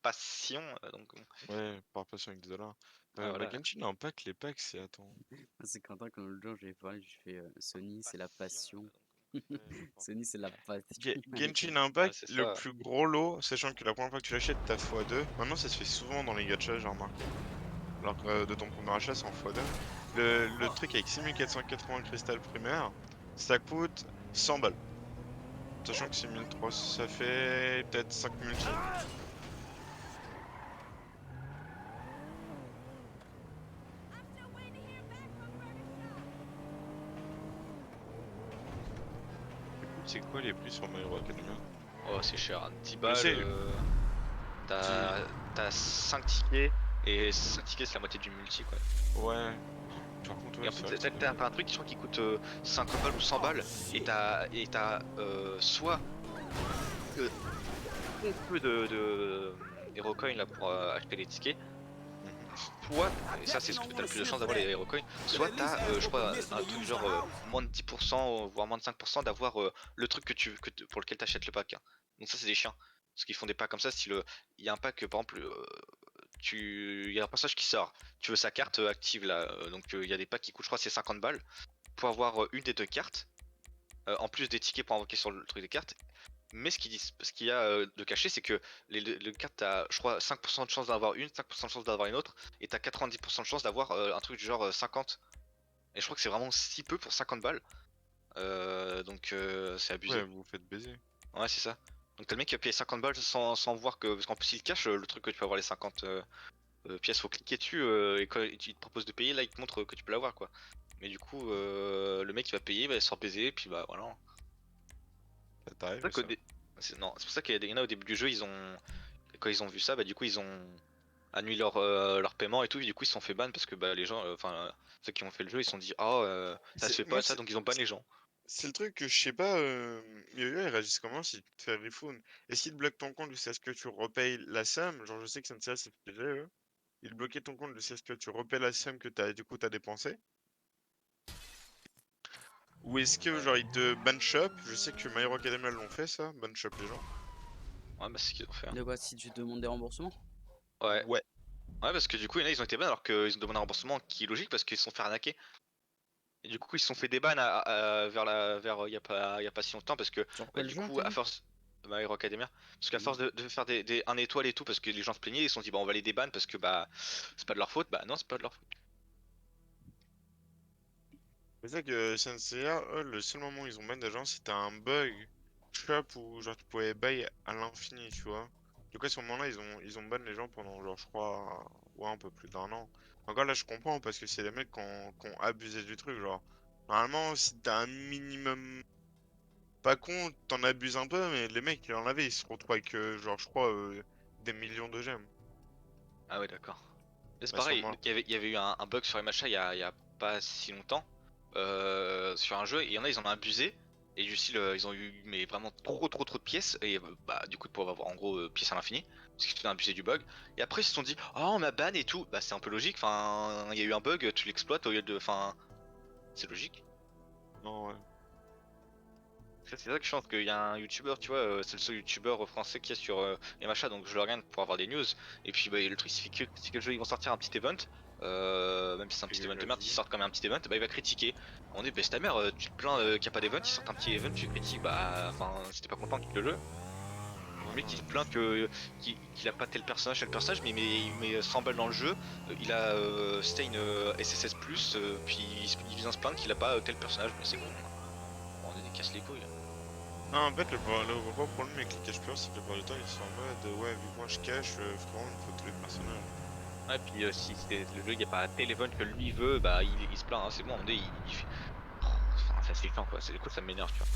passion, donc bon, Ouais, par passion avec des dollars. ouais, Bah, voilà. Genshin Impact, les packs, c'est attends. Ah, c'est Quentin quand l'autre jour j'ai parlé, je fais Sony c'est la Passion, passion. Ouais, Sony c'est la passion. Genshin ouais, Impact, c'est le ça. plus gros lot, sachant que la première fois que tu l'achètes, t'as x2. Maintenant, ça se fait souvent dans les gachas, j'ai remarqué. Alors que de ton premier achat, c'est en x2. Le truc avec 6480 cristal primaire, ça coûte 100 balles. Sachant que c'est 1300, ça fait peut-être 5 multi. Du coup, c'est quoi les prix sur My Hero Academia? Oh, c'est cher, hein. 10 Je balles, sais, dis... t'as 5 tickets, et 5 tickets c'est la moitié du multi quoi. Ouais. Par contre, Et ouais, en c'est fait, vrai que ça fait t'as beaucoup. un truc je crois qui coûte 50 balles ou 100 balles, et t'as soit peu de HeroCoin là pour acheter les tickets, Mhm. soit, et ça c'est ce que t'as le plus de chance d'avoir les HeroCoins, soit t'as je crois un truc genre moins de 10% voire moins de 5% d'avoir le truc pour lequel t'achètes le pack, hein. Donc ça c'est des chiens. Parce qu'ils font des packs comme ça, style il y a un pack par exemple il y a un personnage qui sort, tu veux sa carte active là, donc il y a des packs qui coûtent je crois c'est 50 balles pour avoir une des deux cartes, en plus des tickets pour invoquer sur le truc des cartes. Mais ce qu'il y a de caché, c'est que les cartes, t'as, je crois, 5% de chance d'avoir une, 5% de chance d'avoir une autre, et t'as 90% de chance d'avoir un truc du genre 50. Et je crois que c'est vraiment si peu pour 50 balles. Donc c'est Ouais, abusé. vous vous faites baiser. Ouais, c'est ça. Donc t'as le mec qui a payé 50 balles sans voir que. Parce qu'en plus, il cache le truc que tu peux avoir les 50 pièces, faut cliquer dessus, et quand il te propose de payer, là il te montre que tu peux l'avoir quoi. Mais du coup, le mec il va payer, il va se faire baiser, et puis bah voilà. Ça C'est pour ça t'arrive, qu'au ça? non, c'est pour ça qu'il y en a au début du jeu, quand ils ont vu ça, bah du coup ils ont annulé leur paiement et tout, et du coup ils se sont fait ban parce que bah les gens, ceux qui ont fait le jeu, ils se sont dit ah ça se fait Moi, pas ça, donc ils ont ban les gens. c'est le truc que je sais pas, Yo-Yo, ils réagissent comment si tu te fais refoon? Est-ce qu'ils te bloquent ton compte jusqu'à ce que tu repayes la somme? Genre, je sais que ça ne sert, c'est fait eux. Ils bloquaient ton compte jusqu'à ce que tu repayes la somme que t'as dépensé? Ou est-ce que, genre, ils te ban shop? Je sais que My Hero Academia l'ont fait, ça, ban shop les gens. Ouais, bah c'est ce qu'ils ont fait, hein. De quoi si tu demandes des remboursements? Ouais. Ouais. Ouais, parce que du coup il y en a ils ont été ban alors qu'ils ont demandé un remboursement qui est logique parce qu'ils se sont fait arnaquer. Et du coup ils se sont fait des bans vers il y a pas si longtemps parce que Sur bah, quel du jeu coup t'as à dit? force My Hero Academia, parce qu'à force de faire un étoile et tout parce que les gens se plaignaient, ils se sont dit bah on va les déban parce que bah c'est pas de leur faute, bah non c'est pas de leur faute. C'est ça que SNCA, eux, le seul moment où ils ont ban des gens, c'était un bug shop où, genre, tu pouvais buy à l'infini, tu vois. Du coup, à ce moment-là, ils ont ban les gens pendant, genre, je crois, ouais, un peu plus d'un an. Encore là, je comprends parce que c'est les mecs qui ont abusé du truc, genre. Normalement, si t'as un minimum pas con, t'en abuses un peu, mais les mecs, ils en avaient, ils se retrouvent avec, genre, je crois, des millions de gemmes Ah ouais d'accord. Mais c'est à ce pareil, moment-là. il y avait eu un bug sur MHA il y a pas si longtemps, sur un jeu, et il y en a, ils en ont abusé, et du style, ils ont eu mais vraiment trop de pièces, et bah du coup ils pouvaient avoir en gros pièces à l'infini, parce qu'ils ont abusé du bug, et après ils se sont dit, oh on m'a ban et tout, bah c'est un peu logique, enfin il y a eu un bug, tu l'exploites au lieu de, enfin c'est logique. Non, ouais. C'est ça que je pense qu'il y a un youtubeur, tu vois, c'est le seul youtubeur français qu'il y a sur MHA, donc je le regarde pour avoir des news. Et puis bah, le truc, c'est que le jeu, ils vont sortir un petit event, même si c'est un Et petit il event de l'a merde, s'ils dit. sortent quand même un petit event, bah il va critiquer. On dit, bah c'est ta mère, tu te plains qu'il n'y a pas d'event, ils sortent un petit event, tu critiques, bah enfin, si t'es pas content, quitte le jeu. Le mec il se plaint qu'il a pas tel personnage, mais il met 100 balles dans le jeu, il a Stain SSS+, puis il vient se plaindre qu'il a pas tel personnage, mais c'est bon, on est des casse les couilles. Non, en fait, le gros problème avec les cache pure, c'est que la plupart du temps, ils sont en mode, ouais, vu que moi je cache, frérot, il me faut tous les personnages. Ouais, puis si le jeu, il n'y a pas tel event que lui veut, bah il se plaint, hein, c'est bon, on dit, oh, enfin, ça c'est chiant quoi, c'est du coup ça m'énerve, tu vois.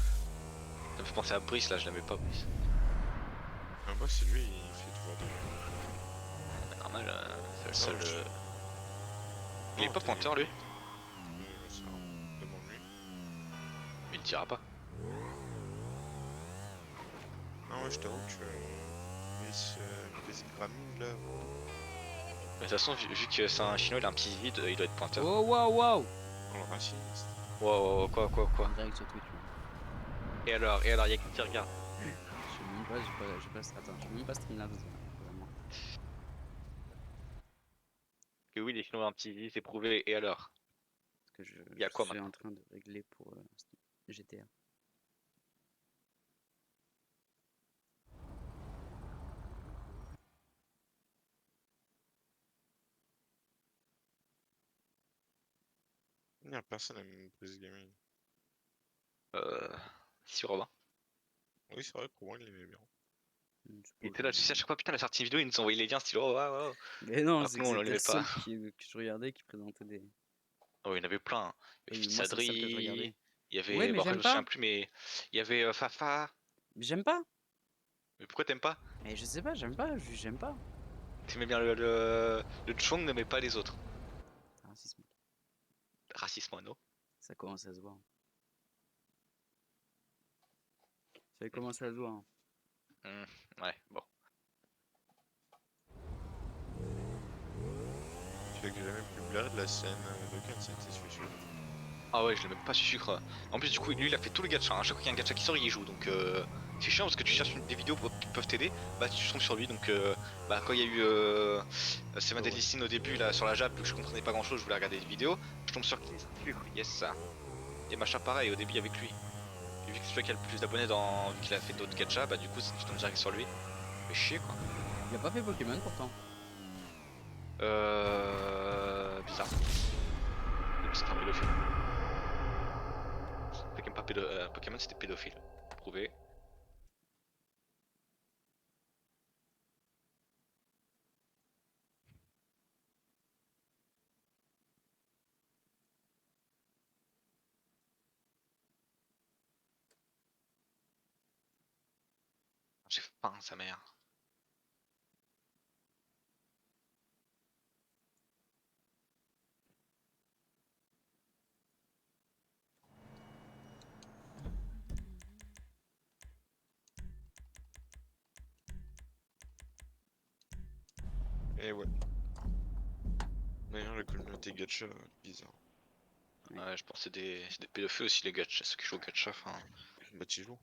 Ça me fait penser à Brice là, je l'aimais pas Brice. Ah bah, c'est lui, il fait toujours des gens. Non mais normal, c'est le Ah, seul. wesh. Il est Non, pas t'es. pointeur lui, Je sais rien. Demande-lui. mais il dira pas. Non, ouais, je t'avoue que. Miss Grammy, là. Mais de toute façon, vu que c'est un chinois, il a un petit vide, il doit être pointeur. Oh wow wow. Oh, le raciste. Wow, quoi. En direct sur Twitch. Et alors, y'a qui regarde? Je sais même pas, j'ai pas attends, j'ai même pas Streamlabs vraiment. les Chinois un petit, c'est prouvé, et alors? Parce que je Y a quoi suis maintenant? en train de régler pour GTA. Il y a personne à me poser gaming. Si Robin. Oui, c'est vrai que Rouen il aimait bien. Je Il suppose, était là, tu sais, à chaque fois, putain, il a sorti une vidéo, il nous envoyait les liens, style, oh, ouais, ouais. Mais non, Alors que c'est nous, que on c'était l'aimait le seul pas. que je regardais qui présentait des. Oh, il y en avait plein. Il y Oui, avait mais moi, c'est le seul que je regardais. Fitsadri, il y Ouais, avait. mais Bon, après, je j'aime me souviens pas. plus, mais il y avait Fafa. Mais j'aime pas. Mais pourquoi t'aimes pas? Mais je sais pas, j'aime pas. J'aime pas. T'aimais bien le Chong, mais pas les autres. Racisme. Racisme, non? Ça commence à se voir. Ça commence à se voir. Ouais, bon. Tu sais que j'ai jamais pu blairer de la scène d'aucun de c'était celui-là. Ah ouais, je l'ai même pas su sucre. En plus, du coup, lui, il a fait tous les gachas. À chaque fois qu'il y a un gacha qui sort, il y joue. Donc, c'est chiant parce que tu cherches des vidéos qui peuvent t'aider. Bah, tu tombes sur lui. Donc, bah, quand il y a eu Seven Deadly Sins au début, là, sur la Jap, que je comprenais pas grand chose, je voulais regarder des vidéos. Je tombe sur qui? Yes, ça. Et machin pareil, au début, il y avec lui. Et vu que c'est celui qui a le plus d'abonnés vu qu'il a fait d'autres gachas, bah, du coup, tu tombes direct sur lui. Mais chier, quoi. Il a pas fait Pokémon pourtant. Bizarre. C'est un pédophile. Pokémon, c'était pédophile. Prouvé. J'ai faim, sa mère. Et ouais. D'ailleurs, la communauté gacha, bizarre. Ouais, je pense que c'est des pédophiles aussi, les gachas, ceux qui jouent au gacha. Enfin, Bah, t'y joues.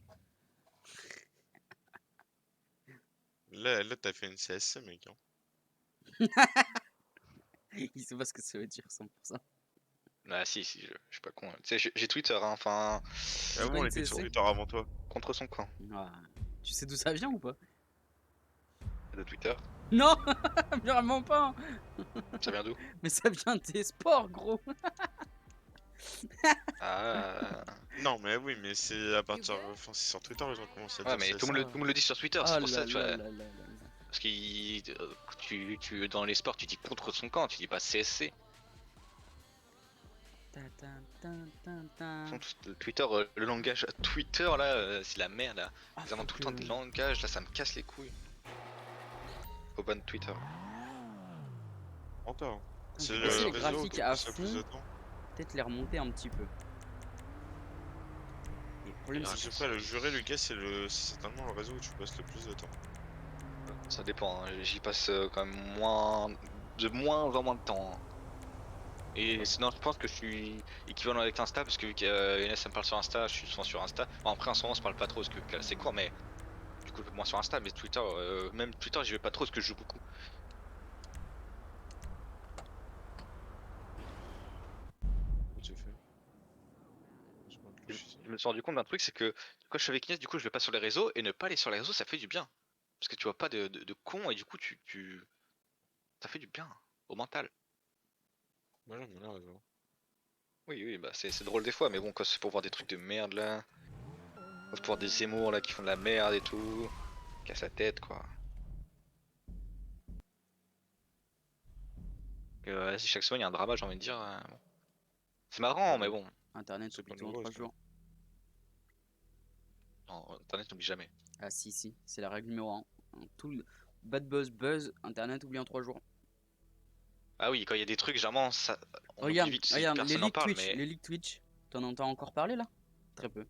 Là t'as fait une CSC, mec. Hein. Il sait pas ce que ça veut dire 100%. ah si, je suis pas con. Tu sais, j'ai Twitter, hein, enfin, Ah pas bon, une on était sur CSC? Twitter avant toi. contre son camp Ah, tu sais d'où ça vient ou pas? de Twitter. Non, vraiment pas. Ça vient d'où? Mais ça vient des sports, gros. Ah, Non, mais oui, mais c'est à partir. Enfin, c'est sur Twitter, ils ont commencé à ouais, dire mais CSC. tout le monde le dit sur Twitter, c'est Oh pour ça, là tu là vois. là là là. Parce que dans les sports, tu dis contre son camp, tu dis pas CSC. Ta ta ta ta ta. Twitter, le langage Twitter là, c'est la merde là. Ah, Ils inventent tout faut le temps que- des langages, là ça me casse les couilles. Faut ban Twitter. Encore. Quand C'est j'ai le baissé les réseau graphiques qui à pousse à plus fond, de temps. peut-être les remonter un petit peu. Et le problème, Ah, c'est Je que sais pas, le juré, Lucas, c'est certainement le réseau où tu passes le plus de temps. Ça dépend, hein. J'y passe quand même de moins en moins de temps, hein. Et sinon, je pense que je suis équivalent avec Insta, parce que vu qu'Inès ça me parle sur Insta, je suis souvent sur Insta. Bon, après, en ce moment, on se parle pas trop, parce que c'est court, mais du coup, moins sur Insta, mais Twitter, même Twitter, j'y vais pas trop, parce que je joue beaucoup. Tu fais. Je m'en Je, touche ici. je me suis rendu compte d'un truc, c'est que quand je suis avec Inès, du coup, je vais pas sur les réseaux, et ne pas aller sur les réseaux, ça fait du bien. Parce que tu vois pas de cons, et du coup, ça fait du bien au mental. Moi, j'aime bien le réseau. Oui, oui, bah c'est drôle des fois, mais bon, quand c'est pour voir des trucs de merde là, quand c'est pour voir des Zemmour là qui font de la merde et tout, casse la tête quoi. Vas-y, chaque semaine il y a un drama, j'ai envie de dire. Bon. C'est marrant, mais bon. Internet C'est oublie pas tout en nouveau, 3 ça. jours. Non, Internet n'oublie jamais. Ah si, si, c'est la règle numéro 1. Tout le bad buzz, Internet oublie en 3 jours. Ah oui, quand il y a des trucs, généralement, on oublie Regarde, vite si regarde, personne n'en parle, mais les leaks Twitch, t'en entends encore parler là? Très peu.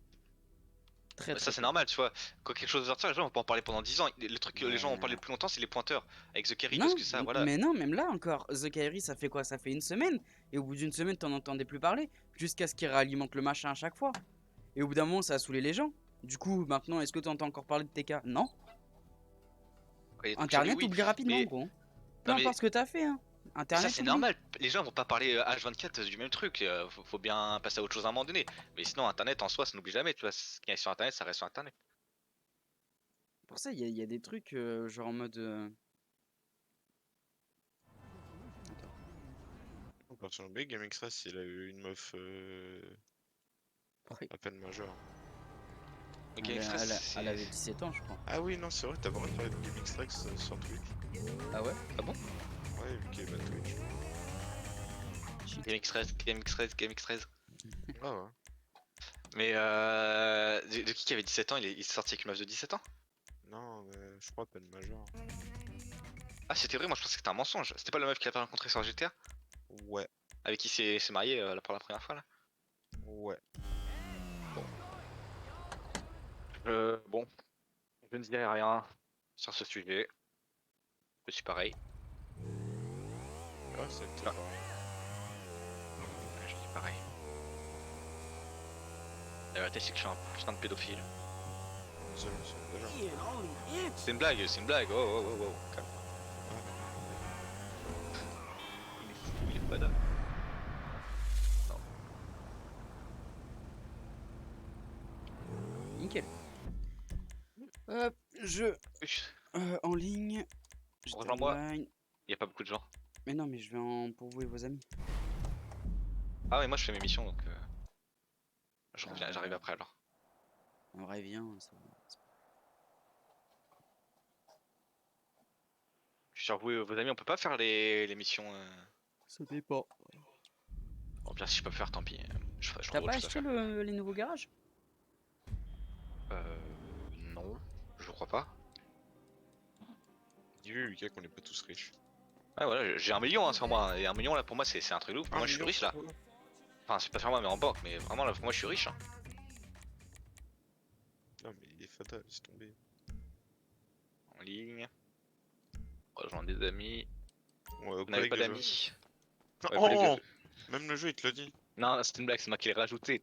Très ça très c'est peu. normal, tu vois. Quand quelque chose va sortir, les gens vont pas en parler pendant 10 ans. Le truc que les gens vont parler Mais... le plus longtemps, c'est les pointeurs avec The Kerry, parce Non, que ça, voilà. mais non, même là encore, The Kairi, ça fait quoi? Ça fait une semaine. Et au bout d'une semaine, t'en entendais plus parler. Jusqu'à ce qu'il réalimente le machin à chaque fois. Et au bout d'un moment, ça a saoulé les gens. Du coup, maintenant, est-ce que t'entends encore parler de TK? Non. Quand il y a des trucs sur lui, Internet oui. oublie rapidement, Mais gros. Peu non, mais importe ce que t'as fait, hein. Ça Internet, c'est oublie. normal, les gens vont pas parler H24 du même truc, faut bien passer à autre chose à un moment donné. Mais sinon internet en soi ça n'oublie jamais, tu vois, ce qui est sur internet ça reste sur internet. Pour ça, il y a des trucs genre en mode. On part sur le B, Game Express, il a eu une meuf Ouais, à peine majeure. Ok, Express elle avait c'est... 17 ans, je crois. Ah oui, non, c'est vrai, t'as pas de Game Express sur Twitch. Ah ouais? Ah bon? Ouais, vu qu'il est pas Twitch. Shit. GameX13. Ah ouais. Mais de qui avait 17 ans, il est sorti avec une meuf de 17 ans? Non, mais je crois peine majeure. Ah c'était vrai, moi je pensais que c'était un mensonge. C'était pas la meuf qu'il avait rencontré sur GTA? Ouais, Avec qui s'est marié pour la première fois là? ouais. Bon, je ne dirai rien sur ce sujet. Je suis pareil. Ah, c'était Ah. pareil. Je suis pareil. La vérité c'est que je suis un putain de pédophile. Désolé, c'est déjà. C'est une blague, c'est une blague. Oh oh oh oh. Calme. Il est fou, il est pas d'âme. Nickel. Hop, je en ligne. J'étais Rejoins-moi. online. Y a pas beaucoup de gens. Mais non, mais je vais pour vous et vos amis. Ah ouais, moi je fais mes missions donc je reviens, Ah. j'arrive après alors. En vrai, viens. Ça... Je suis sûr que vous et vos amis on peut pas faire les missions. Ça dépend. Bon bien si je peux faire tant pis. Je T'as trouve pas autre chose à acheté faire. les nouveaux garages? Non, je crois pas. Dis-lui, Lucas, qu'on n'est pas tous riches. Ouais voilà, j'ai 1 million sur moi. Et 1 million là pour moi c'est un truc de ouf. Pour Un moi je suis million riche sur là. toi. Enfin c'est pas sur moi mais en banque, mais vraiment là pour moi je suis riche. Hein. Non, mais il est fatal, laisse tomber. En ligne. Rejoindre des amis. Ouais, Vous n'avez pas collègue de jeu. d'amis? Ouais, collègue de Oh! jeu. Même le jeu, il te le dit. Non, c'est une blague, c'est moi qui l'ai rajouté.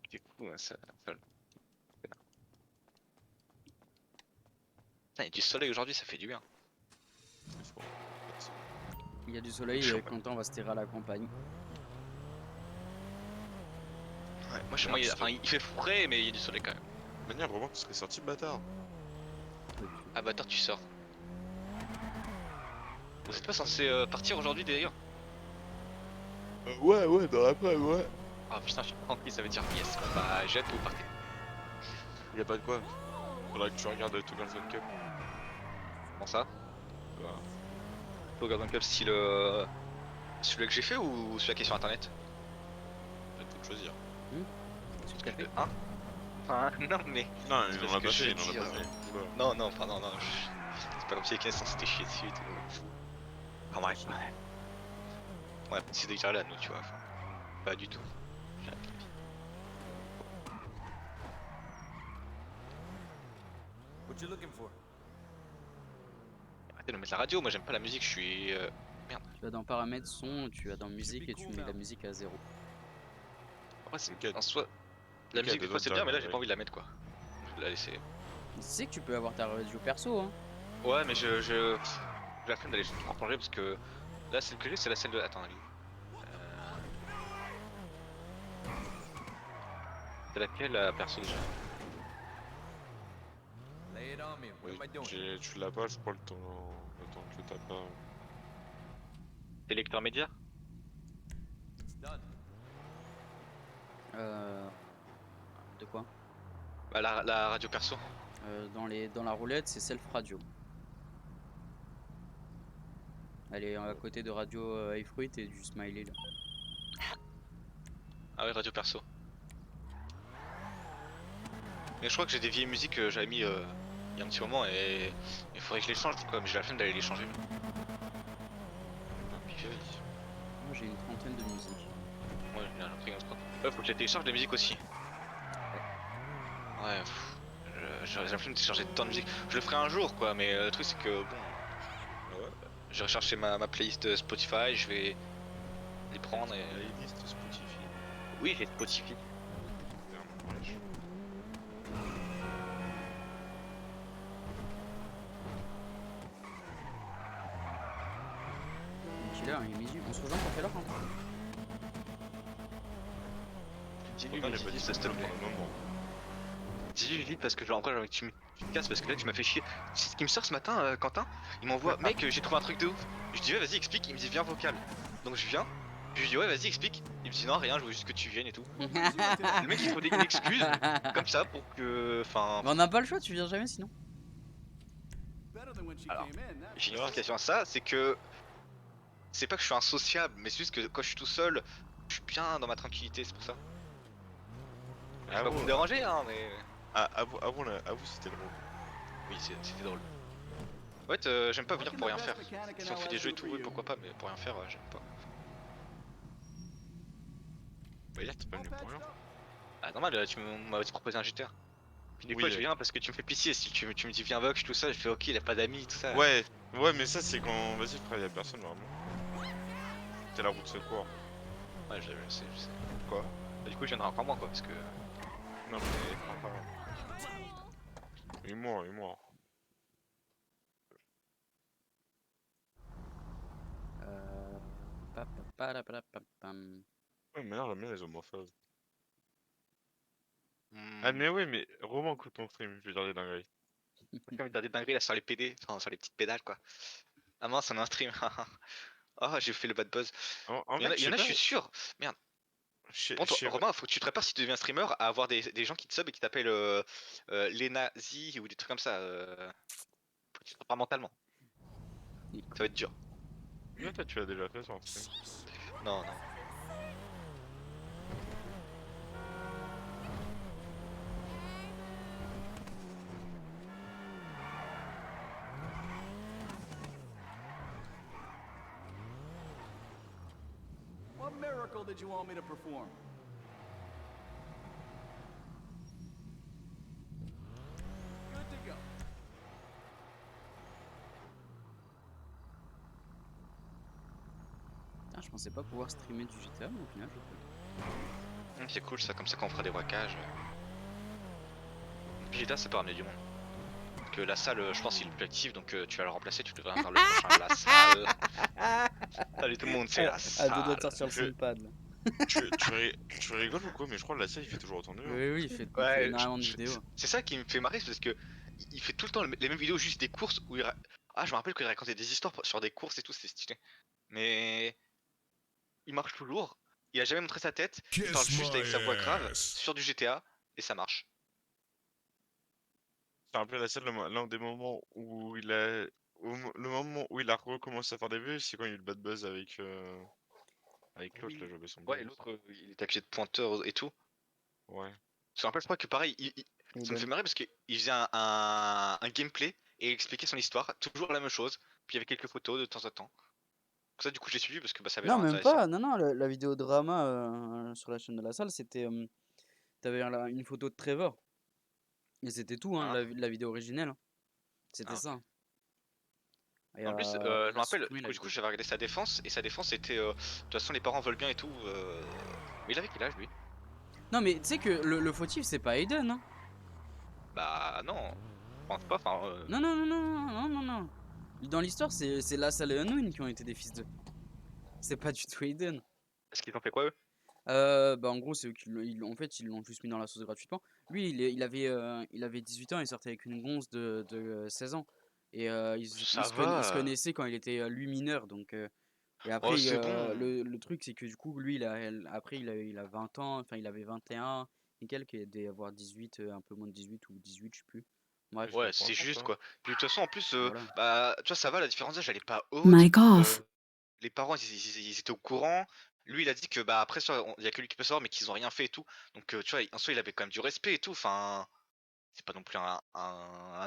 Du coup, ça... Putain, il y a du soleil aujourd'hui, ça fait du bien. C'est fort. Il y a du soleil Chaud, et Quentin va se terrer à la campagne. Ouais, moi chez moi, enfin, il fait frais, mais il y a du soleil quand même. De manière, vraiment, tu serais sorti bâtard. Ah bah attends, tu sors. Vous êtes pas censé partir aujourd'hui d'ailleurs? Ouais, dans l'après, ouais. Ah putain, je suis tranquille, ça veut dire yes. Bon, bah jette ou partez. Y a pas de quoi. Faudrait que tu regardes Toggle Zone Cup. Comment ça? Voilà. Le Garden Club style celui que j'ai fait ou celui qui est sur internet? T'as tout choisir. Sur le café. Hein? Enfin, non mais... Non, C'est il parce en a que pas je fait, veux il en a dire, pas fait. Oula. Non, non, enfin non, non. C'est pas comme si les Canadiens s'étaient chiés dessus et tout. Enfin bref. Ouais, c'est déjà là nous, tu vois. Enfin, pas du tout. What you looking for? Arrêtez de mettre la radio, moi j'aime pas la musique, je suis... Merde. Tu vas dans paramètres son, tu vas dans musique et tu mets la musique à 0. Après c'est... Ok. En soi, la Ok, musique des fois c'est déjà, bien, mais là j'ai ouais. pas envie de la mettre quoi. Je vais la laisser. Tu sais que tu peux avoir ta radio perso, hein. Ouais, mais j'ai la flemme d'aller replonger parce que... Là celle que j'ai c'est la celle de... Attends, elle est où C'est laquelle la perso déjà? Lay it on me. What am I doing? Tu l'as pas, je crois, le temps que t'as pas. C'est lecteur média? It's done. De quoi? Bah la radio perso. Dans la roulette, c'est self radio. Elle est à côté de radio iFruit et du smiley là. Ah ouais, radio perso. Mais je crois que j'ai des vieilles musiques que j'avais mis il y a un petit moment et il faudrait que je les change quoi, mais j'ai la flemme d'aller les changer. Moi j'ai une trentaine de musiques. Ouais, j'ai l'impression que faut que je les télécharge des musiques aussi. Ouais, j'ai la flemme de télécharger tant de musique. Je le ferai un jour quoi, mais le truc c'est que bon... Je vais rechercher ma playlist Spotify, je vais les prendre et... Playlist Spotify. Oui, j'ai Spotify. quelle heure? Il est midi. On se rejoint pour quelle heure hein? Dis-lui, Pourtant, mais j'ai pas dis-lui, dit ça ça s'il te pour plaît. le moment. Dis-lui vite parce que genre, en vrai, j'ai envie que tu me casses parce que là, tu m'as fait chier. C'est ce qui me sort ce matin, Quentin. Il m'envoie, mec, j'ai trouvé un truc de ouf. Je dis, ouais, vas-y, explique. Il me dit, viens vocal. Donc je viens. Puis je lui dis, ouais, vas-y, explique. Il me dit, non, rien, je veux juste que tu viennes et tout. Le mec, il faut une excuse comme ça pour que. Enfin. Mais on n'a pas le choix, tu viens jamais sinon. Alors, j'ai une explication à ça, c'est que. C'est pas que je suis insociable, mais c'est juste que quand je suis tout seul, je suis bien dans ma tranquillité, c'est pour ça. Je vais pas vous me déranger, hein, mais. Avoue, c'était drôle. Oui, c'était drôle. En fait, j'aime pas venir pour rien faire. Si on fait des jeux et tout, oui, pourquoi pas, mais pour rien faire, j'aime pas. Bah, hier, t'es pas venu pour rien. Ah, normal, tu m'avais proposé un GTA. Puis des Oui, fois, je viens parce que tu me fais pitié. Si tu me dis viens Vox, tout ça, je fais ok, il a pas d'amis, tout ça. Ouais, mais ça, c'est quand. Vas-y, frère, y'a personne vraiment. T'es la route de secours. Ouais, je sais, je sais. Quoi? Bah, du coup, je viendrai encore moins, quoi, parce que. Non, mais. Enfin, humour. Papaparaparapam. Ouais, mais non, j'aime bien les homophobes. Hmm, Ah, mais oui, mais Roman, écoute ton stream, je vais dire des dingueries. j'ai envie de faire des dingueries là sur les PD, enfin sur les petites pédales, quoi. Ah mince, on a un stream. Oh, j'ai fait le bad buzz. En fait, Il y en a, je suis sûr. Merde. je Bon, sais pas. Romain, faut que tu te prépares si tu deviens streamer à avoir des gens qui te sub et qui t'appellent les nazis ou des trucs comme ça. Faut que tu te prépares mentalement. Ça va être dur. Mais toi, tu l'as déjà fait sur un stream. Non, non. What miracle did you want me to perform? Good to go. Putain, je pensais pas pouvoir streamer du GTA, mais au final je peux. C'est cool ça, comme ça quand on fera des braquages. Puis GTA, ça peut ramener du monde. Que la salle, je pense, il est plus actif, donc tu vas le remplacer, tu devrais faire le prochain. La salle. Salut tout le monde, c'est la salle. Ah, doit sortir le Je- soundpad là. Tu rigoles ou quoi? Mais je crois que la salle, il fait toujours autant de vues. Oui, oui, il fait Ouais, énormément de vidéos. c'est ça qui me fait marrer, c'est parce que il fait tout le temps les mêmes vidéos, juste des courses où Ah, je me rappelle qu'il racontait des histoires sur des courses et tout, c'était stylé. Mais il marche toujours, il a jamais montré sa tête, il parle juste avec sa voix grave sur du GTA et ça marche. T'as rappelé la salle, l'un des moments où il a. Le moment où il a recommencé à faire des vues, c'est quand il y a eu le bad buzz avec. Avec l'autre, là, j'ai oublié son Ouais, et blaze. l'autre, il est accusé de pointeur et tout. Ouais. Je me rappelle, je crois que pareil, ça me fait marrer parce qu'il faisait un gameplay et il expliquait son histoire, toujours la même chose, puis il y avait quelques photos de temps en temps. Donc ça, du coup, j'ai suivi parce que bah, ça avait Non, l'air même intéressant. pas. Non, non, la vidéo drama sur la chaîne de la salle, c'était. T'avais une photo de Trevor. Et c'était tout, hein, Hein. la vidéo originelle. Hein. C'était Ah, ok. ça. Et, En plus, je il me a rappelle, supprimé la du coup, vidéo. j'avais regardé sa défense, et sa défense était de toute façon, les parents veulent bien et tout. Mais il avait quel âge lui? Non, mais tu sais que le fautif, c'est pas Aiden. Hein. Bah, non, je pense pas, enfin. Non, non, non, non, non, non, non. Dans l'histoire, c'est la salle et Unwin qui ont été des fils d'eux. C'est pas du tout Aiden. Est-ce qu'ils ont fait quoi eux? Bah en gros, c'est eux qui en fait, ils l'ont juste mis dans la sauce gratuitement. Lui, il avait 18 ans, il sortait avec une gonze de 16 ans. Et Ça ils se va. connaissaient quand il était lui mineur. Donc, et Oh, après, c'est bon. le truc, c'est que du coup, lui, après, il a 20 ans, enfin, il avait 21 et quelques, il devait avoir 18, un peu moins de 18 ou 18, je sais plus. Bref, Ouais, pour c'est l'instant, juste ça. quoi. Puis de toute façon, en plus, voilà. bah, tu vois, ça va, la différence d'âge, elle est pas haute. Mic off. Les parents, ils étaient au courant. Lui, il a dit que bah après, il y a que lui qui peut savoir, mais qu'ils ont rien fait et tout. Donc, tu vois, en soi, il avait quand même du respect et tout. Enfin, c'est pas non plus un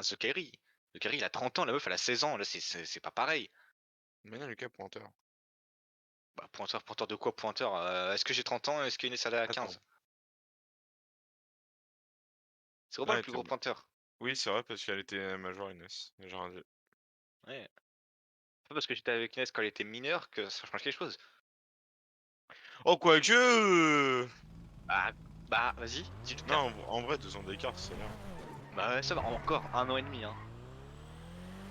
The Kairi. The Kairi, il a 30 ans, la meuf, elle a 16 ans. Là, c'est pas pareil. Mais non, Lucas, pointeur. Bah, pointeur de quoi, pointeur? Est-ce que j'ai 30 ans? Est-ce qu'Inès elle a 15? Attends. C'est Robin Ah, le plus gros pointeur. Oui, c'est vrai, parce qu'elle était majeure, Inès. J'ai rien dit. Ouais. C'est pas parce que j'étais avec Inès quand elle était mineure que ça change quelque chose. Oh, quoique. Bah, vas-y, dis le Non, en vrai, 2 ans d'écart, c'est rien. Bah, ouais, ça va, encore 1 an et demi, hein.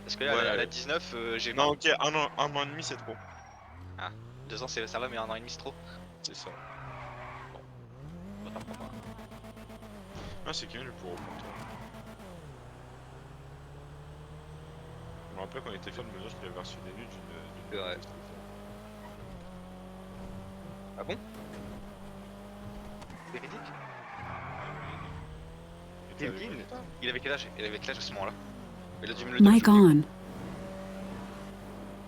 Parce que là, Ouais. elle a 19, j'ai 20. Non, ok, un an et demi, c'est trop. 2 ans ça va, mais 1 an et demi c'est trop. C'est ça. Autant pour moi. Ah, c'est qui le pour toi. Je me rappelle quand on était fait de mesure, je l'avais reçu des nuits d'une. Ouais. Ah bon? Véridique? Tintin, il avait quel âge? Il avait quel âge à ce moment-là? Il a dû me le dire. Mic on.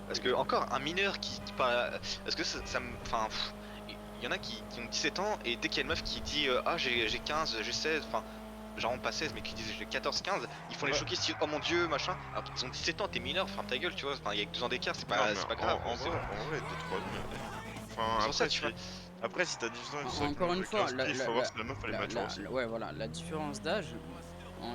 Parce que encore un mineur qui parle. Parce que ça me. Enfin. Il y en a qui ont 17 ans et dès qu'il y a une meuf qui dit ah j'ai 15, j'ai 16, enfin genre pas 16 mais qui disent j'ai 14, 15, ils font les choquer si oh mon dieu machin. Alors ils ont 17 ans, t'es mineur, ferme ta gueule tu vois, enfin il y a que 2 ans d'écart, c'est pas grave. En c'est- vrai, 2-3 ans. Enfin, C'est pour après, ça, tu vois. après, si t'as 18 ans et que tu sors avec Encore une de fois, 15 piges, faut voir si la meuf elle est mature aussi. ouais, voilà, la différence d'âge,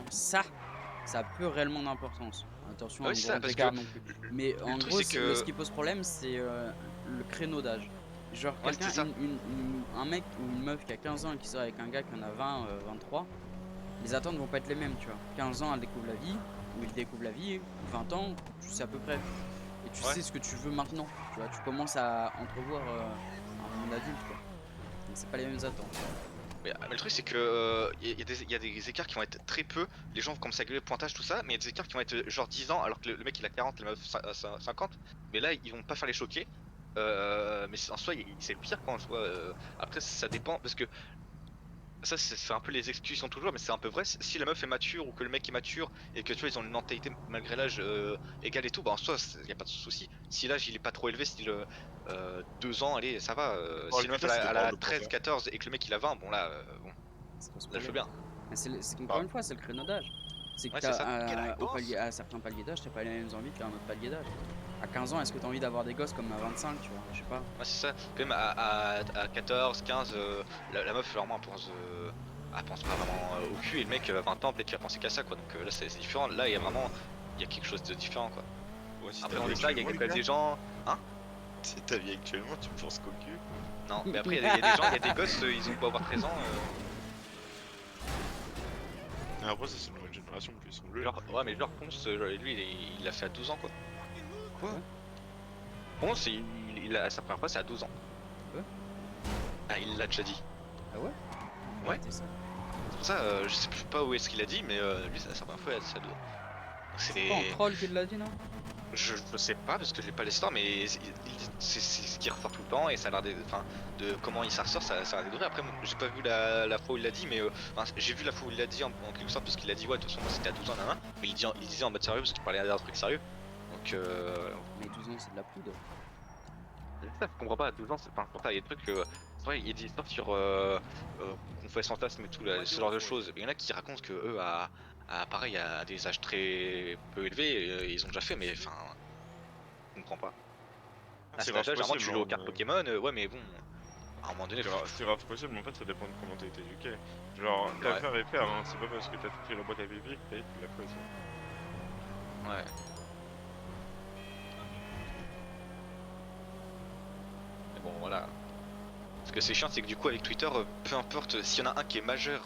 ça peut réellement d'importance. Attention, Ouais, un c'est ça, grand parce écart que non plus. Mais en truc, gros, c'est que- ce qui pose problème, c'est le créneau d'âge. Genre, Ouais, quelqu'un, c'est ça. un mec ou une meuf qui a 15 ans et qui sort avec un gars qui en a 20, 23, les attentes vont pas être les mêmes, tu vois. 15 ans, elle découvre la vie, ou il découvre la vie, 20 ans, tu sais à peu près. Et tu Ouais. sais ce que tu veux maintenant, tu vois. Tu commences à entrevoir un monde adulte, quoi. Donc, c'est pas les mêmes attentes. Mais le truc c'est que il y a des écarts qui vont être très peu, les gens vont commencer à gueuler pointage tout ça, mais il y a des écarts qui vont être genre 10 ans alors que le mec il a 40, la meuf 50, mais là ils vont pas faire les choquer. Mais en soi c'est le pire quand je vois. Après ça dépend parce que ça c'est un peu les excuses sont toujours, mais c'est un peu vrai. Si la meuf est mature ou que le mec est mature et que tu vois ils ont une mentalité malgré l'âge égal et tout, bah en soi y a pas de souci. Si l'âge il est pas trop élevé, style 2 ans, allez ça va. Oh, Si le la meuf pire, c'est de elle voir a le 13, pointeur. 14 et que le mec il a 20, bon là bon. Ça pose Là, je veux problème. bien. Mais encore Ah. une fois, c'est le créneau d'âge. C'est que Ouais, c'est ça. à certains paliers d'âge, t'as pas les mêmes envies qu'à un autre palier d'âge. À 15 ans, est-ce que t'as envie d'avoir des gosses comme à 25, tu vois? Je sais pas. Ouais, c'est ça. Quand même, à 14, 15, la meuf, vraiment, elle pense pas vraiment au cul. Et le mec, à 20 ans, peut-être qu'il va penser qu'à ça, quoi. Donc là, c'est différent. Là, il y a vraiment. Il y a quelque chose de différent, quoi. Ouais, si Après, ta dans vie les blagues, il y a actuellement, quand même les des gens. Hein? gars, si ta vie actuellement, tu me penses qu'au cul. Non, mais après, il y a des gens, il y a des gosses, ils ont beau avoir 13 ans. Et après, ça, c'est une nouvelle génération, plus ils sont bleus. Genre, ouais, mais genre, Ponce, lui, il l'a fait à 12 ans, quoi. Quoi? Ponce, il a sa première fois, c'est à 12 ans. Ouais. Ah, il l'a déjà dit. Ah ouais? Ouais. C'est ça. C'est pour ça, je sais plus pas où est-ce qu'il a dit, mais lui, c'est sa première fois, c'est à 12 ans. Donc, C'est pas en troll qu'il l'a dit, non? Je sais pas parce que j'ai pas l'histoire, mais c'est ce qui ressort tout le temps et ça a l'air de comment il s'en ressort, ça a l'air des vrais. Après, moi, j'ai pas vu la fois où il l'a dit, mais enfin, j'ai vu la fois où il l'a dit en quelque sorte parce qu'il a dit ouais, de toute façon, moi c'était à 12 ans, nanana, mais il disait en mode sérieux parce qu'il parlait d'un truc sérieux. Donc, Mais 12 ans, c'est de la poudre. ça, je comprends pas, à 12 ans, c'est pas important. Il y a des trucs, c'est vrai, il y a des histoires sur qu'on fait fantasme et tout, ce genre de choses. Il y en a qui racontent que eux, pareil, à des âges très peu élevés, ils ont déjà fait, mais enfin, je comprends pas. Ah, C'est c'est grave généralement tu possible, joues aux hein, cartes mais- Pokémon, ouais, mais bon, à un moment donné, C'est grave possible, mais en fait, ça dépend de comment t'as été éduqué. Genre, Ouais. faire et faire, hein, c'est pas parce que t'as touché la boîte à pipi que tu l'as fait aussi. Ouais. Mais bon, voilà. Ce que c'est chiant, c'est que du coup, avec Twitter, peu importe s'il y en a un qui est majeur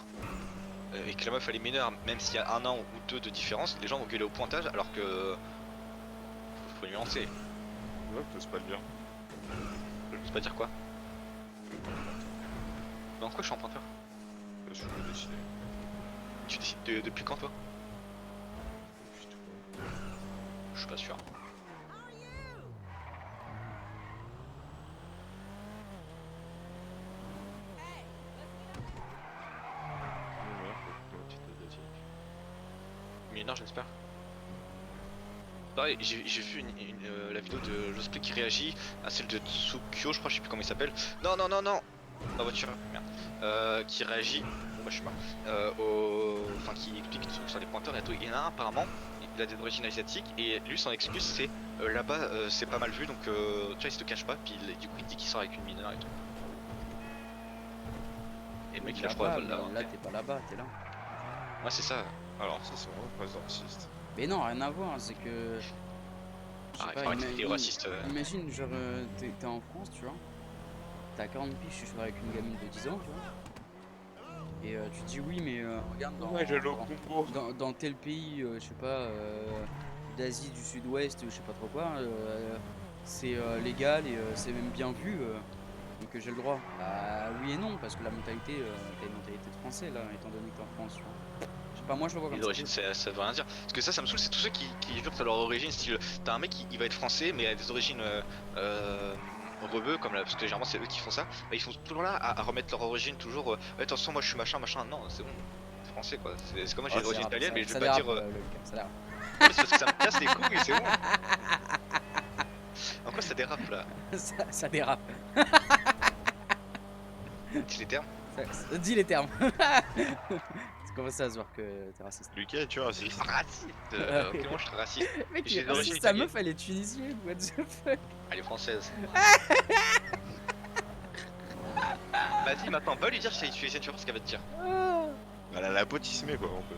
et que la meuf elle est mineure, même s'il y a 1 an ou 2 de différence, les gens vont gueuler au pointage alors que. Faut nuancer. Ouais, t'oses pas le dire. Je sais pas dire quoi. Dans quoi je suis en pointeur? Je peux décider. Tu décides depuis quand toi? Je suis pas sûr. Mineur j'espère. Pareil, j'ai vu la vidéo de Josplay qui réagit à celle de Tsukyo, je crois, je sais plus comment il s'appelle. Non, non, non, non. La voiture, merde. Qui réagit, bon bah je suis mort, enfin qui explique sur les pointeurs et tout. Il y en a un apparemment, il a des origines asiatiques et lui son excuse c'est là-bas c'est pas mal vu donc tu vois il se te cache pas puis du coup il dit qu'il sort avec une mineure et tout. Et le mec il a je crois Là-bas, là, t'es pas là-bas, t'es là. Ouais c'est ça. Alors, ça, c'est vraiment pas raciste. Mais non, rien à voir, c'est que. Je sais Arrête, pas, arrête, t'es raciste. imagine, genre, t'es en France, tu vois. T'as 40 piges, je suis avec une gamine de 10 ans, tu vois. Et tu te dis oui, mais regarde, Ouais, j'ai le combo. dans tel pays, je sais pas, d'Asie du Sud-Ouest, je sais pas trop quoi, c'est légal et c'est même bien vu. Donc j'ai le droit. Bah oui et non, parce que la mentalité, t'as une mentalité de français là, étant donné que t'es en France, tu vois. Je sais pas, moi je le vois Les comme ça. origines, ça veut rien dire. Parce que ça me saoule, c'est tous ceux qui jurent à leur origine. Style, t'as un mec il va être français, mais il a des origines rebeux, comme là, parce que généralement c'est eux qui font ça. Bah, ils sont toujours là à remettre leur origine, toujours. Ouais, attention, moi je suis machin, machin. Non, c'est bon, c'est français quoi. C'est comme moi j'ai Ah, des origines italiennes, mais je ça vais pas dérape, dire. le Lucas, ça dérape. Non, mais c'est parce que ça me casse les couilles, c'est bon. En quoi ça dérape là? Ça dérape. Dis les termes. Dis les termes. C'est commencé à se voir que t'es raciste. Lucas, tu es raciste. Raciste. Comment je suis raciste? Mec, J'ai il est des origines raciste, sa italiennes. meuf elle est tunisienne, what the fuck. Elle est française. Vas-y, maintenant, va lui dire si tu es tu vas voir ce qu'elle va te dire. Elle a la potismée quoi, on peut.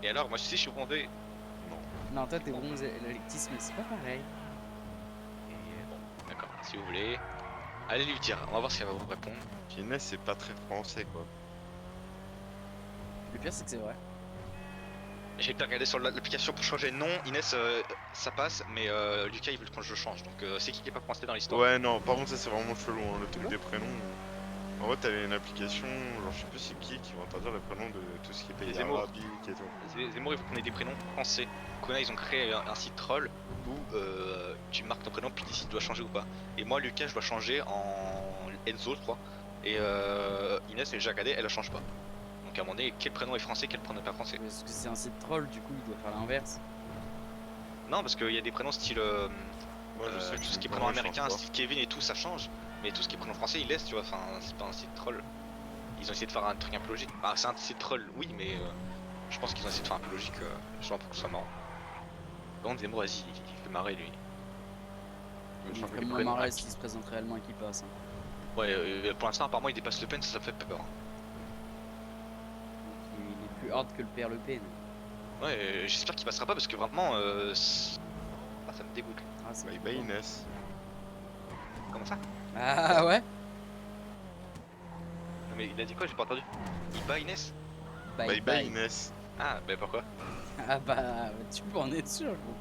Et alors, moi je sais, je suis bronzé. Non, toi t'es bronzé, l'électisme c'est pas pareil. Et bon, d'accord, si vous voulez. Allez lui dire, on va voir si elle va vous répondre. Inès, c'est pas très français quoi. Le pire c'est que c'est vrai. J'ai été regarder sur l'application pour changer de nom. Inès, ça passe, mais Lucas il veut que je change. Donc c'est qui est pas français dans l'histoire. Ouais, non, par contre, ça c'est vraiment chelou, hein, le truc des prénoms. En vrai, t'avais une application, genre je sais plus c'est qui va interdire les prénoms de tout ce qui est pays Les Zemmour. arabique et tout. Zemmour, il faut qu'on ait des prénoms français. Kona, ils ont créé un site troll où tu marques ton prénom puis tu décides si tu dois changer ou pas. Et moi, Lucas, je dois changer en Enzo, je crois. Et Inès, elle est déjà regardée, elle la change pas. Donc à un moment donné, quel prénom est français, quel prénom est pas français? Parce que c'est un site troll, du coup il doit faire l'inverse. Non, parce qu'il y a des prénoms style. Moi, je sais tout ce qui est que prénom moi, je change américain, pas. style Kevin et tout, ça change. Mais tout ce qui est prénom français, ils laissent, tu vois. Enfin, c'est pas un site troll. Ils ont essayé de faire un truc un peu logique. Bah, c'est un site troll, oui, mais je pense qu'ils ont essayé de faire un peu logique, justement pour que ce soit marrant. Par contre, Zemmour, vas-y, il fait marrer lui. Il Il veut changer ferait les moins prénoms. marrer s'il se présente réellement et qu'il passe. Hein. Ouais, pour l'instant, apparemment, il dépasse Le Pen, ça me fait peur. Il est plus hard que le père Le Pen. Ouais, j'espère qu'il passera pas parce que vraiment, ça me dégoûte. Ah, c'est Bye tout bye bon. Inès. Comment ça? Ah ouais. Non, mais il a dit quoi? J'ai pas entendu. Il bat Inès? Bye bye Inès. Ah, bah pourquoi? Ah bah tu peux en être sûr. Gros.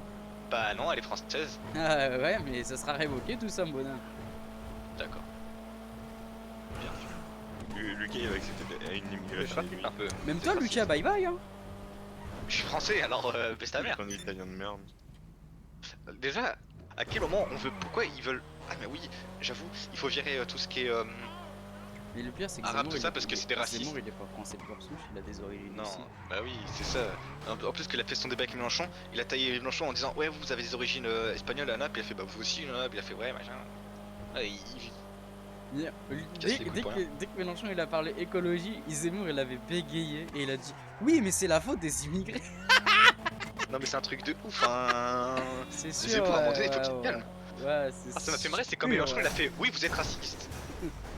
Bah non, elle est française. Ah ouais, mais ça sera révoqué tout ça, mon bonhomme. D'accord. Lucas, il va accepter une Je immigration. raconte un peu. Même C'est toi, raciste. Lucas, bye bye. Hein. Je suis français, alors baisse ta mère. Un italien de merde. Déjà, à quel moment on veut. Pourquoi ils veulent. Ah, mais oui, j'avoue, il faut virer tout ce qui est. Mais le pire, c'est que Arabe, Zemmour, tout ça, il est- parce que c'est des racistes. Zemmour, il est pas français de pure souche, il a des origines Non, aussi. bah oui, c'est ça. En plus qu'il a fait son débat avec Mélenchon, il a taillé Mélenchon en disant ouais vous avez des origines espagnoles Anna, puis il a fait bah vous aussi Anna, puis il a fait ouais machin. Ouais, Dès, casse les couilles pour dès que Mélenchon il a parlé écologie, Zemmour il avait bégayé et il a dit oui mais c'est la faute des immigrés. Non mais c'est un truc de ouf hein. C'est C'est sûr. pour un moment donné, il faut qu'il te calme. Ouais, c'est Ah, ça m'a fait marrer, c'est quand sûr, Mélenchon ouais. il a fait oui vous êtes raciste.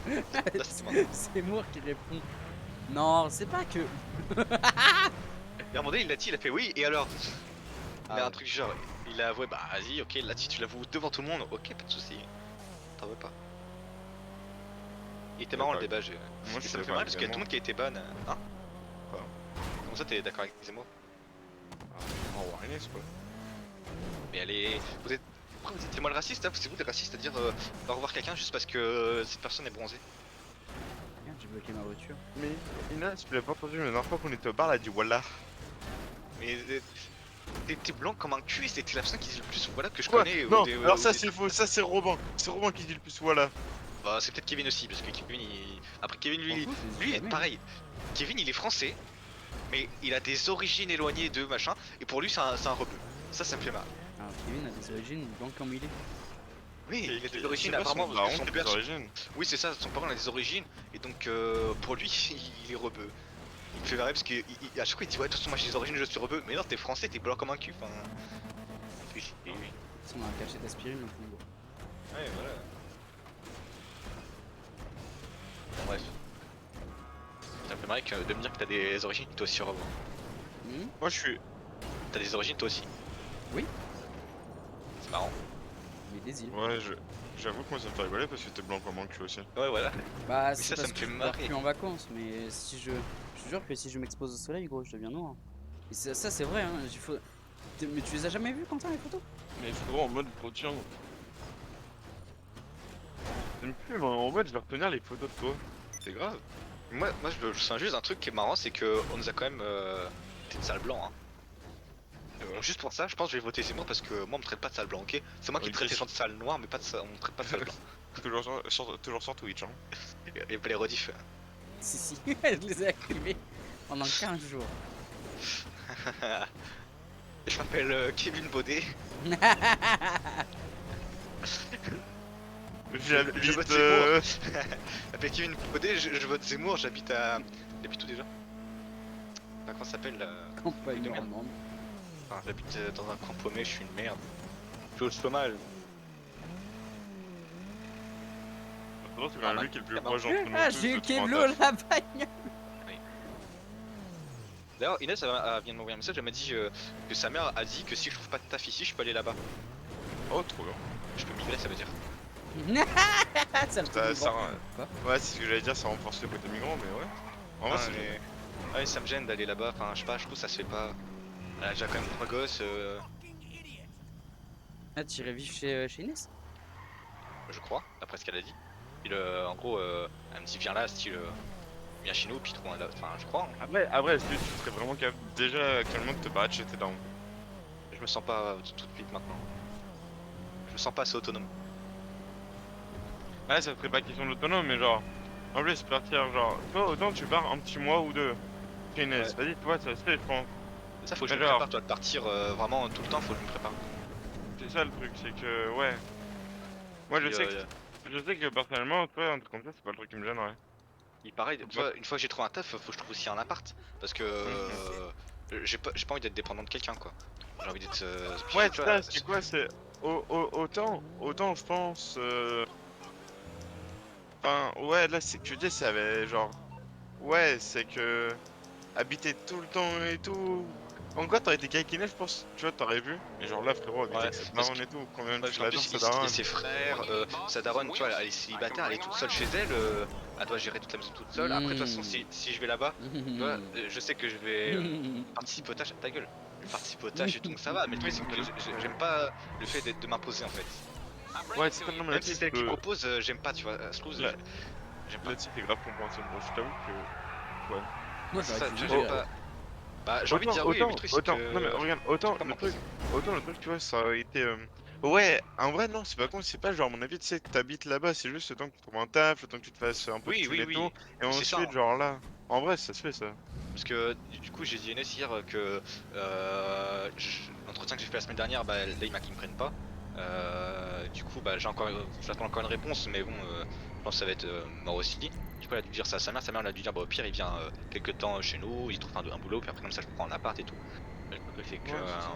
Là, c'est marrant. Zemmour qui répond non c'est pas que. Et à un moment donné il l'a dit, il a fait oui et alors. Ah Mais un ouais. truc genre, il a avoué bah vas-y ok là si tu l'avoues devant tout le monde, ok pas de soucis. T'en veux pas. Il était marrant le débat, j'ai. Moi, Et je ça me suis fait marrer parce qu'il y a tout le d'accord monde qui a été ban. Hein? Quoi? Comment ça t'es d'accord avec Zemmour? Au revoir Inès quoi. Mais elle est. Vous êtes. Pourquoi vous êtes moi le raciste hein? C'est vous les racistes à dire va revoir quelqu'un juste parce que cette personne est bronzée. Merde, j'ai bloqué ma voiture. Mais Inès, tu l'as pas entendu, la dernière fois qu'on était au bar, elle a dit voilà. Mais t'es blanc comme un cul et c'était la personne qui dit le plus voilà que je Quoi? connais. Non, ou des- alors ou ça des- c'est faux, ça c'est Robin. C'est Robin qui dit le plus voilà. Bah c'est peut-être Kevin aussi parce que Kevin il. Après Kevin lui, M'en fous, c'est lui jamais. pareil. Kevin il est français mais il a des origines éloignées de machin et pour lui c'est un rebeu. Ça me fait mal. Ah, Kevin a des origines blanc comme il est. Oui, il a des origines Je sais pas, apparemment son parce que daron, son c'est père. des origines. Oui c'est ça, son parent a des origines et donc pour lui il est rebeu. Il me fait marrer parce qu'à chaque fois il dit ouais de toute façon moi j'ai des origines je suis rebeu. Mais non t'es français, t'es blanc comme un cul. Enfin. Oui. Si on a un cachet d'aspirine au fond. Ouais voilà. Bon, bref. Ça me fait marrer de me dire que t'as des origines toi aussi rebeu. Moi je suis. T'as des origines toi aussi. Oui. C'est marrant. Mais des îles. Ouais, j'avoue que moi ça me fait rigoler parce que t'es blanc comme un cul aussi. Ouais voilà. Bah ça, c'est ça parce me que fait je pars marrer. plus en vacances, mais si je te jure que si je m'expose au soleil, gros, je deviens noir. Et ça c'est vrai, hein. Mais tu les as jamais vus, Quentin, les photos? Mais frérot, en mode production. J'aime plus, mais en mode je vais retenir les photos de toi. C'est grave. Moi je sens juste un truc qui est marrant, c'est que on nous a quand même été de sale blanc. Hein. Donc juste pour ça, je pense que je vais voter Zemmour parce que moi on me traite pas de sale blanc, ok? C'est moi qui Oui, traite les Chris. gens de sale noir, mais pas de on me traite pas de sale blanc. Toujours sur Twitch, hein. Et pas les rediffs. Si, si, je les ai accumulés pendant 15 jours. Je m'appelle Kevin Baudet. Je vote Zemmour. Je m'appelle Kevin Baudet, je vote Zemmour, j'habite où déjà? Enfin, comment ça s'appelle là? Campagne de merde. normande. Enfin, j'habite dans un coin paumé, je suis une merde. Je suis au chômage. C'est quand même lui qui est le plus proche entre nous Ah, tous j'ai de eu trouver un Keblo taf. la bagnole. D'ailleurs, Inès vient de m'envoyer un message, elle m'a dit que sa mère a dit que si je trouve pas de taf ici, je peux aller là-bas. Oh, trop bien. Je peux migrer, ça veut dire. Ça le Ça, fait ça, Quoi ouais, c'est ce que j'allais dire, ça renforce le côté migrant, mais ouais. En vrai, Ah, c'est mais... ah, mais ça me gêne d'aller là-bas, enfin, je sais pas, je trouve que ça se fait pas. Elle a déjà quand même 3 gosses, Ah, tu irais vivre chez Inès? je crois, d'après ce qu'elle a dit. Puis en gros, elle me dit viens là, style, viens chez nous, puis trouve un là. Enfin, je crois. Hein. Après, est-ce que tu serais vraiment capable déjà actuellement de te battre chez tes darons? Je me sens pas tout de suite maintenant. Je me sens pas assez autonome. Ouais, ça serait pas question d'autonome, mais genre, en plus, partir, genre, toi, autant tu pars un petit mois ou deux chez Inès, vas-y, toi, ça se fait, je pense. Ça, faut que je me Alors. prépare, toi, de partir vraiment tout le temps, faut que je me prépare. C'est ça le truc, c'est que, ouais. Moi, Puis, je sais que personnellement, toi, un truc comme ça, c'est pas le truc qui me gênerait. puis pareil, tu Bah. vois, une fois que j'ai trouvé un taf, faut que je trouve aussi un appart. Parce que j'ai pas envie d'être dépendant de quelqu'un, quoi. J'ai envie d'être. Puis, Ouais, tu c'est vois, ça, c'est quoi, c'est. Autant, je pense. Enfin, ouais, là, c'est que tu dis, ça avait genre. Ouais, c'est que. Habiter tout le temps et tout. Encore, t'aurais été calquiné, je pense. Tu vois, t'aurais vu. Mais genre là, frérot, habiter ouais, avec cette parce daronne et tout. Combien de ouais, fois en la danse, plus, cette il y a daronne? ses frères, sa daronne, tu vois, elle est célibataire, elle est toute seule chez elle, elle doit gérer toute la maison toute seule. Après, de toute façon, si je vais là-bas, tu vois, je sais que je vais participer au tâche, ta gueule. Je vais participer au tâche et tout, donc ça va. Mais le truc, c'est que j'aime pas le fait de m'imposer en fait. Ouais, c'est comme non, mais Même si là-dessus, c'est elle qui propose, j'aime pas, tu vois. Je trouve, Là- j'aime pas. là-dessus, t'es grave compréhensible. Moi, je t'avoue que. Ouais. Moi, C'est j'aurais ça, dû j'aime dire. pas. Bah, j'ai envie de dire oui, mais le truc, c'est que. Non, mais regarde, j'aime pas m'imposer. autant le truc, tu vois, ça aurait été. Ouais, en vrai, non, c'est pas con, c'est pas genre, à mon avis, tu sais, que t'habites là-bas, c'est juste le temps que tu trouves un taf, le temps que tu te fasses un peu de Oui, thunes oui, et tout, oui. et Mais c'est ça, ensuite, hein. genre là. En vrai, ça se fait ça. Parce que du coup, j'ai dit à Inès hier que l'entretien que j'ai fait la semaine dernière, bah là ils me prennent pas. Du coup, bah j'attends encore une réponse, mais bon, je pense que ça va être mort aussi. Du coup, elle a dû dire ça à sa mère elle a dû dire bah au pire il vient quelques temps chez nous, il trouve un boulot, puis après comme ça je prends un appart et tout. Mais le truc c'est que Ouais, c'est ça.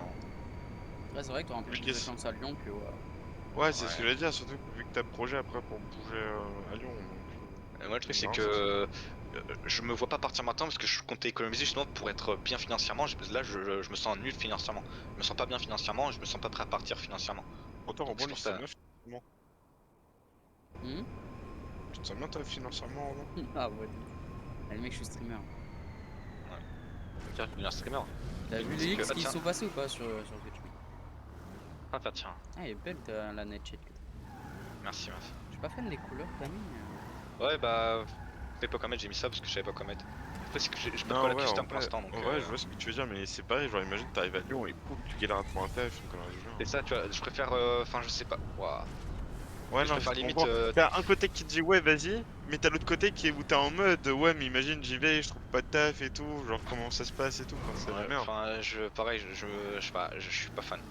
Ouais, c'est vrai que t'auras un peu Mais plus de qu'est-ce- chance à Lyon que. Ouais, c'est ce que ouais. j'allais dire, surtout que vu que t'as le projet après pour bouger à Lyon, donc. Moi le truc c'est Non, que c'est ça. je me vois pas partir maintenant parce que je comptais économiser justement pour être bien financièrement. Là je me sens nul financièrement. Je me sens pas bien financièrement, je me sens pas prêt à partir financièrement. Autant Donc c'est Robin, lui, pour c'est ça. bien financièrement. Hmm. Tu te sens bien, toi, financièrement, Robin? Ah ouais. Ah, le mec, je suis streamer. Tiens, je vais devenir streamer. T'as Le vu truc, les c'est que- X ah, qui tiens. sont passés ou pas sur Twitch? Ah, tiens, Ah, elle est belle la night chat que t'as. merci, merci. Je suis pas fan des couleurs que t'as mis. Ouais, bah, je savais pas quoi mettre, j'ai mis ça parce que je savais pas quoi mettre. Après, c'est que j'ai pas de quoi Non, la ouais, custom pour l'instant, donc en vrai, je vois ce que tu veux dire, mais c'est pareil, genre, imagine, t'arrives à Lyon et pouf, tu galères à trouver un taf, une connerie du genre. c'est ça, tu vois, je préfère, enfin, je sais pas. Ouah. Ouais, Je non, je préfère te limite. comprends. T'as un côté qui te dit ouais, vas-y, mais t'as l'autre côté qui est où t'es en mode ouais, mais imagine, j'y vais, je trouve pas de taf et tout, genre comment ça se passe et tout, enfin, c'est la Ouais, merde. enfin, pareil, je sais pas, je suis pas fan.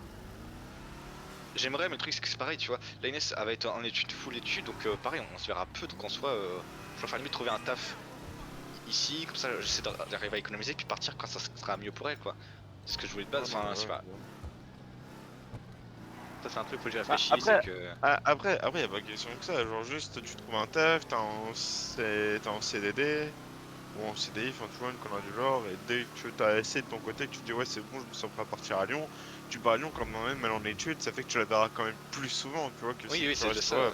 J'aimerais, mais le truc, c'est que c'est pareil, tu vois. La Inès, elle va être en études, full études, donc pareil, on se verra peu, donc en soi, je préfère limite trouver un taf ici, comme ça, j'essaie d'arriver à économiser, puis partir quand ça sera mieux pour elle, quoi. C'est ce que je voulais de base, Ouais, non, enfin, mais je sais ouais, pas. c'est bon. Ça, c'est un truc que j'ai Bah, réfléchi, c'est que. après, y a pas question que ça, genre juste tu trouves un taf, t'es en CDD ou en CDI, enfin tu vois, une connerie du genre, et dès que t'as essayé de ton côté, que tu te dis ouais, c'est bon, je me sens prêt à partir à Lyon, tu pars à Lyon quand même elle en études, ça fait que tu la verras quand même plus souvent, tu vois, que Oui, si oui, tu c'est de restes ça. ouais.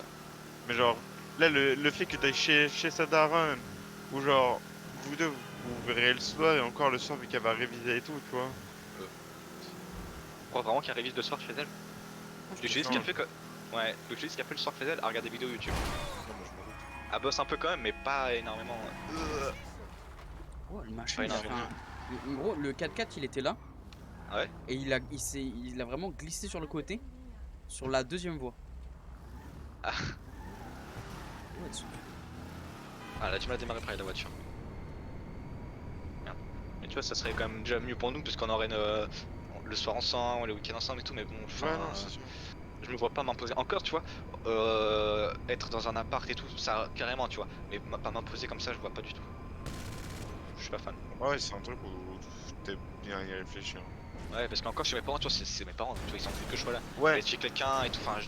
Mais genre, là, le fait que t'ailles chez sa daronne, ou genre, vous deux, vous verrez le soir, et encore le soir, vu qu'elle va réviser et tout, tu vois. crois vraiment qu'elle révise le soir chez elle? Je lui ai dit ce qu'elle fait que. Ouais, je lui ai dit ce qu'elle fait le soir chez elle, à regarder des vidéos YouTube. Non, moi, je m'en doute. Elle bosse un peu quand même, mais pas énormément. Oh, le machin, Pas il a fait énormément. en gros, le 4x4 il était là. Ouais. Et il a vraiment glissé sur le côté. Sur la deuxième voie. Ah. Ouais, dessus. Ah, elle a du mal à démarrer près de la voiture. Merde. Mais tu vois, ça serait quand même déjà mieux pour nous, parce qu'on aurait le soir ensemble, le week-end ensemble et tout, mais bon, enfin. Ouais, non, c'est sûr. Je me vois pas m'imposer. Encore, tu vois, être dans un appart et tout, ça carrément, tu vois. Mais pas m'imposer comme ça, je vois pas du tout. Je suis pas fan. Ouais, c'est un truc où t'es bien y réfléchir. Ouais, parce qu'encore chez mes parents, tu vois, c'est mes parents, tu vois, ils s'en foutent que je sois là. Ouais. Mais chez quelqu'un et tout, enfin,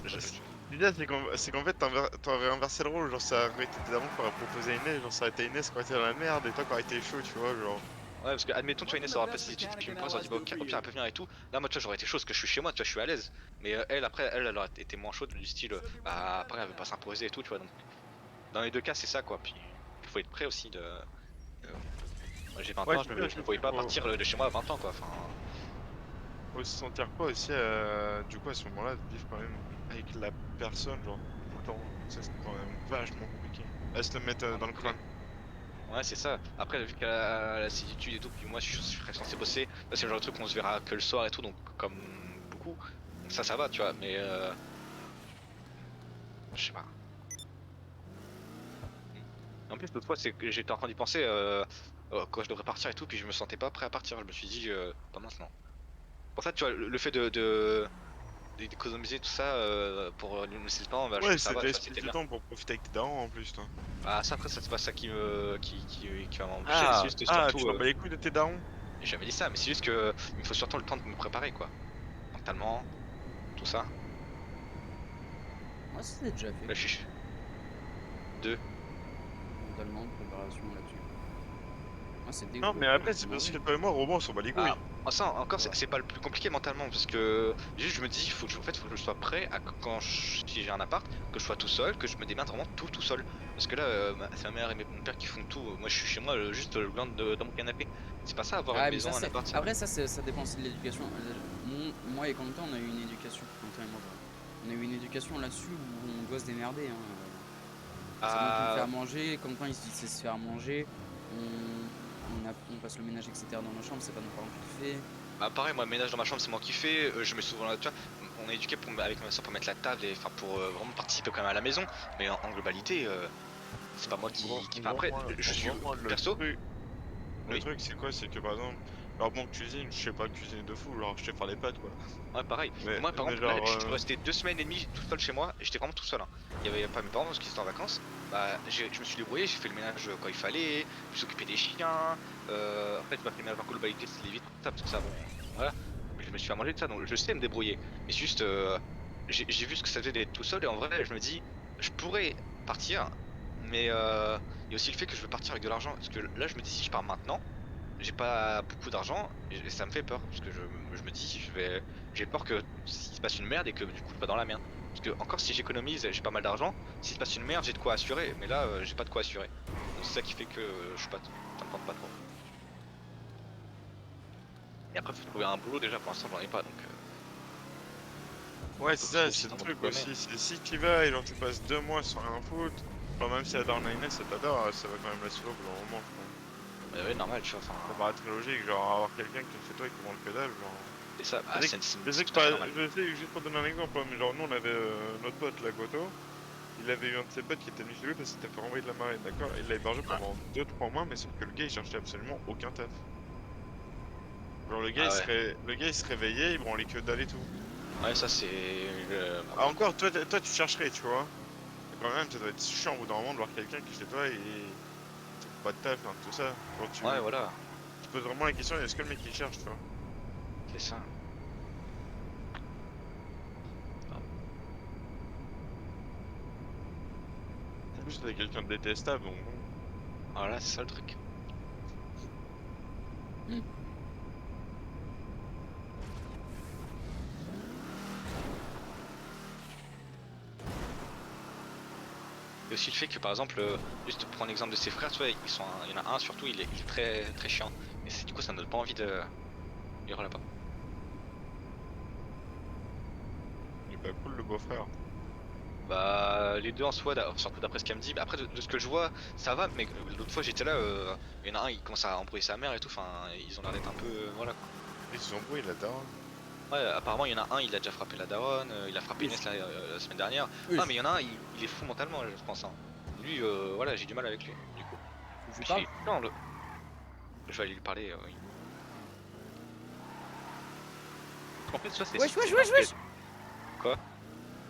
L'idée, c'est qu'en fait, t'aurais inversé le rôle. Genre, ça aurait été tes darons qui auraient proposé Inès. Genre, ça aurait été Inès qui aurait été dans la merde et toi qui aurais été chaud, tu vois. Genre, Ouais, parce que admettons, tu vois, Inès aura pas ses études, puis me pose, elle dit, bah, ok, au pire, elle peut venir et tout. Là, moi, tu vois, j'aurais été chaud parce que je suis chez moi, tu vois, je suis à l'aise. Mais elle, après, elle aurait été moins chaude, du style, bah, après, elle veut pas s'imposer et tout, tu vois. Donc, dans les deux cas, c'est ça, quoi. Puis, il faut être prêt aussi de. Moi, j'ai 20 ouais, ans, c'est je me sûr, voyais pas faut, partir de chez moi à 20 ans, quoi. Enfin, faut se sentir quoi aussi, du coup, à ce moment-là, de vivre quand même avec la personne, genre, tout le temps. Ça, c'est quand même vachement compliqué. Elle se le mettre dans le crâne. ouais, c'est ça. Après, vu qu'elle a la solitude et tout, puis moi, je serais censé bosser. Là, c'est le genre de truc qu'on se verra que le soir et tout, donc, comme beaucoup. Donc, ça va, tu vois, mais je sais pas. En plus, l'autre fois, c'est que j'étais en train d'y penser quand je devrais partir et tout, puis je me sentais pas prêt à partir. Je me suis dit, pas maintenant. Pour ça, tu vois, le fait d'économiser tout ça pour le temps, bah, je trouve Ouais, que ça c'est va, déjà tu vois, c'était plus de bien. temps pour profiter avec tes darons en plus, toi. Ah, ça, après, ça, c'est pas ça qui va m'empêcher, c'est juste Tu surtout. t'en bats les couilles de tes darons? J'avais dit ça, mais c'est juste que il me faut surtout le temps de me préparer, quoi. Mentalement, tout ça. Moi, c'est déjà fait. Là, je suis. Deux. Mentalement, préparation là-dessus. Moi, c'est dès que Non, je mais peux, après, je c'est m'en parce vais. que toi et moi, Robin, on s'en bat les couilles. Ça, encore, Ouais. c'est pas le plus compliqué mentalement, parce que juste, je me dis, en fait, faut que je sois prêt à si j'ai un appart, que je sois tout seul, que je me démerde vraiment tout seul. Parce que là, c'est ma mère et mon père qui font tout. Moi, je suis chez moi, juste le gland dans mon canapé. C'est pas ça, avoir une Ah, mais ça, maison, un c'est. appart, ça. Après, ça dépend aussi de l'éducation. Moi et Quentin, on a eu une éducation. Quentin et moi, pardon. On a eu une éducation là-dessus où on doit se démerder. Hein. C'est moi qui me fais à manger. Quentin, il sait se faire à manger. On passe le ménage, etc. dans nos chambres. C'est pas nos parents qui le fait. Bah pareil, moi le ménage dans ma chambre c'est moi qui fais, je mets souvent là, tu vois, on est éduqué avec ma soeur pour mettre la table et enfin pour vraiment participer quand même à la maison, mais en globalité c'est pas moi qui... Enfin après, je suis perso, Le oui, truc, c'est quoi? C'est que par exemple, alors bon, cuisine, je sais pas cuisiner de fou, genre je sais faire les pâtes quoi. ouais pareil. Et moi par Mais exemple là genre, je suis resté 2 semaines et demie tout seul chez moi et j'étais vraiment tout seul, hein. Il y avait pas mes parents parce qu'ils étaient en vacances, bah je me suis débrouillé, j'ai fait le ménage quand il fallait, je me suis occupé des chiens, en fait je m'ai fait le ménage en globalité, c'est les vitres, tout ça, parce que ça bon, voilà, mais je me suis fait à manger de ça donc je sais me débrouiller, mais juste j'ai vu ce que ça faisait d'être tout seul et en vrai je me dis je pourrais partir, mais il y a aussi le fait que je veux partir avec de l'argent, parce que là je me dis si je pars maintenant, j'ai pas beaucoup d'argent et ça me fait peur parce que je me dis j'ai peur que s'il se passe une merde et que du coup je sois dans la merde. Parce que encore si j'économise, j'ai pas mal d'argent, s'il se passe une merde, j'ai de quoi assurer, mais là j'ai pas de quoi assurer. Donc c'est ça qui fait que je suis pas ça me tente pas trop. Et après faut trouver un boulot déjà pour l'instant j'en ai pas donc ouais, faut c'est que je trouve ça, c'est dans le mon truc domaine. aussi. C'est si tu vas et genre tu passes 2 mois sans rien foutre, genre même si elle adore Inès, elle t'adore, ça va quand même la saouler au bout d'un moment, je pense. Ouais normal tu vois, Ça enfin paraît très logique, genre avoir quelqu'un qui est chez toi et qui mange que dalle, genre. c'est ça, Je sais que, c'est je sais que tout à fait normal. je sais, juste pour donner un exemple, hein, mais genre nous on avait notre pote, la Goto, il avait eu un de ses potes qui était venu chez lui parce qu'il s'était fait renvoyer de la marine, d'accord? Il l'a hébergé pendant 2-3 mois, mais sauf que le gars il cherchait absolument aucun taf. Genre Ah ouais, le gars il se réveillait, il branlait que dalle et tout. ouais ça c'est Ah, encore, toi tu chercherais, tu vois. Mais quand même, ça doit être chiant au bout d'un moment de voir quelqu'un qui est chez toi et trouve pas de taf, hein, tout ça. Quand ouais voilà, tu poses vraiment la question, est-ce que le mec il cherche, tu vois? c'est ça. En plus, t'es quelqu'un de détestable, donc bon. Voilà c'est ça le truc. Et aussi le fait que par exemple, juste pour prendre l'exemple de ses frères, tu vois, il y en a un surtout, il est très très chiant. Et du coup ça me donne pas envie de vivre là-bas. Bah cool le beau-frère. Bah, les deux en soi, surtout d'après ce qu'elle me dit. Après, de ce que je vois, ça va, mais l'autre fois j'étais là, il y en a un, il commence à embrouiller sa mère et tout, enfin, ils ont l'air d'être un peu. Voilà quoi. Ils ont embrouillé la daronne. Ouais, apparemment, il y en a un, il a déjà frappé la daronne, il a frappé Inès la semaine dernière. Oui. Ah, mais il y en a un, il est fou mentalement, je pense. Hein. Lui, voilà, j'ai du mal avec lui, du coup. Je lui parle. Non, je vais aller lui parler, oui. En fait, ça, c'est. Wesh, wesh, wesh, wesh. Quoi?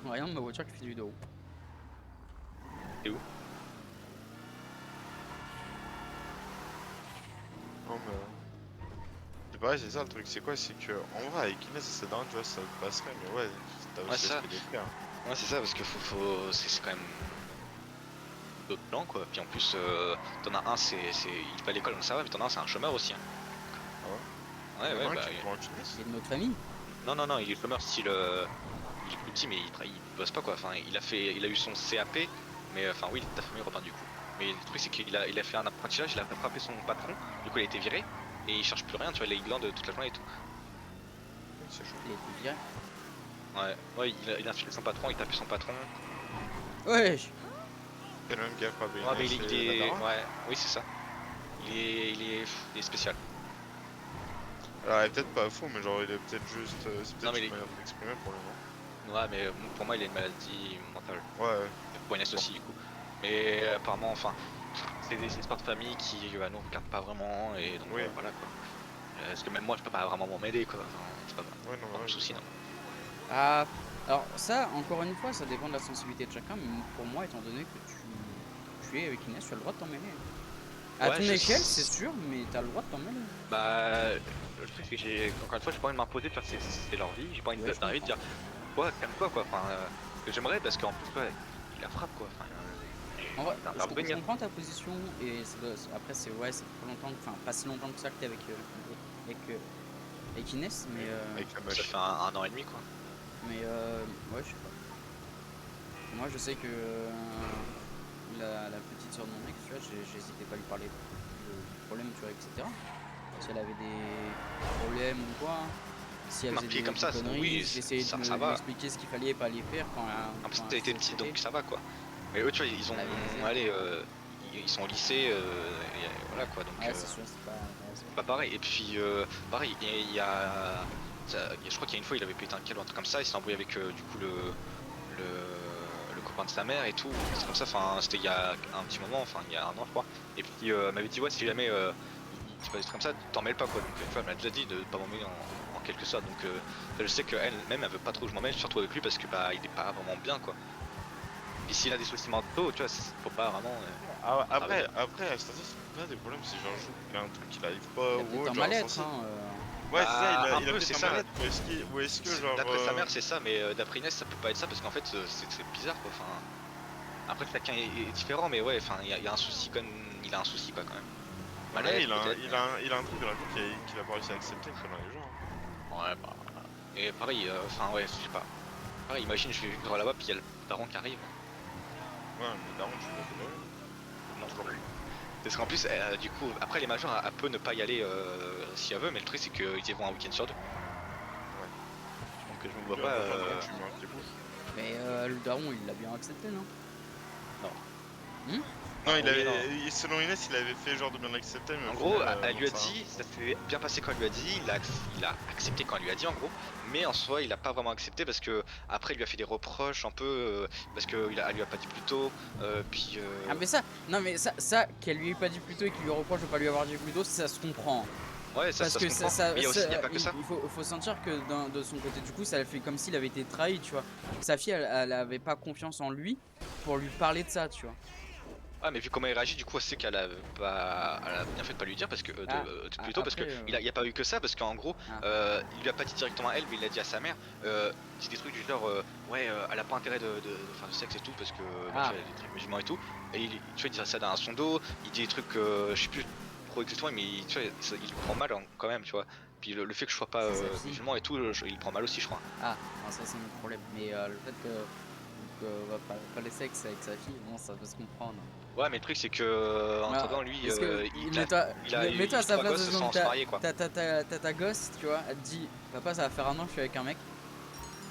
Rien, ma voiture qui fait du vidéo. T'es où? Non mais... C'est pareil, c'est ça le truc, c'est quoi? C'est que en vrai avec Inès et sa daronne, tu vois, ça passerait, mais ouais, t'as Ouais, aussi ça. l'aspect des frères. Ouais, c'est ça, parce que c'est quand même d'autres plans quoi. Puis en plus, t'en as un, il va à l'école donc ça va, mais t'en as un, c'est un chômeur aussi. Hein. Ah ouais? Ouais, Il y en a ouais, un bah. qui prend Inès. Il est de notre famille. Non, il est chômeur style. Il est plus petit, mais il bosse pas quoi. Enfin, il a eu son CAP, mais enfin, oui, il est de ta famille, Robin, du coup. Mais le truc, c'est qu'il a fait un apprentissage, il a frappé son patron, du coup, il a été viré, et il cherche plus rien, tu vois, il glande toute la journée et tout. C'est chaud. Il a été viré. Ouais, il a insulté son patron, il tapait son patron. Wesh. C'est le même qui a frappé Ouais, mais Inès il et la est. daronne. Ouais, oui, c'est ça. Il est spécial. Alors il est peut-être pas faux, mais genre il est peut-être juste... c'est Non, peut-être mais une manière de l'exprimer pour le moment. Ouais, mais pour moi, il a une maladie mentale. Ouais, Pour Inès aussi, du coup. Mais apparemment, enfin, c'est des histoires de famille qui nous regardent pas vraiment, et donc Oui. voilà quoi. Parce que même moi, je peux pas vraiment m'en mêler quoi. Enfin, c'est pas ouais, non, pas mon ouais, souci, non. Ah, alors ça, encore une fois, ça dépend de la sensibilité de chacun, mais pour moi, étant donné que tu es avec Inès, tu as le droit de t'en mêler. À Ouais, ton je- échelle, c'est sûr, mais t'as le droit de t'en mêler. Bah, le truc c'est que encore une fois, j'ai pas envie de m'imposer, de faire c'est leur vie, j'ai pas envie Ouais, je d'arriver de dire, ouais, calme-toi quoi. Enfin, que j'aimerais parce qu'en plus, ouais, il la frappe quoi. Enfin, En vrai, c'est un je parvenir. comprends ta position, et après, c'est ouais, ça fait pas longtemps, enfin, pas si longtemps que ça que t'es avec Inès, mais avec la Ça machine. fait un an et demi quoi. ouais, je sais pas. Moi, je sais que la petite soeur de mon mec, tu vois, j'hésitais pas à lui parler du problème, tu vois, etc. Si elle avait des problèmes ou quoi, si elle faisait Marqué des comme ça, conneries, oui, j'essayais ça de va. lui expliquer ce qu'il fallait et pas aller faire quand En plus, quand t'as été elle petite sautait. donc ça va quoi. Mais eux, tu vois, ils ont. La vérité. Allez, ils sont au lycée, et voilà quoi, donc. Ouais, c'est sûr, c'est pas. Ouais, c'est Pas pareil, et puis pareil, il y a. Je crois qu'il y a une fois, il avait pété un câble, un truc comme ça, il s'est embrouillé avec du coup le copain de sa mère et tout. C'est comme ça, enfin, c'était il y a un petit moment, enfin, il y a un an, je crois. Et puis elle m'avait dit, ouais, si jamais il se passe des trucs comme ça, t'en mêles pas quoi. Donc, une fois, elle m'a déjà dit de pas m'en mêler en quelque sorte. Donc, je sais qu'elle-même, elle veut pas trop que je m'en mêle, surtout avec lui, parce que bah, il est pas vraiment bien quoi. Et s'il a des soucis mentaux, tu vois, faut pas vraiment. Ah, Ah, après, à ce stade, c'est pas des problèmes, c'est genre il y a un truc qui arrive pas Il a ou peut-être autre, un genre mal-être, censé- hein. Ouais, c'est ça, Bah, un il a peu, peut-être c'est un ça. mal-être, ou est-ce que genre... D'après sa mère, c'est ça, mais d'après Inès, ça peut pas être ça parce qu'en fait, c'est bizarre quoi. Enfin, après, chacun est différent, mais ouais, enfin, il y a un souci quand même. Il a un souci quoi quand même. Ouais, Mal-être, il a peut-être, un truc dans la vie qu'il a pas réussi à accepter selon les gens. mais- Ouais, bah. Et pareil, enfin, ouais, je sais pas. Pareil, imagine, je vais vivre là-bas, puis il y a le daron qui arrive. Ouais, mais daron, je suis pas fait Non, je comprends. Parce qu'en plus, du coup, après, les majors, elle peut ne pas y aller si elle veut, mais le truc, c'est qu'ils y vont un week-end sur deux. Donc, je me vois pas. Tu me marques les bouches. Mais le daron, il l'a bien accepté, non? Non, oui, selon Inès, il avait fait genre de bien l'accepter, mais En au gros, final, elle lui a bon, ça- dit, ça s'est bien passé quand elle lui a dit, il a accepté quand elle lui a dit en gros, mais en soi il a pas vraiment accepté parce que après il lui a fait des reproches un peu, parce que elle lui a pas dit plus tôt, puis Ah, mais ça, non, mais ça qu'elle lui ait pas dit plus tôt et qu'il lui reproche de pas lui avoir dit plus tôt, ça se comprend. ouais ça Parce se que comprend, mais il y a aussi, il y a pas que ça. il faut sentir que de son côté, du coup, ça fait comme s'il avait été trahi, tu vois. Sa fille, elle avait pas confiance en lui pour lui parler de ça, tu vois. Ah mais vu comment il réagit, du coup elle sait qu'elle a pas, elle a bien fait de pas lui dire parce que plutôt parce que après, il y a pas eu que ça parce qu'en gros Ah. il lui a pas dit directement à elle mais il l'a dit à sa mère, c'est des trucs du genre ouais elle a pas intérêt de faire du sexe et tout parce que bah, Ah. tu vois, elle est très musulman et tout et tu vois il dit ça dans son dos, il dit des trucs je sais plus trop exactement mais tu vois il le prend mal quand même tu vois, puis le fait que je sois pas C'est sa fille. musulman et tout il le prend mal aussi je crois. Ah, non, ça c'est notre problème. Mais le fait que va pas les sexes avec sa fille, bon, ça peut se comprendre. Ouais mais le truc c'est que en Ah, attendant lui parce que, il a mets-toi à eu sa 3 place gosses de sans genre, se marier quoi. t'as ta gosse, tu vois, elle te dit, papa, ça va faire un an que je suis avec un mec.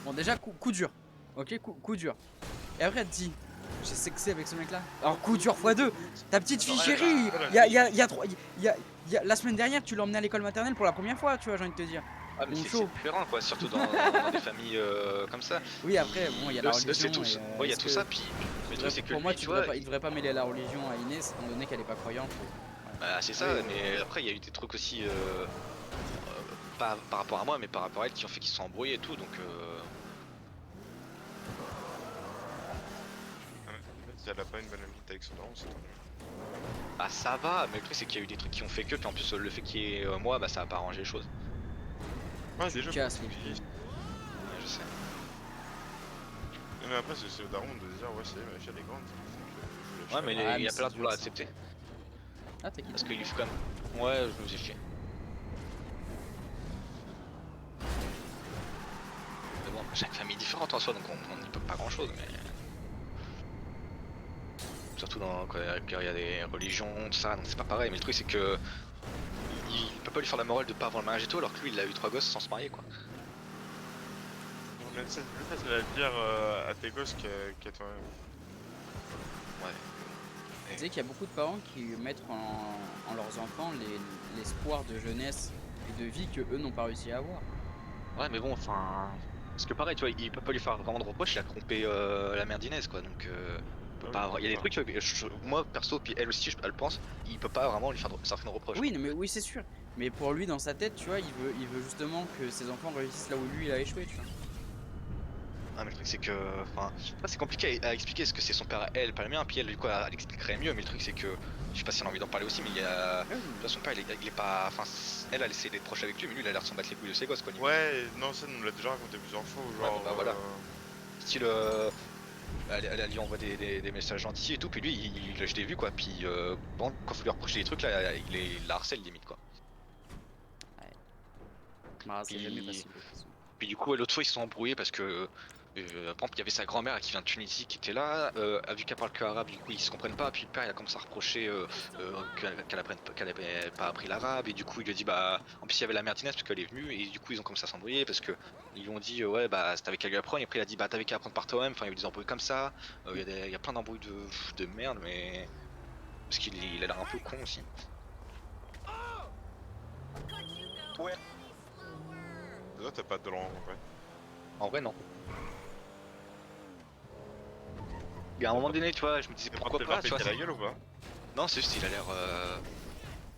Bon, déjà, coup dur. Ok, coup dur. Et après, elle te dit, j'ai sexé avec ce mec-là. Alors, coup dur x2. Ta petite fille Ouais, chérie. bah, Il y a trois. La semaine dernière, tu l'as emmené à l'école maternelle pour la première fois, tu vois, j'ai envie de te dire. Ah mais Mon c'est chaud. différent quoi, surtout dans des familles comme ça. Oui, après, bon, il y a la Eux, c'est religion. tout, Et, ouais, il y a est-ce tout que ça, puis le truc c'est que pour moi, lui, tu vois, il devrait pas mêler la religion à Inès, étant donné qu'elle est pas croyante. bah, c'est ça, mais après il y a eu des trucs aussi, pas par rapport à moi, mais par rapport à elle qui ont fait qu'ils se sont embrouillés et tout, donc Si elle a pas une bonne amitié avec son daron, c'est tant mieux. bah ça va, mais le truc c'est qu'il y a eu des trucs qui ont fait que, puis en plus le fait qu'il y ait moi, bah ça a pas arrangé les choses. Ouais, déjà, casses faut les qu'il- Ouais, je sais. Mais après, c'est au daron de dire, ouais, c'est ma fille, elle est grande. Ouais, mais Ah, il mais a pas l'air c'est de vouloir dur, ça. accepter, Ah, t'as parce qu'il lui fait quand même. Ouais, je me faisais chier. Mais bon, chaque famille est différente en soi, donc on n'y peut pas grand chose, mais. Surtout quand il y a des religions, tout ça, donc c'est pas pareil, mais le truc c'est que. Il peut pas lui faire la morale de pas avoir le mariage et tout, alors que lui il a eu 3 gosses sans se marier quoi. Mais c'est plus facile à dire à tes gosses qu'à toi-même. Tu sais qu'il y a beaucoup de parents qui mettent en leurs enfants l'espoir de jeunesse et de vie que eux n'ont pas réussi à avoir. Ouais, mais bon, enfin. Parce que pareil, tu vois, il peut pas lui faire vraiment de reproche, il a trompé la mère d'Inès quoi, donc. Il peut Ah pas oui, avoir... Il y a des voilà. trucs, moi perso, puis elle aussi, elle pense, il peut pas vraiment lui faire certaines reproches. Oui, non, mais oui, c'est sûr. Mais pour lui, dans sa tête, tu vois, il veut justement que ses enfants réussissent là où lui, il a échoué, tu vois. Ah mais le truc c'est que, enfin, c'est compliqué à expliquer ce que c'est son père à elle, pas le mien, puis elle du coup elle expliquerait mieux, mais le truc c'est que, je sais pas si elle a envie d'en parler aussi, mais il y a, tu vois, son père il est pas, enfin, elle essaie d'être proche avec lui, mais lui il a l'air de s'en battre les couilles de ses gosses quoi, limite. Ouais, non, ça, on nous l'a déjà raconté plusieurs fois, Ouais, genre. bon, bah voilà. Style, elle lui envoie des messages gentils et tout, puis lui je l'ai vu quoi, puis bon, quand faut lui reprocher des trucs là, il la harcèle limite quoi. Bah, c'est jamais Puis, facile. De toute façon. puis du coup l'autre fois ils se sont embrouillés parce que par exemple il y avait sa grand-mère qui vient de Tunisie qui était là, vu qu'elle parle que arabe du coup ils se comprennent pas, puis le père il a commencé à reprocher qu'elle avait pas appris l'arabe, et du coup il lui a dit bah en plus il y avait la mère d'Inès parce qu'elle est venue, et du coup ils ont commencé à s'embrouiller parce que ils lui ont dit ouais bah t'avais qu'à lui apprendre, et après il a dit bah t'avais qu'à apprendre par toi-même, enfin il y a eu des embrouilles comme ça, il y a plein d'embrouilles de merde, mais parce qu'il a l'air un peu con aussi. Déjà, t'as pas de droit en vrai. En vrai non. Et à un moment donné tu vois je me disais pourquoi pas, tu vois, péter la gueule ou pas? non c'est juste il a l'air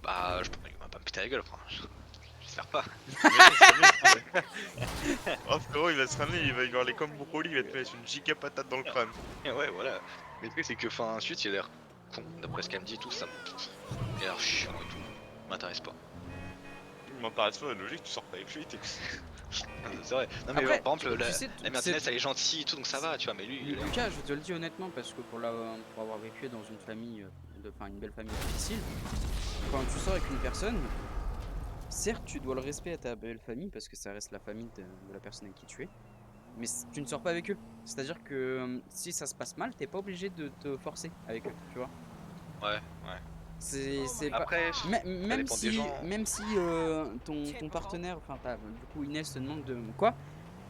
bah il va pas me péter la gueule, enfin j'espère pas. Oh frérot, il va se ramener, il va y avoir les comme brocoli, il va te mettre une giga patate dans le crâne. Ouais voilà. Mais le truc c'est que enfin ensuite il a l'air con d'après ce qu'elle me dit et tout, ça il a l'air chiant et tout. M'intéresse pas. Il m'intéresse pas, la logique, tu sors pas avec lui, t'es. C'est vrai. Non mais Après, par exemple tu sais, la mère d'Inès elle est gentille et tout, donc ça va tu vois, mais lui Lucas, je te le dis honnêtement parce que pour avoir vécu dans une famille, une belle famille difficile, quand tu sors avec une personne, certes tu dois le respect à ta belle famille parce que ça reste la famille de la personne avec qui tu es, mais tu ne sors pas avec eux. C'est-à-dire que si ça se passe mal, t'es pas obligé de te forcer avec eux, tu vois. ouais. C'est pas... Après ça Même dépend des si, gens. ton partenaire, enfin du coup Inès te demande de quoi,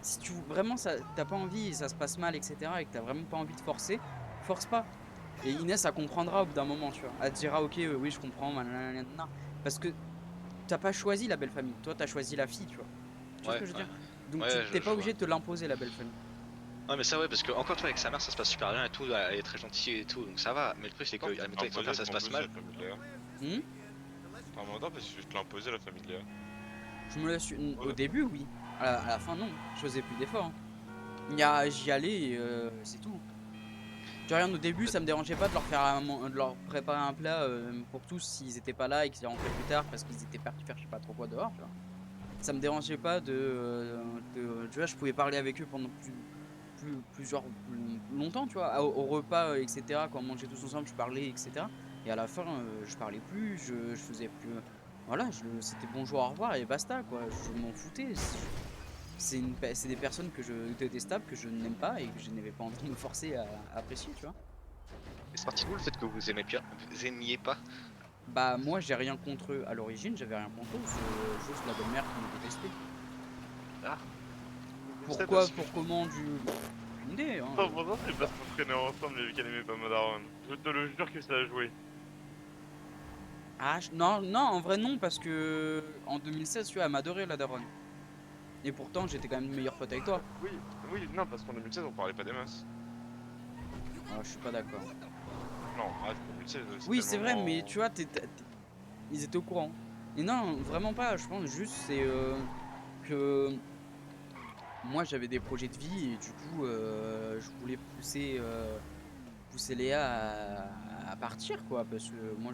si tu vraiment t'as pas envie et ça se passe mal, etc., et que t'as vraiment pas envie de forcer, force pas. Et Inès ça comprendra au bout d'un moment, tu vois. Elle te dira ok oui je comprends, nanana, parce que t'as pas choisi la belle famille, toi t'as choisi la fille, tu vois. Tu vois ce que je veux dire? Donc Ouais, t'es je pas vois. obligé de te l'imposer la belle famille. Ouais mais ça ouais, parce que encore toi avec sa mère ça se passe super bien et tout, elle est très gentille et tout, donc ça va, mais le truc c'est que admettons avec son père ça se passe mal. T'as un mandat parce que je te l'ai imposé la famille de Léa. Je me la suis... Au Ouais. début oui, à la fin non, je faisais plus d'efforts. J'y allais et c'est tout. Tu regardes au début, ça me dérangeait pas de de leur préparer un plat pour tous s'ils étaient pas là et qu'ils rentraient plus tard parce qu'ils étaient partis faire je sais pas trop quoi dehors, tu vois. Ça me dérangeait pas tu vois, je pouvais parler avec eux pendant plusieurs longtemps, tu vois, au repas, etc. Quand on mangeait tous ensemble, je parlais, etc. Et à la fin, je parlais plus, je faisais plus. Voilà, c'était bonjour, au revoir et basta, quoi. Je m'en foutais. C'est des personnes que je détestable, que je n'aime pas et que je n'avais pas envie de me forcer à apprécier, tu vois. Et c'est parti d'où le fait que vous aimiez pas? Bah moi j'ai rien contre eux à l'origine, j'avais rien contre eux, c'est juste la belle-mère qui me détestait. Ah. Pourquoi, pour comment, aucune idée. Hein. 100% c'est parce qu'on traînait ensemble et qu'elle aimait pas ma daronne. Je te le jure que ça a joué. Ah, non, non, en vrai non, parce que en 2016, tu vois, elle m'adorait la daronne. Et pourtant, j'étais quand même meilleur pote avec toi. Oui, oui, non, parce qu'en 2016 on parlait pas des masses. Ah, je suis pas d'accord. Non, arrête, 2016 c'était Oui, le c'est vrai, moment- mais tu vois, ils étaient au courant. Et non, vraiment pas. Je pense juste c'est que moi j'avais des projets de vie et du coup je voulais pousser Léa à partir quoi, parce que moi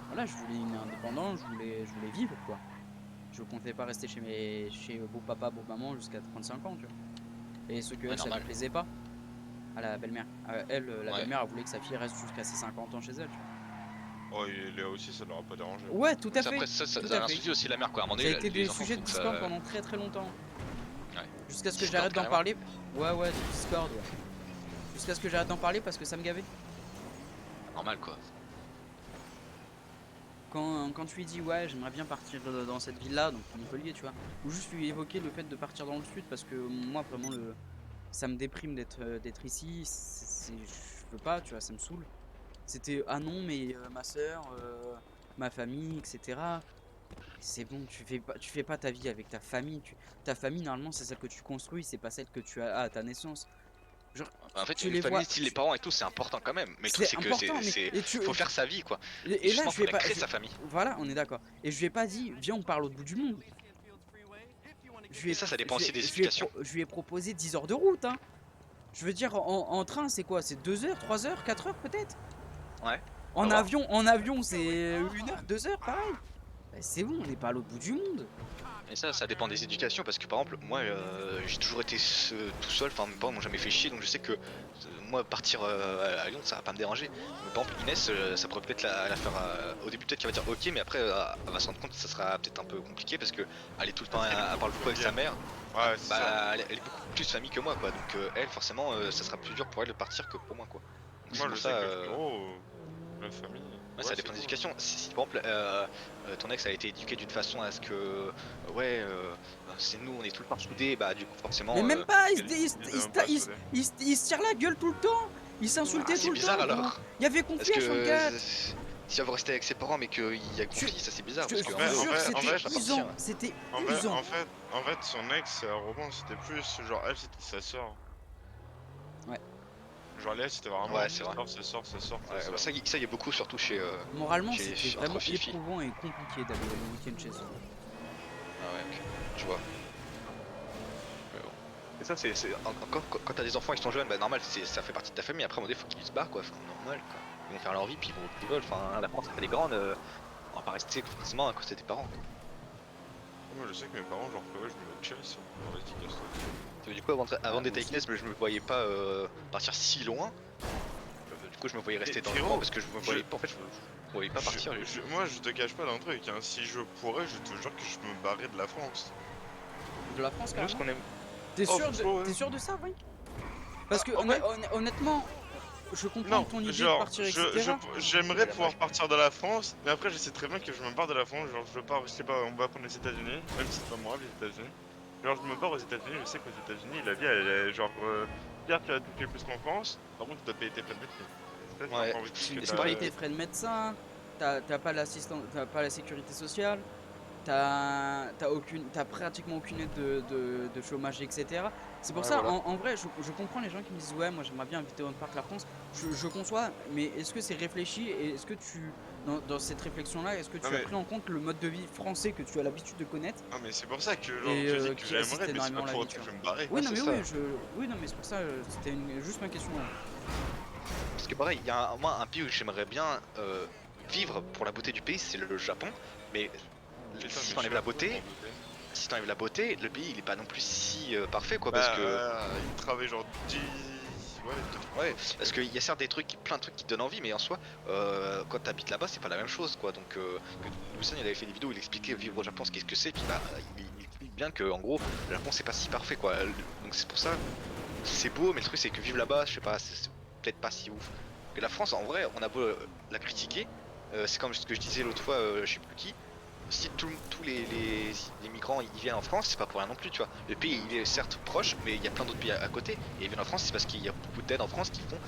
voilà, je voulais une indépendance, je voulais vivre quoi. Je comptais pas rester chez beau papa, beau maman jusqu'à 35 ans, tu vois. Et ce que Ouais, elle, ça lui normal. plaisait pas à la belle-mère. Elle, la Ouais. belle-mère, elle voulait que sa fille reste jusqu'à ses 50 ans chez elle, tu vois. Oh, et Léa aussi ça l'aura pas dérangé. Ouais, tout à Ça, fait. après, ça Tout a à un fait. souci aussi la mère quoi. À un moment Ça a donné, été les des enfants sujets faut de que discorde ça. pendant très très longtemps. Ouais. Jusqu'à ce que Discord, j'arrête d'en carrément. parler. Ouais, de Discord, ouais. Jusqu'à ce que j'arrête d'en parler parce que ça me gavait. Normal quoi. Quand tu lui dis ouais, j'aimerais bien partir dans cette ville-là, donc Montpellier, tu vois. Ou juste lui évoquer le fait de partir dans le sud parce que moi vraiment ça me déprime d'être ici. Je veux pas, tu vois, ça me saoule. C'était ah non mais ma soeur, ma famille, etc. C'est bon, tu fais pas ta vie avec ta famille. Ta famille normalement c'est celle que tu construis, c'est pas celle que tu as à ta naissance. Genre En fait, tu une les vois, famille, style les parents et tout, c'est important quand même. Mais le truc, c'est c'est que important, mais et faut faire sa vie quoi. Et et là justement, je lui ai faudrait pas, créer sa famille. voilà, on est d'accord. Et je lui ai pas dit viens on parle au bout du monde. Et ça dépend aussi des éducations. Je lui ai proposé 10 heures de route, hein. Je veux dire, en train, c'est quoi? C'est 2 heures, 3 heures, 4 heures peut-être? Ouais. En va voir. avion, c'est 1 heure, 2 heures, pareil. Bah, c'est bon, on n'est pas à l'autre bout du monde. Et ça dépend des éducations parce que par exemple, moi j'ai toujours été tout seul, enfin mes parents m'ont jamais fait chier donc je sais que moi partir à Lyon ça va pas me déranger. Mais par exemple, Inès, ça pourrait peut-être la faire au début peut-être qu'elle va dire ok, mais après elle va se rendre compte que ça sera peut-être un peu compliqué parce que elle est tout le temps, elle parle beaucoup avec sa mère. Ouais, c'est ça. Bah elle est beaucoup plus famille que moi quoi, donc elle forcément ça sera plus dur pour elle de partir que pour moi quoi. Donc c'est Moi pour je ça. sais que le frérot, la famille. Ouais, ça dépend des éducations. Si par exemple ton ex a été éduqué d'une façon à ce que ouais c'est nous on est tout le temps soudés, bah du coup forcément Mais même pas, il est pas soudé. il se tire la gueule tout le temps. Il s'insultait c'est tout le bizarre temps. alors. Il y avait Parce conflit à que H24. si elle veut rester avec ses parents mais qu'il y a conflit, ça c'est bizarre Je parce que te en fait- jure, en fait- c'était en fait- usant. C'était usant. En fait, son ex, Roman, c'était plus genre elle, c'était sa sœur. Ouais. Genre Léa, c'était vraiment Ouais, c'est vrai. sa sœur. Ouais, bah ça y est beaucoup surtout chez Moralement, chez c'était entre vraiment filles. éprouvant et compliqué d'aller le week-end chez eux. Ah ouais, ok, tu vois. Mais bon. Et ça c'est encore quand t'as des enfants qui sont jeunes, bah normal, ça fait partie de ta famille. Après, à un moment donné, faut qu'ils se barrent quoi, enfin, normal quoi. Ils vont faire leur vie puis ils vont où ils veulent. Enfin, la France, elle est grande, on va pas rester forcément à côté des parents quoi. Moi, je sais que mes parents, genre, ouais, je me le chill sur leur éducation. Du coup, avant d'être moi avec Inès, je me voyais pas partir si loin. Du coup, je me voyais rester dans le frérot, coin parce que je me voyais pas. En fait, je me voyais pas partir. Moi, je te cache pas d'un truc, hein. Si je pourrais, je te jure que je me barrais de la France. De la France, Nous, carrément. ce qu'on aime. T'es Oh, sûr, franchement, ouais. t'es sûr de ça, oui? Parce que En fait- honnêtement, je comprends Non, ton idée de genre, partir, etc. j'aimerais pouvoir partir de la France, mais après, je sais très bien que je me barre de la France. Genre, je pars, je sais pas, on va prendre les États-Unis, même si c'est pas moi, les États-Unis. Genre, je me barre aux États-Unis, je sais qu'aux États-Unis, la vie, elle est genre, pire, tu vas toucher plus qu'en France. Par contre, tu dois payer tes frais de médecine. Ça, j'ai Ouais. pas envie de dire que Tu c'est t'as- pareil. payes tes frais de médecin, t'as pas l'assistance, t'as pas la sécurité sociale, t'as pratiquement aucune aide de chômage, etc. C'est pour Ouais, ça, voilà. en vrai, je comprends les gens qui me disent ouais, moi j'aimerais bien habiter dans le parc la France. Je conçois, mais est-ce que c'est réfléchi et est-ce que dans cette réflexion-là, est-ce que tu Non, as mais- pris en compte le mode de vie français que tu as l'habitude de connaître? Non, mais c'est pour ça que, genre, Et, je dis que qui assiste j'aimerais, mais c'est énormément pas la pour vie, autant tu que je vois. vais me barrer. Oui, non, c'est mais ça. oui, non, mais c'est pour ça, c'était juste ma question. Parce que pareil, il y a moi un pays où j'aimerais bien vivre pour la beauté du pays, c'est le Japon. Mais Putain, si mais t'enlèves je la suis beauté, un peu dégoûté. si t'enlèves la beauté, le pays il est pas non plus si parfait quoi, Bah, parce que il travaille genre 10... Ouais, peut-être. ouais, parce qu'il y a certes des trucs, plein de trucs qui te donnent envie, mais en soi, quand t'habites là-bas, c'est pas la même chose quoi. Donc, Lucien il avait fait des vidéos où il expliquait vivre au Japon, ce qu'est-ce que c'est, puis bah, il explique bien que en gros, le Japon c'est pas si parfait quoi. Donc c'est pour ça, c'est beau, mais le truc c'est que vivre là-bas, je sais pas, c'est peut-être pas si ouf. Que la France, en vrai, on a beau la critiquer, c'est comme ce que je disais l'autre fois, je sais plus qui. si tous les migrants ils viennent en France, c'est pas pour rien non plus, tu vois. Le pays il est certes proche, mais il y a plein d'autres pays à côté. Et ils viennent en France, c'est parce qu'il y a beaucoup d'aide en France qui font.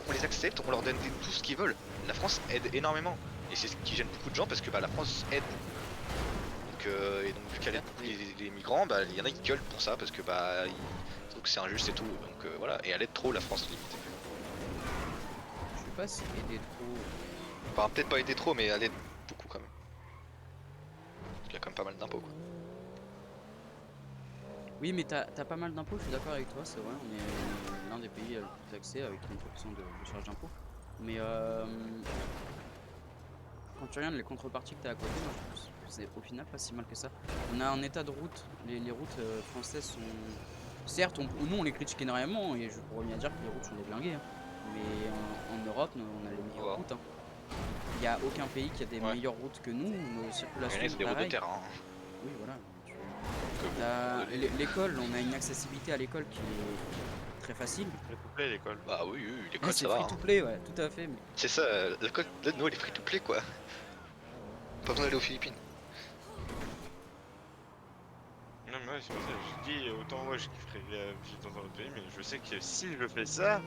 On les accepte, on leur donne tout ce qu'ils veulent. La France aide énormément. Et c'est ce qui gêne beaucoup de gens parce que bah, la France aide. Et donc vu qu'elle aide les migrants, bah il y en a qui gueulent pour ça parce que bah ils trouvent que c'est injuste et tout. Donc voilà, et elle aide trop la France limite. Je sais pas si aider trop. Enfin peut-être pas aider trop, mais elle aide beaucoup quand même. Parce qu'il y a quand même pas mal d'impôts quoi. Oui, mais t'as pas mal d'impôts, je suis d'accord avec toi, c'est vrai, on est l'un des pays le plus taxés avec une proportion de charge d'impôts. Mais quand tu regardes les contreparties que t'as à côté, moi je trouve que c'est au final pas si mal que ça. On a un état de route, les routes françaises sont. Certes, nous on les critique énormément et je pourrais bien dire que les routes sont déglinguées, hein. Mais en Europe, on a les meilleures routes. Hein. Il n'y a aucun pays qui a des meilleures routes que nous, nos circulations. C'est des routes de terre. Hein. Oui, voilà. L'école, on a une accessibilité à l'école qui est très facile. Free to play l'école. Bah oui, l'école C'est ça va. free to play, ouais, tout à fait. Mais... C'est ça, l'école de nous elle est free to play quoi. Pas besoin d'aller aux Philippines. Non mais ouais, c'est pour ça que je dis autant moi je kifferais vivre dans un autre pays, mais je sais que si je fais ça,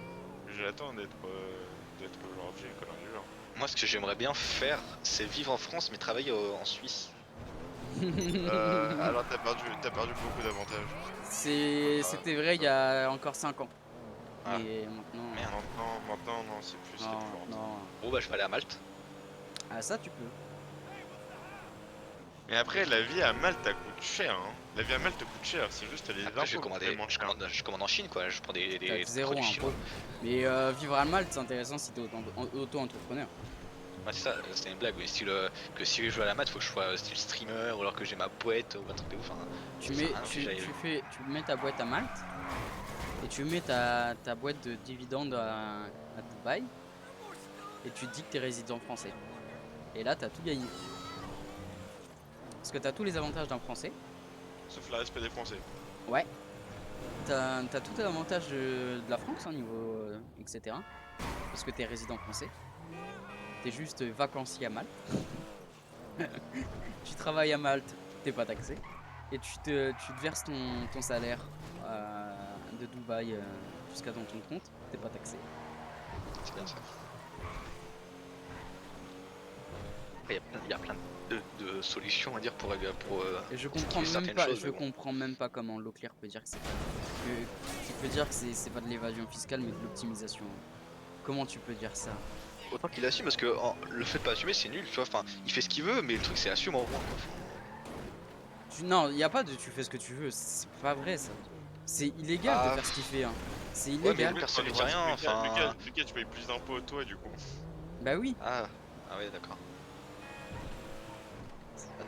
j'attends d'être genre j'ai une connerie du genre. Moi ce que j'aimerais bien faire c'est vivre en France mais travailler en Suisse. Alors t'as perdu beaucoup d'avantages. C'était vrai il y a encore 5 ans. Ah. Mais maintenant. Merde. Maintenant non, c'est plus Non, rentable. non. Bon bah je vais aller à Malte. Ah, ça tu peux. Mais après la vie à Malte elle coûte cher hein. La vie à Malte te coûte cher, c'est juste les Après je vais impôts qui commander, coûtent moins cher. je commande en Chine quoi, je prends des T'as zéro produits chinois. impôt. Mais vivre à Malte, c'est intéressant si t'es auto-entrepreneur. Ouais c'est ça, c'est une blague, mais style que si je joue à la mat faut que je sois style streamer ou alors que j'ai ma boîte ou un truc de ouf. Enfin, Tu ça mets, sert à rien que tu mets ta boîte à Malte et tu mets ta boîte de dividendes à Dubaï et tu dis que t'es résident français. Et là, t'as tout gagné. Parce que t'as tous les avantages d'un français. Sauf le respect des Français. Ouais. T'as tous les avantages de la France, hein, niveau etc. Parce que t'es résident français. T'es juste vacancier à Malte. Tu travailles à Malte, t'es pas taxé. Et tu te verses ton salaire de Dubaï jusqu'à dans ton compte, t'es pas taxé. C'est bien ça. Après, il y a plein de solutions à dire pour Et je comprends comprends même certaines pas, choses, mais bon. comprends même pas comment Leclerc peut dire que c'est pas qui peut dire que c'est pas de l'évasion fiscale mais de l'optimisation. Comment tu peux dire ça? Autant qu'il assume parce que le fait de pas assumer c'est nul, tu vois, enfin il fait ce qu'il veut mais le truc c'est assume au moins quoi. Non, y a pas de tu fais ce que tu veux, c'est pas vrai ça. C'est illégal de faire ce qu'il fait. Hein. C'est Ouais, mais illégal. personne ne dit rien, enfin. Lucas, tu payes plus d'impôts toi du coup. Bah oui. Ah ouais d'accord.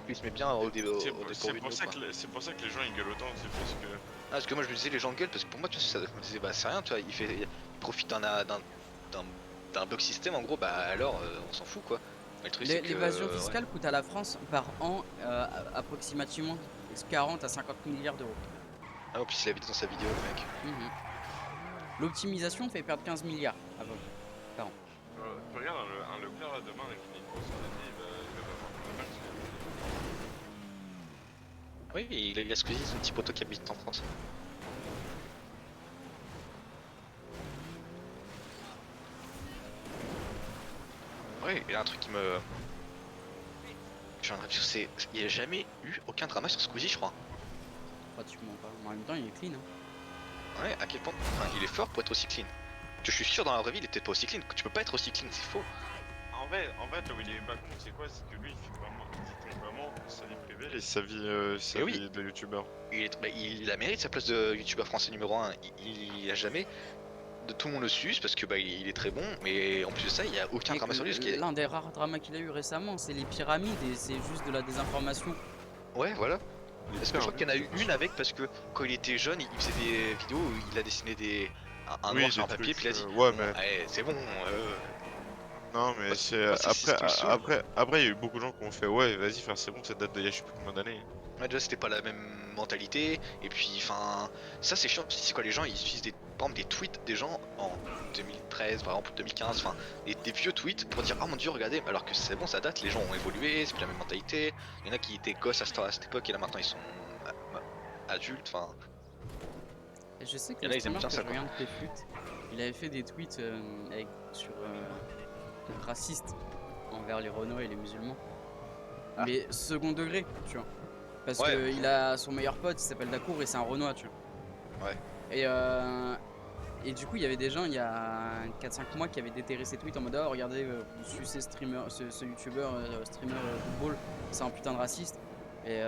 Il se met bien au dépourvu C'est de pour, nous, ça quoi. c'est pour ça que les gens ils gueulent autant, c'est parce que. Ah, parce que moi je me disais les gens gueulent parce que pour moi tu vois, ça, je me disais bah c'est rien tu vois, il profite d'un bloc système en gros bah alors on s'en fout quoi. Mais le truc c'est que L'évasion fiscale coûte à la France par an approximativement 40 à 50 milliards d'euros. Ah en plus il a dit dans sa vidéo le mec. L'optimisation fait perdre 15 milliards à peu près. Tu regardes un Leclerc là demain avec une grosse année, il va avoir pas mal. Oui il a squeezé son petit poteau qui habite en France. Ouais, il y a un truc qui me. J'ai un avis, c'est. Il n'y a jamais eu aucun drama sur Squeezie, je crois. Pratiquement pas. Mais en même temps, il est clean. Hein. Ouais, à quel point. Enfin, il est fort pour être aussi clean. Je suis sûr dans la vraie vie, il était pas aussi clean. Tu peux pas être aussi clean, c'est faux. En fait, là où il est pas con, c'est quoi? C'est que lui, il fait vraiment sa vie privée et sa vie de youtubeur. Il la mérite sa place de youtubeur français numéro 1. Il a jamais. Tout le monde le suce parce que bah il est très bon, mais en plus de ça, il n'y a aucun drama sur lui. L'un des rares dramas qu'il a eu récemment, c'est les pyramides et c'est juste de la désinformation. Ouais, voilà. Parce que je crois qu'il y en a eu une avec parce que quand il était jeune, il faisait des vidéos où il a dessiné un noir sur un papier, puis il a dit ouais, bon, mais. allez, c'est bon. Non, mais c'est. Après, il y a eu beaucoup de gens qui ont fait ouais, vas-y, c'est bon, cette date d'il y a je sais plus combien d'années. Ouais, déjà, c'était pas la même mentalité, et puis, enfin, ça c'est chiant. C'est quoi, les gens ils utilisent des par exemple des tweets des gens en 2013, par exemple 2015, enfin des vieux tweets pour dire oh mon dieu regardez, alors que c'est bon ça date, les gens ont évolué, c'est plus la même mentalité, il y en a qui étaient gosses à cette époque et là maintenant ils sont adultes, enfin Et je sais que il y en le a ils aiment streamer bien que ça je quoi. regarde Pfut, il avait fait des tweets racistes envers les Renault et les musulmans. Ah. Mais second degré, tu vois. Parce Ouais, que il a son meilleur pote, il s'appelle Dacour et c'est un Renoir, tu vois. Ouais. Et du coup, il y avait des gens il y a 4-5 mois qui avaient déterré ses tweets en mode oh, regardez, vous sucez ce youtubeur, streamer football, c'est un putain de raciste. Et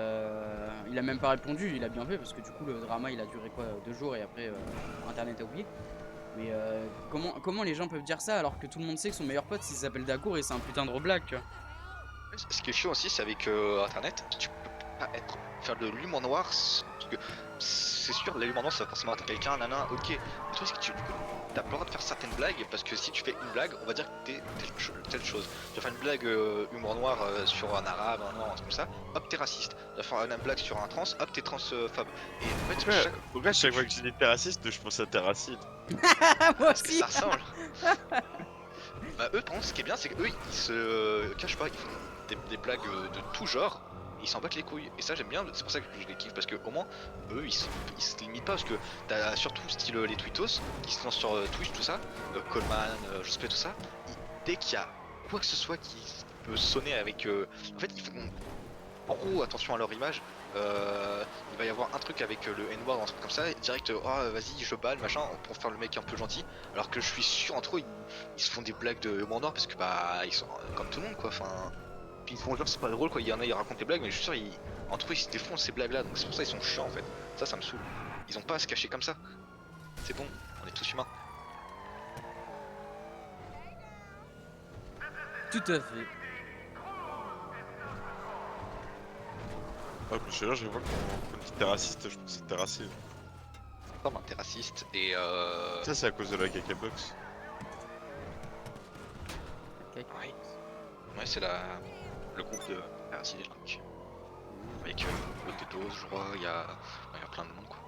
il a même pas répondu, il a bien fait parce que du coup, le drama il a duré quoi 2 jours et après internet a oublié. Mais comment les gens peuvent dire ça alors que tout le monde sait que son meilleur pote il s'appelle Dacour et c'est un putain de reblack, tu vois. Ce qui est chiant aussi, c'est avec internet, tu peux pas faire de l'humour noir, parce que c'est sûr, l'humour noir ça va forcément être quelqu'un, nana, ok. Le truc c'est que du coup, t'as pas le droit de faire certaines blagues, parce que si tu fais une blague, on va dire que t'es telle chose. Tu vas faire une blague humour noir sur un arabe, un noir, un truc comme ça, hop t'es raciste. Tu vas faire une blague sur un trans, hop t'es transphobe. Et en fait, Pourquoi chaque fois que tu dis t'es raciste, je pense à t'es raciste? Moi parce que aussi. ça ressemble. Bah eux, par contre, ce qui est bien, c'est qu'eux, ils se cachent pas, ils font des blagues de tout genre, et ils s'en battent les couilles. Et ça, j'aime bien, c'est pour ça que je les kiffe, parce que au moins, eux, ils se limitent pas, parce que t'as surtout style les tweetos, qui se lancent sur Twitch, tout ça, Coleman, je sais pas, tout ça, dès qu'il y a quoi que ce soit qui peut sonner avec... en fait, ils font gros attention à leur image. Il va y avoir un truc avec le N-word, un truc comme ça, et direct, oh vas-y, je balle, machin, pour faire le mec un peu gentil. Alors que je suis sûr, entre eux, ils se font des blagues de humour noir parce que bah, ils sont comme tout le monde quoi. Enfin, puis ils font genre c'est pas drôle quoi. Il y en a, ils racontent des blagues, mais je suis sûr, entre eux, ils se défoncent ces blagues là, donc c'est pour ça ils sont chiants en fait. Ça me saoule. Ils ont pas à se cacher comme ça. C'est bon, on est tous humains. Tout à fait. Ouais, parce que là, je vois qu'on dit t'es raciste, je pense que t'es raciste. Comme un t'es raciste et Ça, c'est à cause de la caca box. Ok. ouais, c'est le groupe de raciste et trucs. Avec Potatoes, je crois, il y a plein de monde quoi.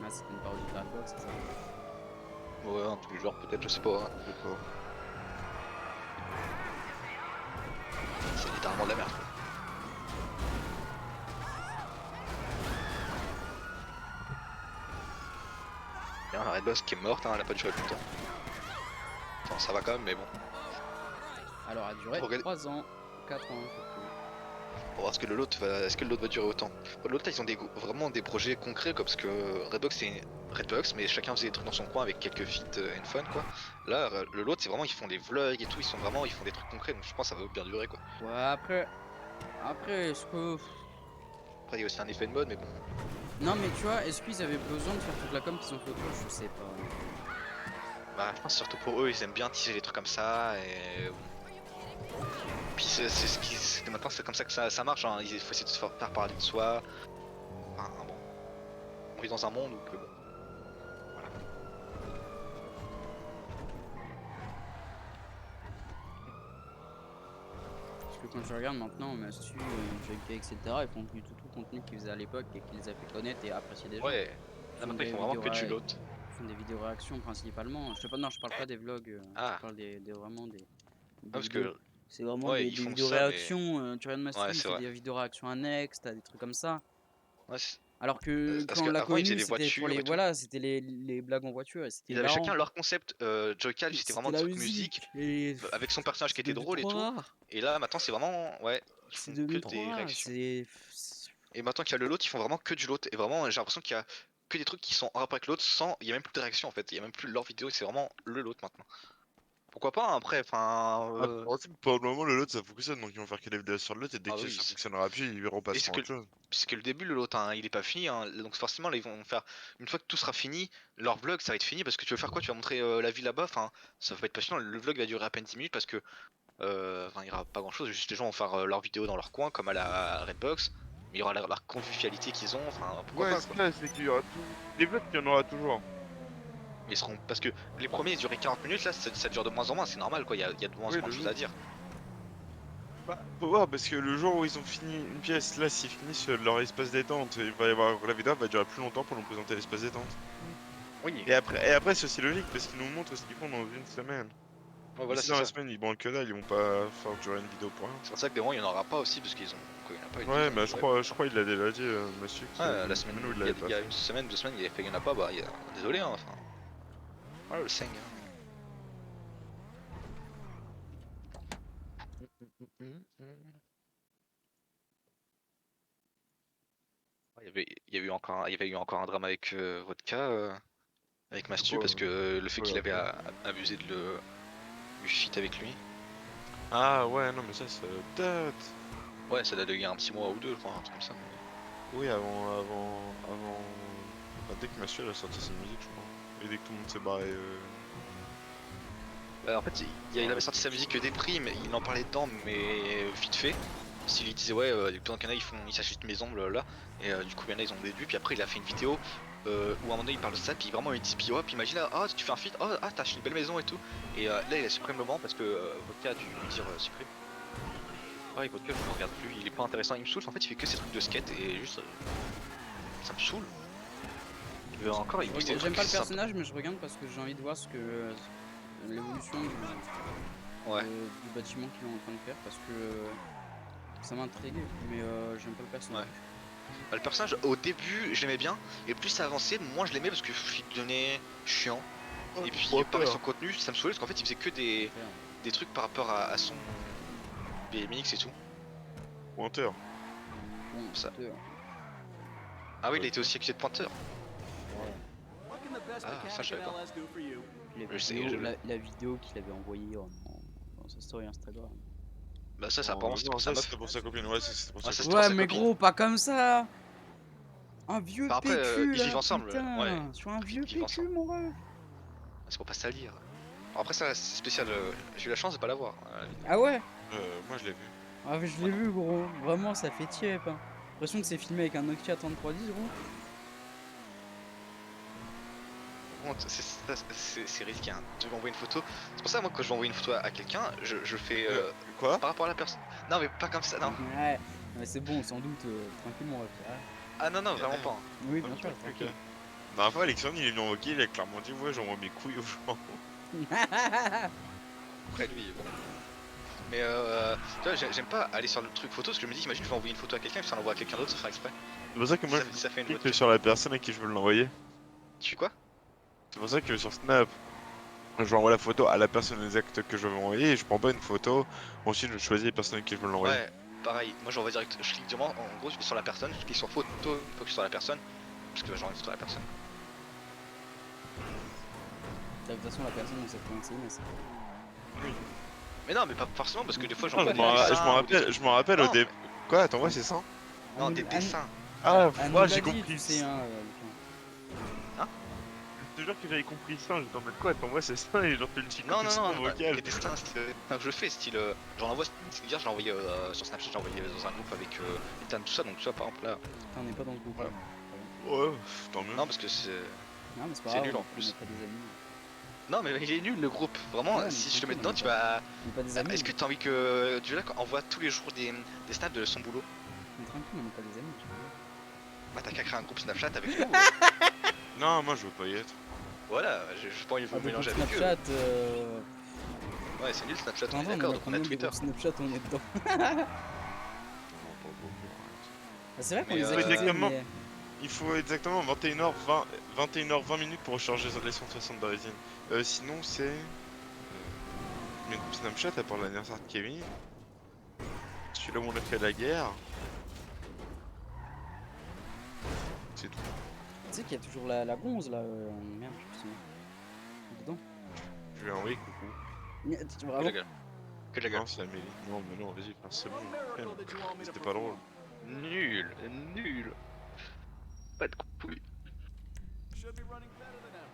Ah, c'est une parodie de Redbox, c'est ça. Ouais, un truc du genre peut-être, je sais pas. Hein. Je sais pas. C'est littéralement de la merde. Il y a un Red Boss qui est morte, hein, elle a pas duré plus longtemps. Enfin, ça va quand même, mais bon. Alors, elle a duré Regarde- 3 ans, 4 ans, je sais plus. On va voir ce que l'autre va durer autant. L'autre, ils ont vraiment des projets concrets, quoi, parce que Redbox c'est Redbox, mais chacun faisait des trucs dans son coin avec quelques feats and fun, quoi. Là, l'autre, c'est vraiment, ils font des vlogs et tout, ils font des trucs concrets, donc je pense que ça va bien durer, quoi. Ouais, après, est-ce que... Après, il y a aussi un effet de mode, mais bon. Non, mais tu vois, est-ce qu'ils avaient besoin de faire toute la com qu'ils ont fait autour? Je sais pas. Bah, je pense surtout pour eux, ils aiment bien teaser des trucs comme ça, et puis maintenant c'est comme ça que ça marche, hein. Il faut essayer de se faire parler de soi. Enfin, bon. On vit dans un monde où que bon. Voilà. Parce que quand je regarde maintenant, Mastu, Junkie, etc., ils font plus du tout le contenu qu'ils faisaient à l'époque et qui les a fait connaître et apprécier des gens. Ouais. Là maintenant ils font vraiment que du lot. Ils font des vidéos réactions principalement. Je sais pas, non, je parle pas des vlogs. Ah. Je parle vraiment des Parce vidéos. que C'est vraiment ouais, des ils font vidéos ça, mais réactions. Tu regardes Mastu, ouais, il c'est fait vrai. des vidéos réactions annexes, t'as des trucs comme ça. Ouais, Alors que parce quand on l'a qu'avant ils faisaient connu, des c'était pour voitures les et tout. voilà, c'était les blagues en voiture et c'était Ils avaient hilarant. chacun leur concept. Joycal, c'était vraiment C'était des la trucs musique et avec son personnage qui c'est était devenu drôle et trop tout. rare. Et là maintenant c'est vraiment ouais, ils C'est font que devenu trop des rare. réactions. C'est Et maintenant qu'il y a le lot, ils font vraiment que du lot. Et vraiment, j'ai l'impression qu'il y a que des trucs qui sont en rapport avec l'autre sans. Il y a même plus de réaction en fait. Il y a même plus leur vidéo, c'est vraiment le lot maintenant. Pourquoi pas hein, après, enfin. Ah, en principe, pour le moment, le lot ça fonctionne, donc ils vont faire que des vidéos sur le lot et dès Ah que oui, ça fonctionnera plus, ils verront et passer à autre chose. c'est que le début, le lot, hein, il est pas fini. Hein, donc forcément, là, ils vont faire. Une fois que tout sera fini, leur vlog ça va être fini parce que tu veux faire quoi? Tu vas montrer la vie là-bas. Enfin, ça va être passionnant. Le vlog va durer à peine 10 minutes parce que. Enfin, il y aura pas grand chose. Juste les gens vont faire leurs vidéos dans leur coin comme à la Redbox. Mais il y aura leur convivialité qu'ils ont. Enfin, pourquoi Ouais, pas c'est quoi. ça, c'est qu'il y aura tout. Les vlogs, il y en aura toujours. Ils seront. Parce que les premiers ils duraient 40 minutes, là ça dure de moins en moins, c'est normal quoi, il y a de moins Oui, en moins de choses à logique. dire. Bah, faut voir parce que le jour où ils ont fini une pièce, là, s'ils finissent leur espace détente, il va y avoir la vidéo va durer plus longtemps pour nous présenter l'espace détente. Oui, Et après c'est aussi logique parce qu'ils nous montrent ce qu'ils font dans une semaine. ouais, Et voilà, si c'est dans la ça. semaine ils branlent que dalle, ils vont pas faire durer une vidéo pour rien. C'est pour ça que des moments il n'y en aura pas aussi parce qu'ils ont. Quand il n'y en a pas, ils Ouais, disent. bah je crois il l'a déjà dit, monsieur, qu'il y avait Ouais, la une semaine, semaine où il il y a, l'avait pas il y a fait. une semaine, 2 semaines, il a fait qu'il n'y en a pas, bah désolé, hein, enfin. Voilà le seng. Il y avait eu encore un drame avec Vodka, avec Mastu, Quoi, parce que le fait ouais, qu'il avait après. abusé du shit avec lui. Ah ouais, non mais ça date. Ouais, ça date d'il y a un petit mois ou deux, enfin, un truc comme ça. Oui, avant... Bah, dès que Mathieu elle a sorti sa musique, je crois. Et dès que tout le monde s'est barré... En fait, il avait sorti sa musique des prix, mais il en parlait dedans, mais vite fait. S'il disait ouais, tout qu'il y en a ils s'achètent une maison, blablabla. Et du coup, il y en a ils ont déduit. Puis après, il a fait une vidéo où à un moment donné il parle de ça. Puis vraiment, il dit puis ouais, puis imagine, ah, tu fais un feat, oh, ah, t'as acheté une belle maison et tout. Et là, il a supprimé le moment parce que Vodka a dû lui dire supprime. Ouais, Vodka, je le regarde plus, il est pas intéressant, il me saoule. En fait, il fait que ces trucs de skate et juste. Ça me saoule. Encore, il poste des J'aime trucs pas le sympas. personnage, mais je regarde parce que j'ai envie de voir ce que l'évolution Ouais. du bâtiment qu'ils sont en train de faire parce que ça m'intrigue, mais j'aime pas le personnage. Bah, le personnage au début je l'aimais bien et plus ça avançait moins je l'aimais parce que il devenait chiant et puis pareil son contenu ça me saoulait parce qu'en fait il faisait que des trucs par rapport à son BMX et tout. Pointeur. Bon, Ça. c'est- Ah oui il a été aussi accusé de pointeur. What can the best Ah, ça, je mechanic savais in pas. LS do for you? La Je sais, vidéo, je- la vidéo qu'il avait envoyée dans sa story Instagram. Bah ça apparemment c'était Non, pour sa ça meuf. c'était pour sa copine, ouais, c'était pour Ouais, sa ça, copine. c'était pour Ouais, sa mais copine. gros, pas comme ça. Un vieux Enfin, après PQ ils là, vivent ensemble, putain. ouais. Sur un Ils vieux vivent PQ, ensemble. mon ref. C'est pour pas salir. Alors après ça c'est spécial, j'ai eu la chance de pas l'avoir. Ah ouais. Moi je l'ai vu. Ah, je Moi l'ai non. vu, gros. Vraiment, ça fait tiep. Hein. L'impression que c'est filmé avec un Nokia 3310, gros. C'est risqué hein. Tu m'envoies une photo. C'est pour ça moi quand je vais envoyer une photo à quelqu'un, je fais Quoi? par rapport à la personne. Non mais pas comme ça, non. Ouais, mais c'est bon, sans doute. Tranquille, mon ref. Ouais. Ah non non vraiment pas. Hein. Oui, Ah, bien sûr, ok. tranquille. La dernière fois, Alexandre il est venu en hockey, il a clairement dit ouais j'envoie mes couilles aux gens. Après lui bon. Mais tu vois j'aime pas aller sur le truc photo parce que je me dis imagine je vais envoyer une photo à quelqu'un et puis ça l'envoie à quelqu'un d'autre sans faire exprès. C'est pour ça que moi Ça fait une je voix de clique sur la personne à qui je veux l'envoyer. Tu fais quoi? C'est pour ça que sur Snap, je envoie la photo à la personne exacte que je veux envoyer et je prends pas une photo. Ensuite je choisis les personnes à qui je veux l'envoyer. Ouais pareil, moi j'envoie direct, je clique directement, en gros je vais sur la personne, je clique sur photo, une fois que je suis sur la personne, parce que j'envoie une photo à la personne. De toute façon, la personne, on sait pas que c'est, mais c'est. Mais non mais pas forcément parce que des fois Non, j'envoie je des m'en dessins. je m'en rappelle au Non, début. Quoi, attends, ouais, c'est ça? Non des dessins. Ah, Ah, moi j'ai tu compris. sais, hein. Je te jure que j'avais compris ça, j'étais en mode quoi, attends, moi c'est ça et genre tu le dis Non non non, vocal. des dessins style, que je fais style, j'en envoie, hier je l'ai envoyé sur Snapchat, j'ai envoyé dans un groupe avec Ethan tout ça, donc tu vois par exemple là. On n'est pas dans le groupe. Voilà. Hein. Ouais, tant mieux. Non parce que c'est. Non, mais c'est pas C'est grave. nul en on plus. n'est pas des amis. Non mais il est nul le groupe, vraiment Ouais, si mais je te mets tranquille, dedans tu vas. On n'est pas des amis. Est-ce que t'as envie que Dulac envoie tous les jours des snaps de son boulot? Mais tranquille, on n'est pas des amis. Bah t'as qu'à créer un groupe Snapchat avec nous. Non, moi je veux pas y être. Voilà, j'ai pas envie de Ah, vous des mélanger groupes avec eux. Snapchat. Ouais c'est nul Snapchat, on est Attends, d'accord, on a donc on combien a de Twitter. groupes Snapchat, on est dedans. Non, pas beaucoup. Ah, c'est vrai qu'on Mais, les a exactement. mais... Il faut exactement 21h20 minutes pour recharger les 160 de résine. Sinon c'est... mes groupes Snapchat à part l'anniversaire de Kevin. Celui-là où on a fait la guerre. C'est tout. Tu sais qu'il y a toujours la gonze là. Merde, je sais plus son nom. Dedans. Je lui ai envoyé coucou. Que Bravo. la gueule. Que la gueule. Non, c'est Amélie. Non, mais non, vas-y, frère, c'est bon. What miracle did you want me to C'était pas drôle. perform? Nul, nul. Pas de couilles. Should be running better than ever.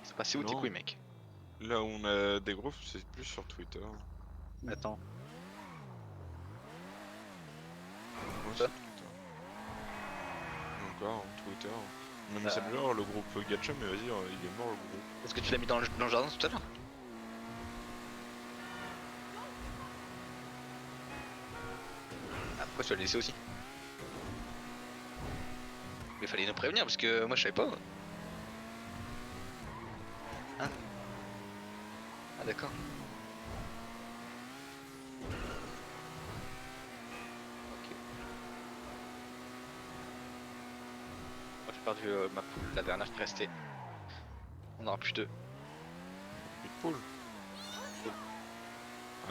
C'est passé où tes Non. couilles mec? Là où on a des groupes, c'est plus sur Twitter. Attends. Ouais, Ça c'est Twitter. Encore, Twitter. On a Messenger, le groupe Gacha, mais vas-y, il est mort le groupe. Est-ce que tu l'as mis dans le jardin tout à l'heure? Moi je dois le laisser aussi. Mais fallait nous prévenir parce que moi je savais pas. Hein? Ah d'accord. Ok. Moi j'ai perdu ma poule, la dernière qui restait. On aura plus deux. Une poule.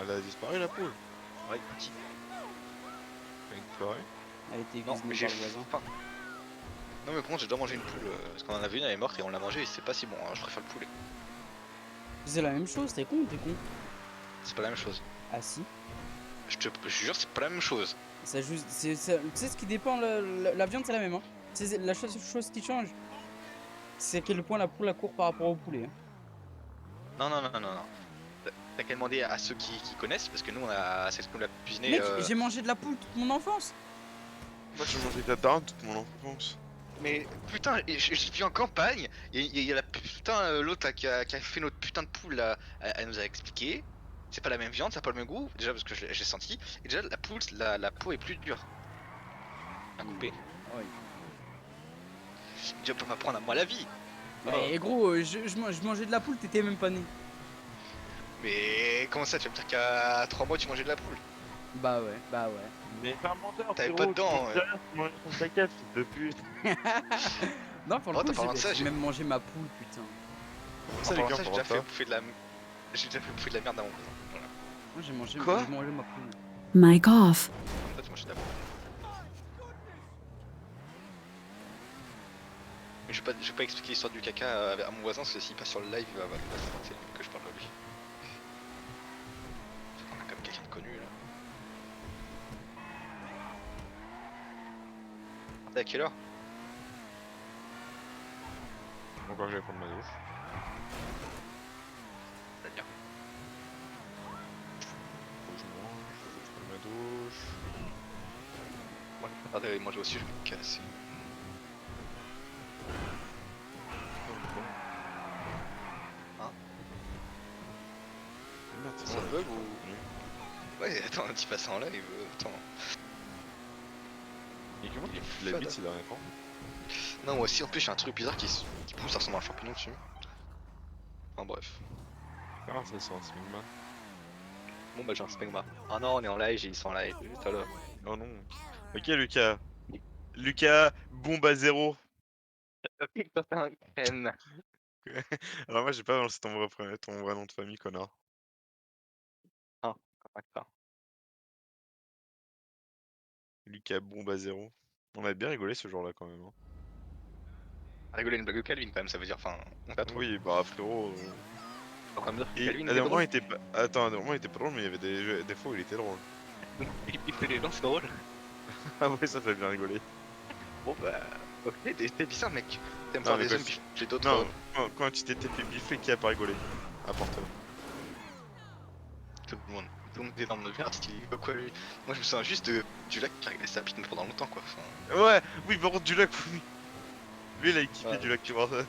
Elle a disparu la poule. Ouais, petit. Elle a disparu. Elle a été Non, cuisinée mais j'ai par le voisin. faim. Non mais par contre j'ai déjà mangé une poule, parce qu'on en avait une, elle est morte et on l'a mangée et c'est pas si bon, hein, je préfère le poulet. C'est la même chose, t'es con ou t'es con? C'est pas la même chose. Ah si. Je jure c'est pas la même chose. Ça juste, tu sais ce qui dépend, la viande c'est la même. Hein. C'est la chose qui change. C'est à quel point la poule court par rapport au poulet. Hein. Non non non non non. T'as qu'à demander à ceux qui connaissent parce que nous on a c'est ce qu'on l'a cuisiné. Mec, j'ai mangé de la poule toute mon enfance. Moi j'ai mangé de la dinde toute mon enfance. Mais putain, je vis en campagne, il y a la putain l'autre là qui a fait notre putain de poule là, elle nous a expliqué. C'est pas la même viande, ça a pas le même goût, déjà parce que j'ai senti. Et déjà la poule, la peau est plus dure à couper. Ouais. Tu vas pas m'apprendre à moi la vie. Mais gros, je mangeais de la poule, t'étais même pas né. Mais comment ça, tu vas me dire qu'à 3 mois tu mangeais de la poule? Bah ouais, bah ouais. Mais t'es un menteur, T'avais pas de dents, ouais. Tu manges ton caca, fils de pute. Non, pour le Oh, coup, t'as parlé de ça, j'ai j'ai- même mangé ma poule, putain. Ça, En les parlant de gars, ça, j'ai pour déjà ça. fait bouffer de la... J'ai déjà fait bouffer de la merde à mon cousin. Voilà. Moi, j'ai mangé ma poule. Mic off. Toi tu manges de la poule. Mais je vais pas expliquer l'histoire du caca à mon voisin parce que s'il passe sur le live, il va c'est lui que je parle à lui. On a quand même quelqu'un de connu là. T'es à quelle heure? Encore que j'allais prendre ma douche. C'est-à-dire Faut que je mange, faut que je prenne ma douche. moi je préfère d'aller manger aussi, je vais me casser. Hein? Merde, c'est Ça bon, bug là, ou- Ouais, attends, un petit passant en live, attends. Et comment Il est tu l'as fade. vite ces derniers temps? Non, moi aussi, en plus, j'ai un truc bizarre qui pousse, ça ressemble à un champignon dessus. Enfin bref. Ah, ça c'est un Smigma. Bon, bah, j'ai un spegma. Ah non, on est en live, j'ai dit ça en live, tout à l'heure. Oh non. Ok, Lucas. Lucas, bombe à zéro. Ok, toi, t'es un crène. Alors moi j'ai pas lancé ton vrai nom de famille, connard. Ah, d'accord. Lucas, bombe à zéro. On a bien rigolé ce jour-là quand même. Hein. Rigoler une blague de Calvin quand même, ça veut dire, enfin, on t'a trop. Oui, bah frérot. On va me dire que Et Calvin à était des moments drôle. il était pas. Attends, à des moments il était pas drôle, mais il y avait des fois où il était drôle. Il fait les gens, c'est drôle. Ah ouais, ça fait bien rigoler. Bon, bah, ok, t'es bizarre, mec. T'aimes Non, faire mais des quand hommes, tu- j'ai d'autres. Non, quand tu t'étais fait bifler, qui a pas rigolé? Apporte-le. Tout le monde. Tout le monde est dans le verre, il veut quoi lui? Moi, je me souviens juste du lac qui a réglé sa bite pendant longtemps, quoi. Enfin, Ouais, oui, par contre, du lac, oui. Lui, il a kiffé Ouais. du lac, tu vois. de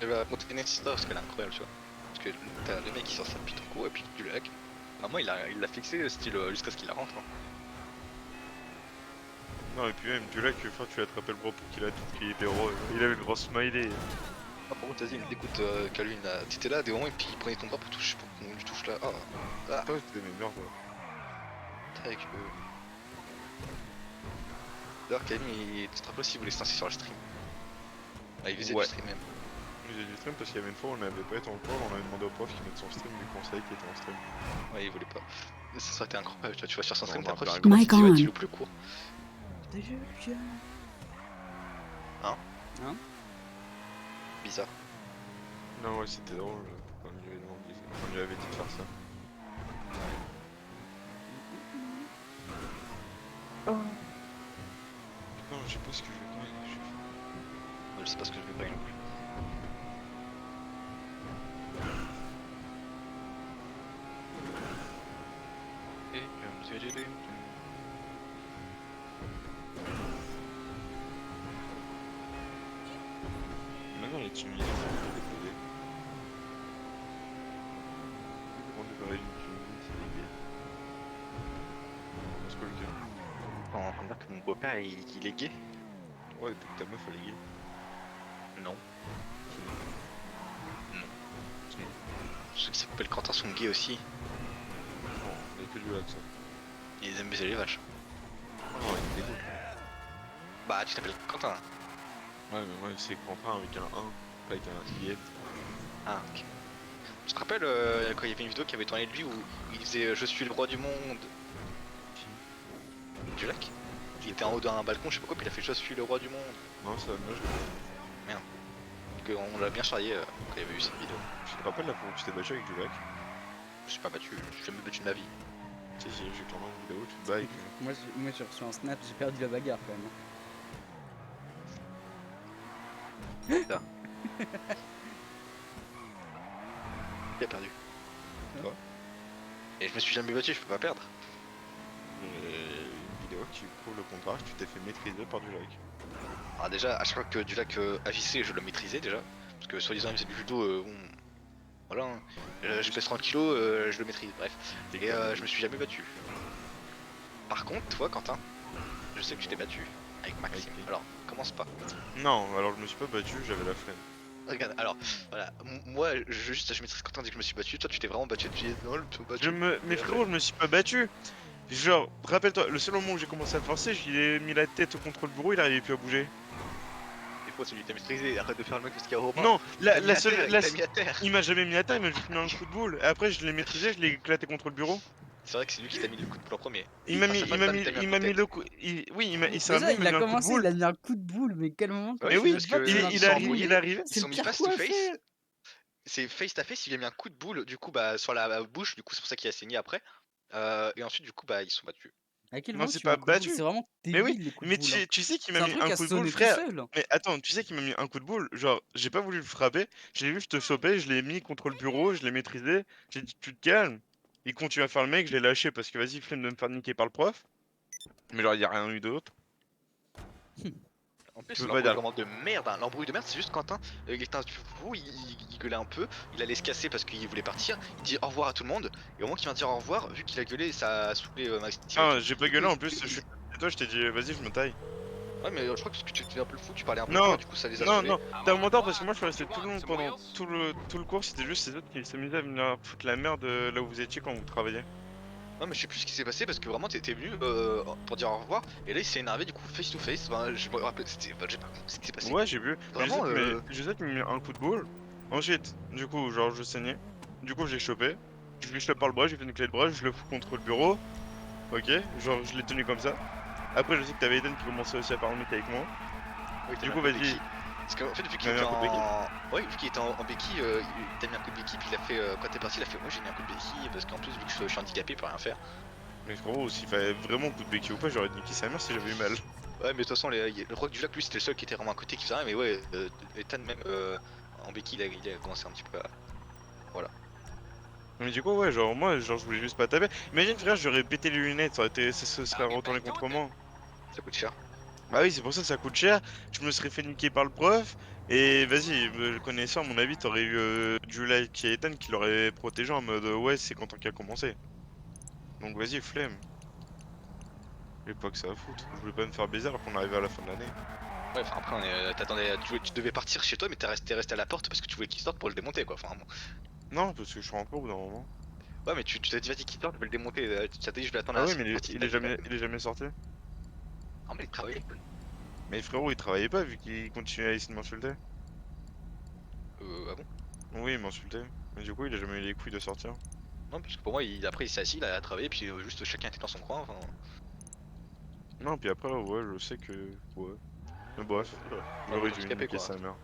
je vais raconter une histoire parce qu'elle est incroyable, tu vois. Parce que t'as le mec qui sort sa bite en gros et puis du lac. Maman, il l'a fixé style jusqu'à ce qu'il la rentre. Hein. Non, et puis même, du lac, enfin, tu lui as attrapé le bras pour qu'il a tout, qu'il était heureux. Il avait le grand smiley. Ah, par contre, vas-y, écoute, Calvin, t'étais là des moments et puis il prenait ton bras pour qu'on lui touche là. Ah, Toi, c'était mes merde, quoi. tac. D'ailleurs, Calvin, tu te rappelles s'il voulait se lancer sur le stream. Ah, il faisait Ouais. du stream même. J'ai du stream parce qu'il y avait une fois, on n'avait pas été en cours, on avait demandé au prof qu'il mette son stream, du conseil qui était en stream. Ouais, il voulait pas. Ça aurait été incroyable, tu vois sur son Non, stream, on t'as a prof bien qui rigolé. commence, Mic il dit, ouais, on. dis-le plus court. Bizarre. Non, ouais, c'était drôle quand il lui avait demandé, quand il lui avait dit de faire ça. Non, je sais pas ce que je vais faire. Je sais pas ce que je vais pas non plus. Et comme tu dis, Maintenant, les team leaders sont déposés. On devrait une team lead, c'est dégueu. Parce que le Mon beau-père, il est gay? Ouais, depuis que ta meuf elle est gay. Non. Non. Ceux qui s'appellent Quentin sont gays aussi. Non, on est que du lac ça. Ils aiment baiser les vaches. Non, il dégoûte. Bah, tu t'appelles Quentin. Ouais, mais moi c'est Quentin avec un 1, pas avec un IN. Ah, ok. Tu te rappelles quand il y avait une vidéo qui avait tourné de lui où il disait Je suis le roi du monde du lac? Il était en haut d'un balcon, je sais pas quoi, puis il a fait Je suis le roi du monde. Non, ça, moi je. On l'a bien charrié quand il y avait eu cette vidéo. Tu te rappelles la fois où tu t'es battu avec du lac? Je suis pas battu, j'ai jamais battu de ma vie. Si, si, j'ai clairement une vidéo où tu te bats avec. Moi j'ai reçu un snap, j'ai perdu la bagarre quand même. Il a perdu. Quoi? Et je me suis jamais battu, je peux pas perdre. Une vidéo qui prouve le contraire, tu t'es fait maîtriser par du lac. Alors déjà, à chaque fois que du lac agissait, je le maîtrisais déjà. Parce que soi-disant il faisait du judo, bon... Voilà, hein. Je pèse 30 kilos, je le maîtrise, bref. Et je me suis jamais battu. Par contre, toi Quentin, je sais que tu t'es battu avec Maxime. Avec qui? Alors, commence pas. Non, alors je me suis pas battu, j'avais la flemme. Regarde, alors, voilà, moi, je maîtrise Quentin dès que je me suis battu, toi tu t'es vraiment battu, tu dis non, tu m'as battu. Mais frérot, je me suis pas battu. Genre, rappelle-toi, le seul moment où j'ai commencé à forcer, j'ai mis la tête contre le bureau, il arrivait plus à bouger. Des fois, celui qui t'a maîtrisé, arrête de faire le mec parce qu'il y a Robin. Non, T'as mis la à seule. terre, il t'a mis à terre. Il m'a jamais mis à terre, il m'a juste mis un coup de boule. Et après, je l'ai maîtrisé, je l'ai éclaté contre le bureau. C'est vrai que c'est lui qui t'a mis le coup de boule en premier. Il m'a Enfin, mis, c'est il pas m'a ça, mis, mais t'as mis un il coup m'a de mis tête. le coup. Oui, il s'est Déjà, ramené, il a m'a mis un coup de commencé, boule. il a mis un coup de boule, mais quel moment Ouais, Mais oui, parce que tu m'as ils mis sont un coup de embrouillés. il arrivait. Ils C'est sont le mis pire face coup to à face. faire. C'est face to face, il lui a mis un coup de boule du coup bah sur la bouche, du coup c'est pour ça qu'il a saigné après. Et ensuite du coup bah ils sont battus. À quel Non, moment c'est tu mets un pas coup de boule? battu. C'est vraiment Mais oui, débile les coups de mais boule. Hein. tu sais qu'il m'a C'est un mis truc un à coup de boule, sonner tout frère. seul. Mais attends, tu sais qu'il m'a mis un coup de boule. Genre, j'ai pas voulu le frapper. J'ai juste chopé, je l'ai mis contre le bureau, je l'ai maîtrisé. J'ai dit, tu te calmes. Il continue à faire le mec, je l'ai lâché parce que vas-y, flemme de me faire niquer par le prof. Mais genre, y a rien eu d'autre. En Tu plus peux pas l'embrouille dire. vraiment de merde, hein. L'embrouille de merde c'est juste Quentin, il était un fou, il gueulait un peu, il allait se casser parce qu'il voulait partir, il dit au revoir à tout le monde, et au moment qu'il vient de dire au revoir, vu qu'il a gueulé ça a saoulé Maxime et Ah, tout. j'ai pas Du coup, gueulé en plus. Je suis et toi, je t'ai dit, vas-y, je me taille. Ouais mais je crois que tu étais un peu fou, tu parlais un peu Non, fort, du coup ça les a non, saoulés. non, t'as mon tort parce que moi je suis resté tout le long pendant tout le cours, c'était juste ces autres qui s'amusaient à venir foutre la merde là où vous étiez quand vous travailliez. Ouais mais je sais plus ce qui s'est passé parce que vraiment t'étais venu pour dire au revoir, et là il s'est énervé du coup face to face, enfin, je me rappelle, j'ai pas compris ce qui s'est passé. Ouais, j'ai vu. Mais Vraiment je sais qu'il m'a mis un coup de boule. Ensuite, du coup, genre je saignais. Du coup, j'ai chopé. Je lui chope par le bras, j'ai fait une clé de bras, je le fous contre le bureau. Ok, genre je l'ai tenu comme ça. Après, je sais que t'avais Eden qui commençait aussi à faire le mec avec moi. oui, Du coup, vas-y. Parce qu'en fait, vu Il qu'il m'a mis était un coup de béquille. Ouais, vu qu'il était en béquille, il t'a mis un coup de béquille, puis il a fait, quand t'es parti, il a fait, moi j'ai mis un coup de béquille, parce qu'en plus, vu que je suis handicapé, il peut rien faire. Mais frérot, s'il fallait vraiment coup de béquille ou pas, j'aurais niqué sa mère si j'avais eu mal. Ouais, mais de toute façon, le rock du lac, lui, c'était le seul qui était vraiment à côté qui faisait rien, mais ouais, Ethan, même en béquille, il a commencé un petit peu à. Voilà. Mais du coup, ouais, genre moi, genre je voulais juste pas taper. Imagine, frère, j'aurais pété les lunettes, ça se serait retourné contre moi. Ça coûte cher. Bah oui, c'est pour ça que ça coûte cher. Je me serais fait niquer par le prof. Et vas-y, le connaissant, à mon avis, t'aurais eu July qui est Ethan qui l'aurait protégé en mode ouais, c'est Quentin qui a commencé. Donc vas-y, flemme. J'ai pas que ça à foutre. Je voulais pas me faire baiser alors qu'on arrivait à la fin de l'année. Ouais, enfin après, t'attendais, tu devais partir chez toi, mais t'es resté à la porte parce que tu voulais qu'il sorte pour le démonter, quoi. Enfin, bon. Non, parce que je suis rentré au bout d'un moment. Ouais, mais tu t'as dit, vas-y, qu'il sorte, je vais le démonter. Tu t'as dit, je vais attendre Ah à la oui, mais seconde partie, il t'as est dit, jamais sorti. Non, mais il travaillait. Mais frérot, il travaillait pas vu qu'il continuait à essayer de m'insulter. Ah bon? Oui, il m'insultait. Mais du coup, il a jamais eu les couilles de sortir. Non, parce que pour moi, après, il s'est assis, il a travaillé, puis juste chacun était dans son coin. Enfin, Non, puis après, ouais, je sais que. Ouais. Mais bref, j'aurais dû handicapé, niquer quoi. sa mère.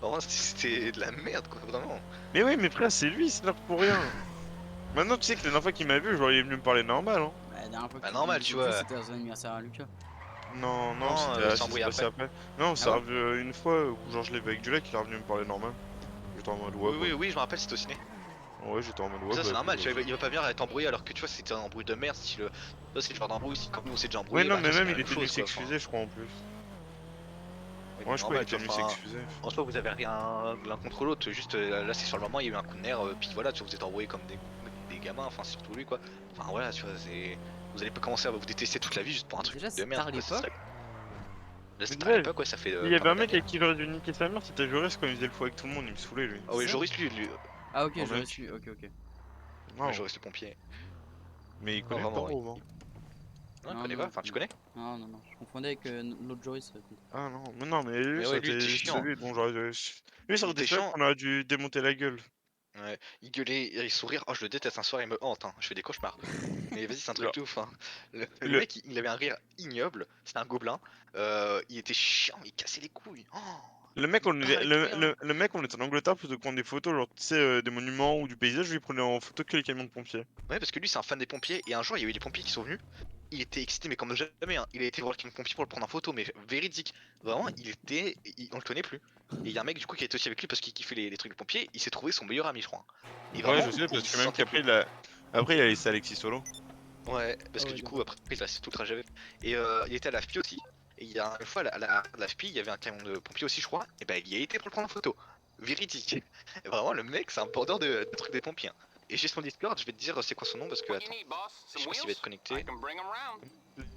Vraiment, c'était de la merde, quoi, vraiment. Mais oui, mais frère, c'est lui, c'est là pour rien. Maintenant, tu sais que la dernière fois qu'il m'a vu, genre, il est venu me parler normal, hein. Bah, la dernière fois Bah, qu'il normal, nous tu a vu, vois. c'était à son anniversaire à Lucas. Non, Non, c'était c'est ça embrouillé s'est passé après. Non, c'est ouais arrivé une fois où genre je l'ai vu avec du lac, il est revenu me parler normal. J'étais en mode ouais, Oui, je me rappelle, c'était au ciné. ouais, j'étais en mode ouais. Mais ça, c'est Bah, normal, écoute, tu vois, il va pas venir être embrouillé alors que tu vois, c'était un embrouille de merde. Si le... Là, c'est le genre d'embrouille, si comme nous on s'est déjà ouais, embrouillé, non, bah, mais ça, c'est même la il même était venu chose, quoi. Enfin, s'excuser, je crois en plus. ouais, Ouais, je crois normal, qu'il était tu venu vois, enfin, s'excuser. en soi, vous avez rien l'un contre l'autre, juste là, c'est sur le moment, il y a eu un coup de nerf, puis voilà, tu vois, vous êtes embrouillés comme des gamins, enfin, surtout lui, quoi. Enfin, voilà, tu vois, c'est. Vous allez pas commencer à vous détester toute la vie juste pour un truc Déjà, de c'est merde. tard quoi, ça serait- l'époque. Là, c'est Mais à déjà, l'époque, ouais, ça fait. Il y avait fin un d'année mec avec dernière. qui j'aurais dû niquer sa mère, c'était Joris quand il faisait le fou avec tout le monde, il me saoulait lui. Ah ouais, Ça Joris, lui. Ah, ok, Oh, j'aurais mec. su. Ok, ok. Non, Joris le pompier. mais il Non, connaît vraiment, pas Romain. Non, je Non, connais non, pas, enfin, tu connais? non, non, non. Je confondais avec l'autre Joris. Ah non, mais lui, Mais ça ouais, a lui, il était été chiant. celui dont j'aurais. Lui, ça Il aurait été était celui chiant. qu'on aurait dû démonter la gueule. Ouais, il gueulait, il sourire. Oh, je le déteste, un soir, il me hante, hein. Je fais des cauchemars. Mais vas-y, c'est un truc Genre, de ouf, hein. Le le, mec, il avait un rire ignoble. C'était un gobelin. Il était chiant, il cassait les couilles. Oh, le mec, il parlait plus rien. le mec, on était en Angleterre plutôt que prendre des photos, genre, tu sais, des monuments ou du paysage, je lui prenais en photo que les camions de pompiers. Ouais, parce que lui, c'est un fan des pompiers. Et un jour, il y a eu les pompiers qui sont venus. Il était excité, mais comme jamais, hein. Il a été voir le camion de pompier pour le prendre en photo, mais véridique. Vraiment, on le tenait plus. Et il y a un mec, du coup, qui était aussi avec lui parce qu'il kiffait les trucs de pompiers. Il s'est trouvé son meilleur ami, je crois. Et Ouais, vraiment, je sais, il parce se que même sentait qu'après, plus. après, il a laissé Alexis solo. Ouais, parce Ah que ouais, du coup, d'accord. après, il a laissé tout le trajet avec. Et il était à la FPI aussi. Et il y a une fois, à la FPI, il y avait un camion de pompiers aussi, je crois. Et ben, il y a été pour le prendre en photo. Véridique. Et vraiment, le mec, c'est un border de trucs des pompiers, hein. Et j'ai son Discord, je vais te dire c'est quoi son nom parce que, attends, je sais pas s'il va être connecté.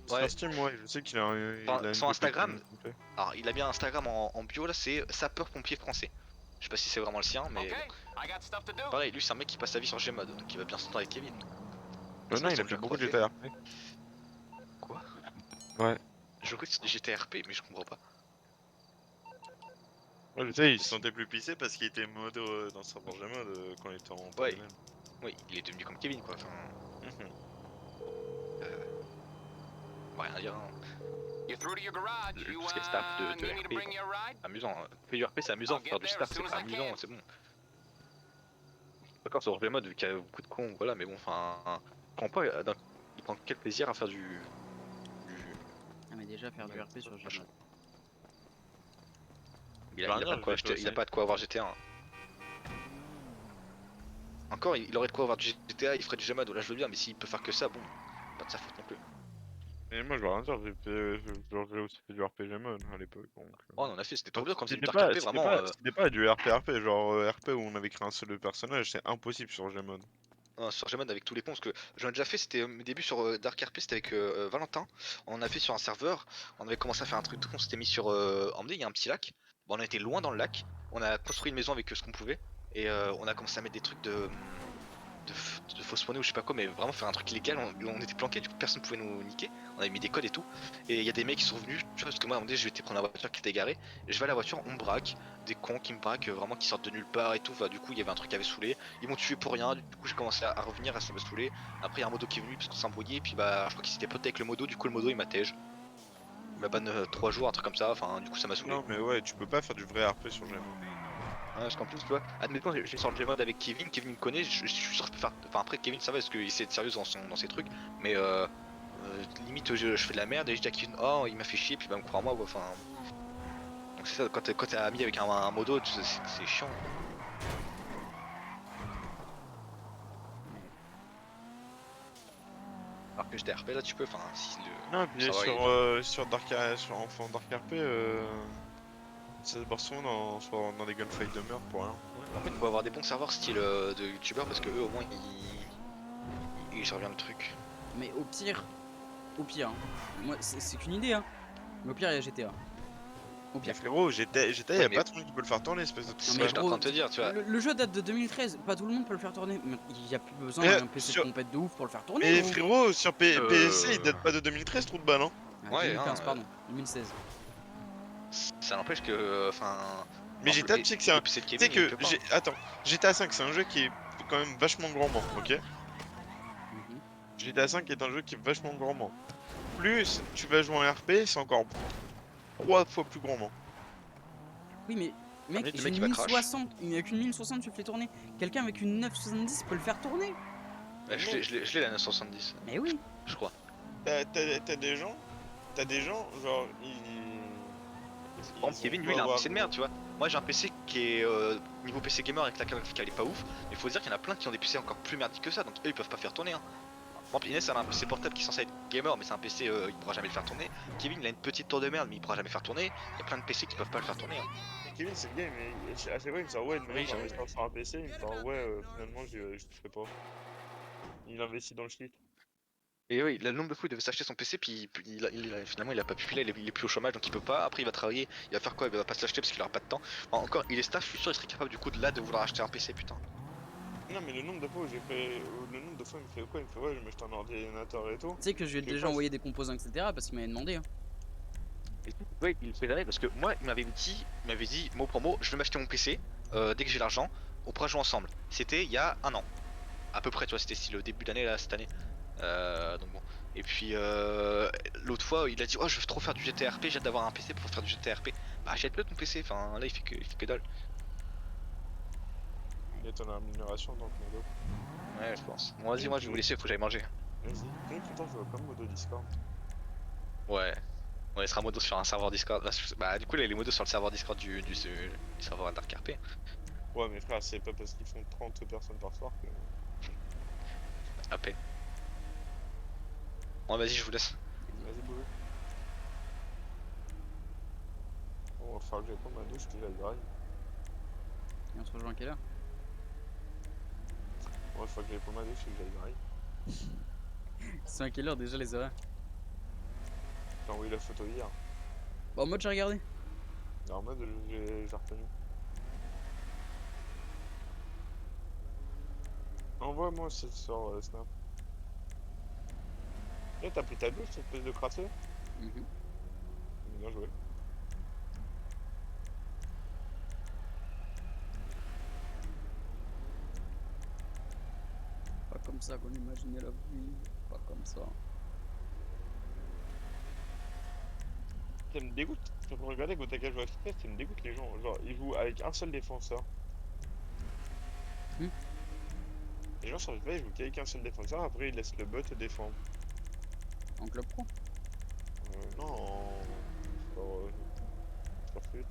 Sur Ouais, Steam, ouais, je sais qu'il a, il a une son coupe de Instagram, camions de pompiers. alors il a bien Instagram en bio là, c'est sapeur-pompier français. Je sais pas si c'est vraiment le sien, mais bon. Pareil, lui, c'est un mec qui passe sa vie sur Gmod, donc il va bien s'entendre avec Kevin. Mais Non, sinon, ils il sont a fait déjà beaucoup de croisés. GTA RP. Quoi? Ouais. Je crois que c'était GTRP, mais je comprends pas. Ouais, je sais, il se sentait plus pissé parce qu'il était mode dans sa Forge mode quand il était en Ouais, PNL. oui, il est devenu comme Kevin quoi. Enfin, Mhm. bah, rien à dire, hein. Tout ce qui est staff de RP, amusant. Faire du RP, c'est amusant. Faire du staff, c'est pas amusant, c'est bon. D'accord, sur Gmod, vu qu'il y a beaucoup de cons, voilà, mais bon, enfin. Je comprends pas, il prend quel plaisir à faire du. Ah, mais déjà, faire du Ouais, RP sur machin. Gmod. Il a pas de quoi acheter, il a pas de quoi avoir GTA. Hein. Encore, il aurait de quoi avoir du GTA, il ferait du Gmod, là je veux bien, mais s'il peut faire que ça, bon, pas de sa faute non plus. Et moi, je veux rien dire, j'ai aussi fait du RPG mode à l'époque. Donc, Oh, on en a fait, c'était trop bien quand c'est du c'était Dark pas, RP, vraiment. c'était pas du RP, genre RP où on avait créé un seul personnage, c'est impossible sur Gmod. Sur Gmod avec tous les ponts, parce que j'en ai déjà fait, c'était mes débuts sur Dark RP, c'était avec Valentin. On a fait sur un serveur, on avait commencé à faire un truc de con, on s'était mis sur emmener, il y a un petit lac. Bon, on a été loin dans le lac, on a construit une maison avec ce qu'on pouvait, et on a commencé à mettre des trucs de fausse monnaie ou je sais pas quoi, mais vraiment faire un truc illégal. On était planqué, du coup personne pouvait nous niquer. On avait mis des codes et tout. Et il y a des mecs qui sont venus, tu vois, parce que moi à un moment donné je vais prendre la voiture qui était garée. Et je vais à la voiture, on me braque, des cons qui me braquent, vraiment qui sortent de nulle part et tout. Enfin, du coup il y avait un truc qui avait saoulé. Ils m'ont tué pour rien, du coup j'ai commencé à revenir, à se me saouler. Après il y a un modo qui est venu parce qu'on s'est embrouillé. Et puis bah je crois qu'il s'était poté avec le modo, du coup le modo il m'a tège. Il m'a ban 3 jours, un truc comme ça, enfin du coup ça m'a saoulé. Non, mais ouais, tu peux pas faire du vrai RP sur Gmod. Ouais, parce qu'en plus, tu vois, admettons, j'ai sur le Gmod avec Kevin, Kevin me connaît, je suis sûr que je peux faire. Enfin, après, Kevin, ça va parce qu'il essaie d'être sérieux dans ses trucs, mais limite, je fais de la merde et je dis à Kevin, oh, il m'a fait chier, puis il va me croire moi, quoi. Enfin. Donc, c'est ça, quand t'es ami avec un modo, c'est chiant. Alors que j'étais RP là, tu peux, enfin, si le. Non, puis ça va, sur Enfant Dark RP, ça se barre souvent dans des gunfights de meurtre pour rien. En fait, il faut avoir des bons serveurs style de youtubeurs parce que eux, au moins, ils gèrent bien le truc. Mais au pire, hein. Moi, c'est qu'une idée, hein. Mais au pire, il y a GTA. Au Mais pire. frérot, GTA, y Ouais, a mais- pas tout le monde qui peut le faire tourner, espèce de C'est truc. ce Non, que mais j'étais en train de te dire, tu vois. Le jeu date de 2013, pas tout le monde peut le faire tourner. Mais il y a plus besoin Mais d'un PC sur- de compète de ouf pour le faire tourner. Mais gros. frérot, sur PSC, il Euh. date pas de 2013, trou de balle, hein. Ah, Ouais, 2015, hein, pardon. 2016. Ça n'empêche que, enfin. Mais par GTA, exemple, tu sais que c'est un. le PC de Tu Kevin, sais il que. peut pas. Attends, GTA 5, c'est un jeu qui est quand même vachement gourmand, ok? Mhm. GTA 5 est un jeu qui est vachement gourmand. Plus tu vas jouer en RP, c'est encore 3 fois plus gourmand. Oui, mais mec, Le j'ai mec, il une va crash. 1060. Avec une 1060, tu le fais tourner. Quelqu'un avec une 970 peut le faire tourner. Ouais, je l'ai la 970, Mais oui. je crois. T'as des gens. T'as des gens, genre, ils. Par exemple, Kevin, lui, il a un PC de merde, tu vois. Moi, j'ai un PC qui est niveau PC gamer avec la carte graphique, elle est pas ouf. Mais faut dire qu'il y en a plein qui ont des PC encore plus merdiques que ça, donc eux, ils peuvent pas faire tourner. Hein. Par exemple, Inès, elle a un PC portable qui est censé être gamer, mais c'est un PC, il pourra jamais le faire tourner. Kevin, il a une petite tour de merde, mais il pourra jamais faire tourner. Il y a plein de PC qui peuvent pas le faire tourner. Hein. Kevin, c'est le game, mais à chaque fois, il me dit ouais, Oui, j'ai j'avoue. investi sur un PC, il me dit ouais, finalement, je le fais pas. Il investit dans le shit. Et oui, le nombre de fois il devait s'acheter son PC, puis finalement il a pas pu, là il est plus au chômage donc il peut pas. Après il va travailler, il va faire quoi? Il va pas se l'acheter parce qu'il aura pas de temps. Enfin, encore, il est staff, je suis sûr il serait capable du coup de là de vouloir acheter un PC, putain. Non, mais le nombre de fois où j'ai fait. Le nombre de fois il me fait quoi? Il me fait ouais, je vais m'acheter un ordinateur et tout. Tu sais que je lui ai Je fais déjà quoi? envoyé des composants, etc. parce qu'il m'avait demandé. Hein. Et ouais, il le fait jamais parce que moi il m'avait dit mot pour mot, je vais m'acheter mon PC dès que j'ai l'argent, on pourra jouer ensemble. C'était il y a un an, à peu près, tu vois, c'était si le début d'année là, cette année. Donc bon. Et puis l'autre fois, il a dit oh je veux trop faire du GTRP, j'ai hâte d'avoir un PC pour faire du GTRP. Bah achète-le ton PC, enfin là il fait que dalle. Il y a ton amélioration dans ton dos. Ouais je pense. Bon vas-y, moi je vais vous laisser, faut que j'aille manger. Vas-y. Combien de temps je vois pas le modo Discord? Ouais. Ouais, il sera modo sur un serveur Discord. Bah du coup là il est modo sur le serveur Discord du serveur Dark RP. Ouais, mais frère, c'est pas parce qu'ils font 30 personnes par soir que. AP. Bon vas-y je vous laisse. Vas-y, boulot. Bon, va falloir que j'aille prendre ma douche, que j'aille graille. Et on se rejoint à quelle heure? Ouais, faut que j'aille prendre ma douche et que j'aille graille. C'est à quelle heure déjà les horaires? J'ai envoyé la photo hier. Bon, en mode j'ai regardé. En mode, j'ai retenu. Envoie-moi sur Snap. Eh, t'as pris ta douche, espèce de crasseux? Mhm. Bien joué. Pas comme ça qu'on imaginait la vie. Pas comme ça. Ça me dégoûte. Tu peux regarder Gotaga joue à FPS, ça me dégoûte les gens. Genre, ils jouent avec un seul défenseur. Hmm. Les gens sur FPS, ils jouent qu'avec un seul défenseur, après ils laissent le bot défendre. En club pro. Non, sur FUT.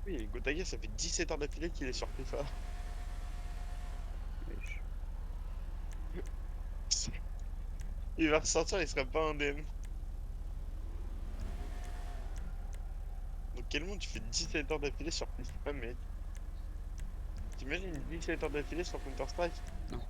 Oui, Gotaga, ça fait 17 heures d'affilée qu'il est sur FIFA. Wesh. Il va ressortir, il sera pas indemne. Donc quel monde tu fais 17 heures d'affilée sur FIFA, mec? T'imagines 17 heures d'affilée sur Counter-Strike? Non.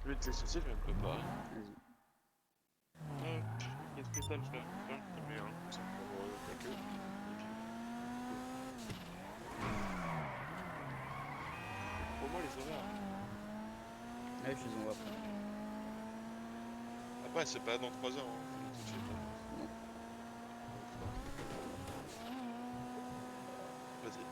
Je vais te laisser, je vais me préparer. Vas-y. Qu'est-ce que t'as le faire? Tiens, je te mets un, comme ça pour ta queue. Pour moi, les horaires. Ouais, je les envoie après. Après, c'est pas dans 3 heures, hein. Faut tout de suite. Non. Vas-y.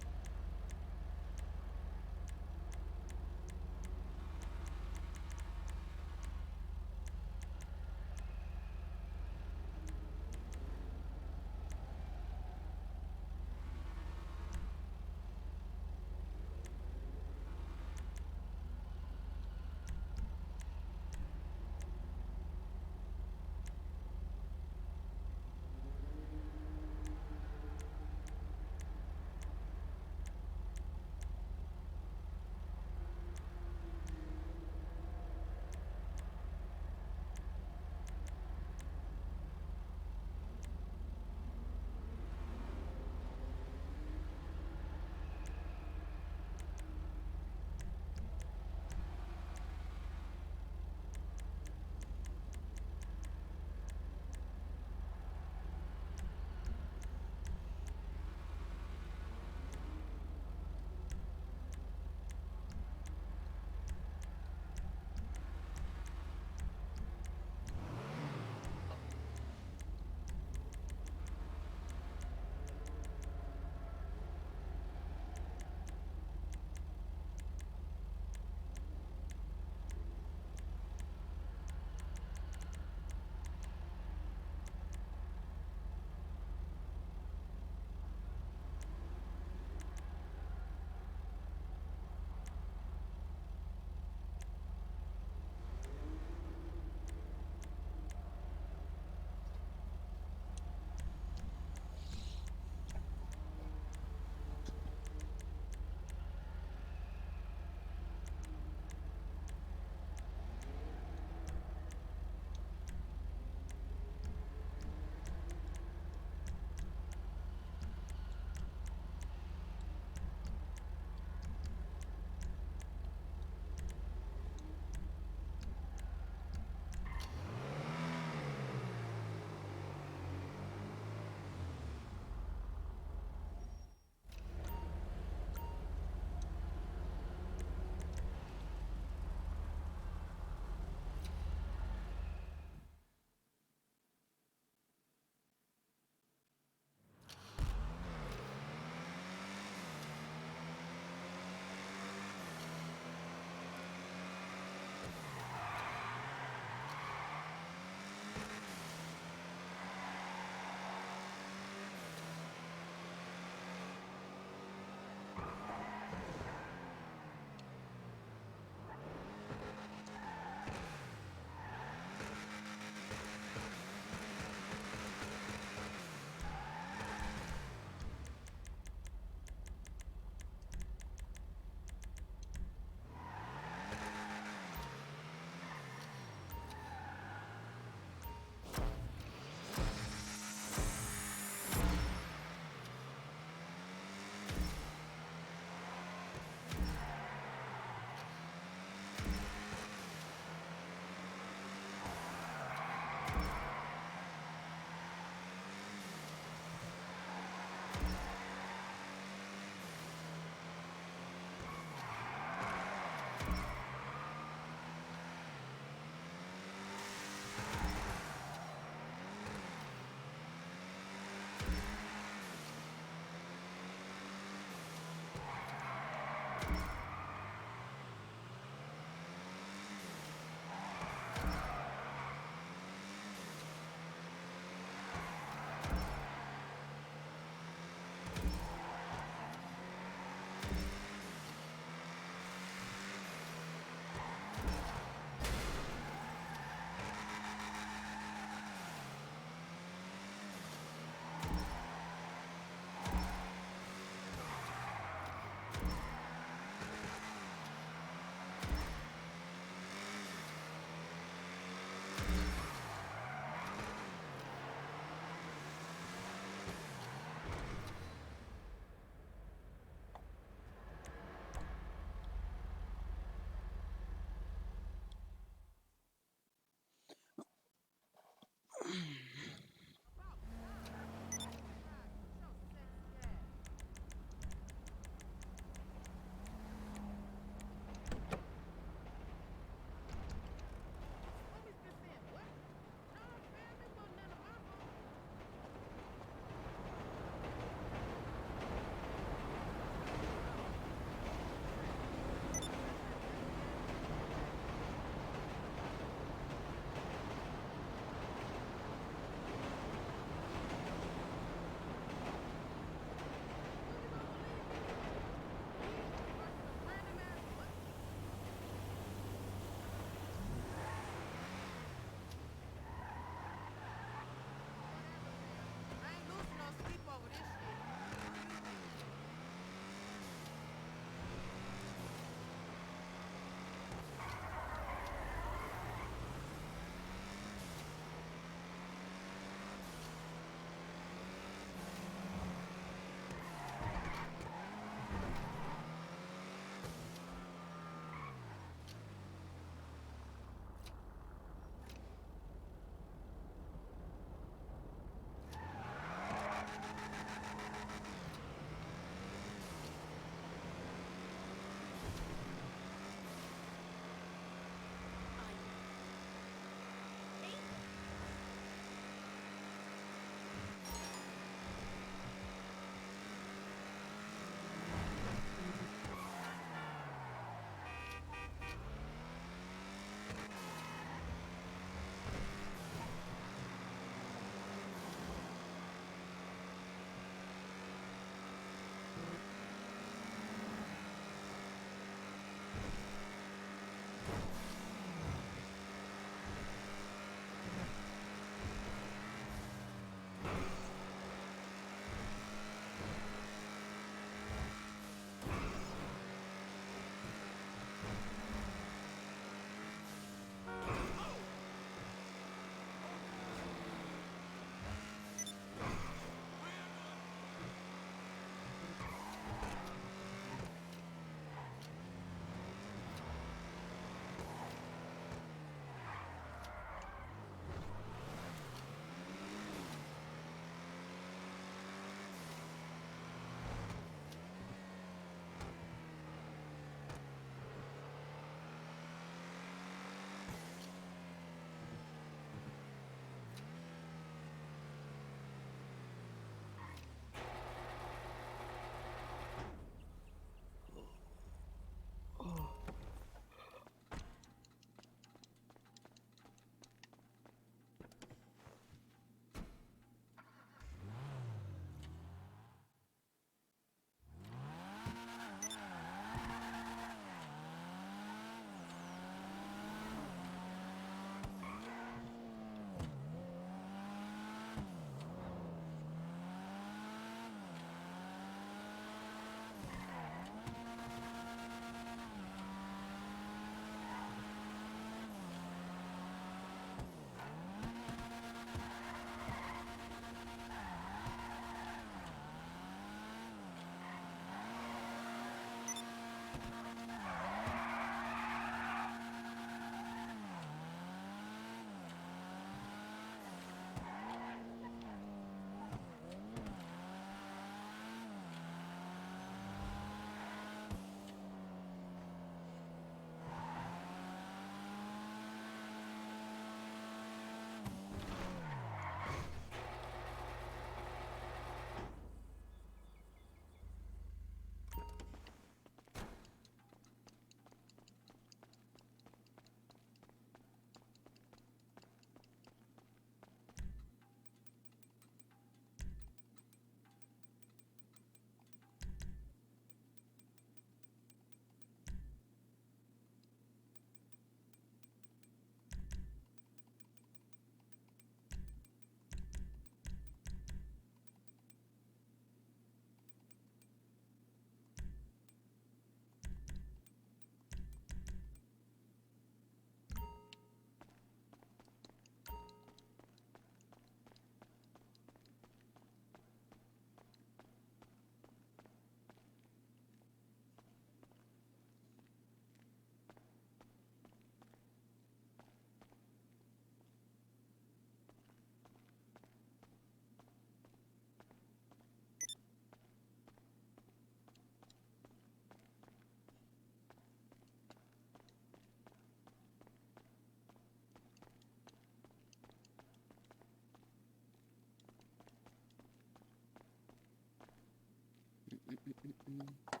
Mm.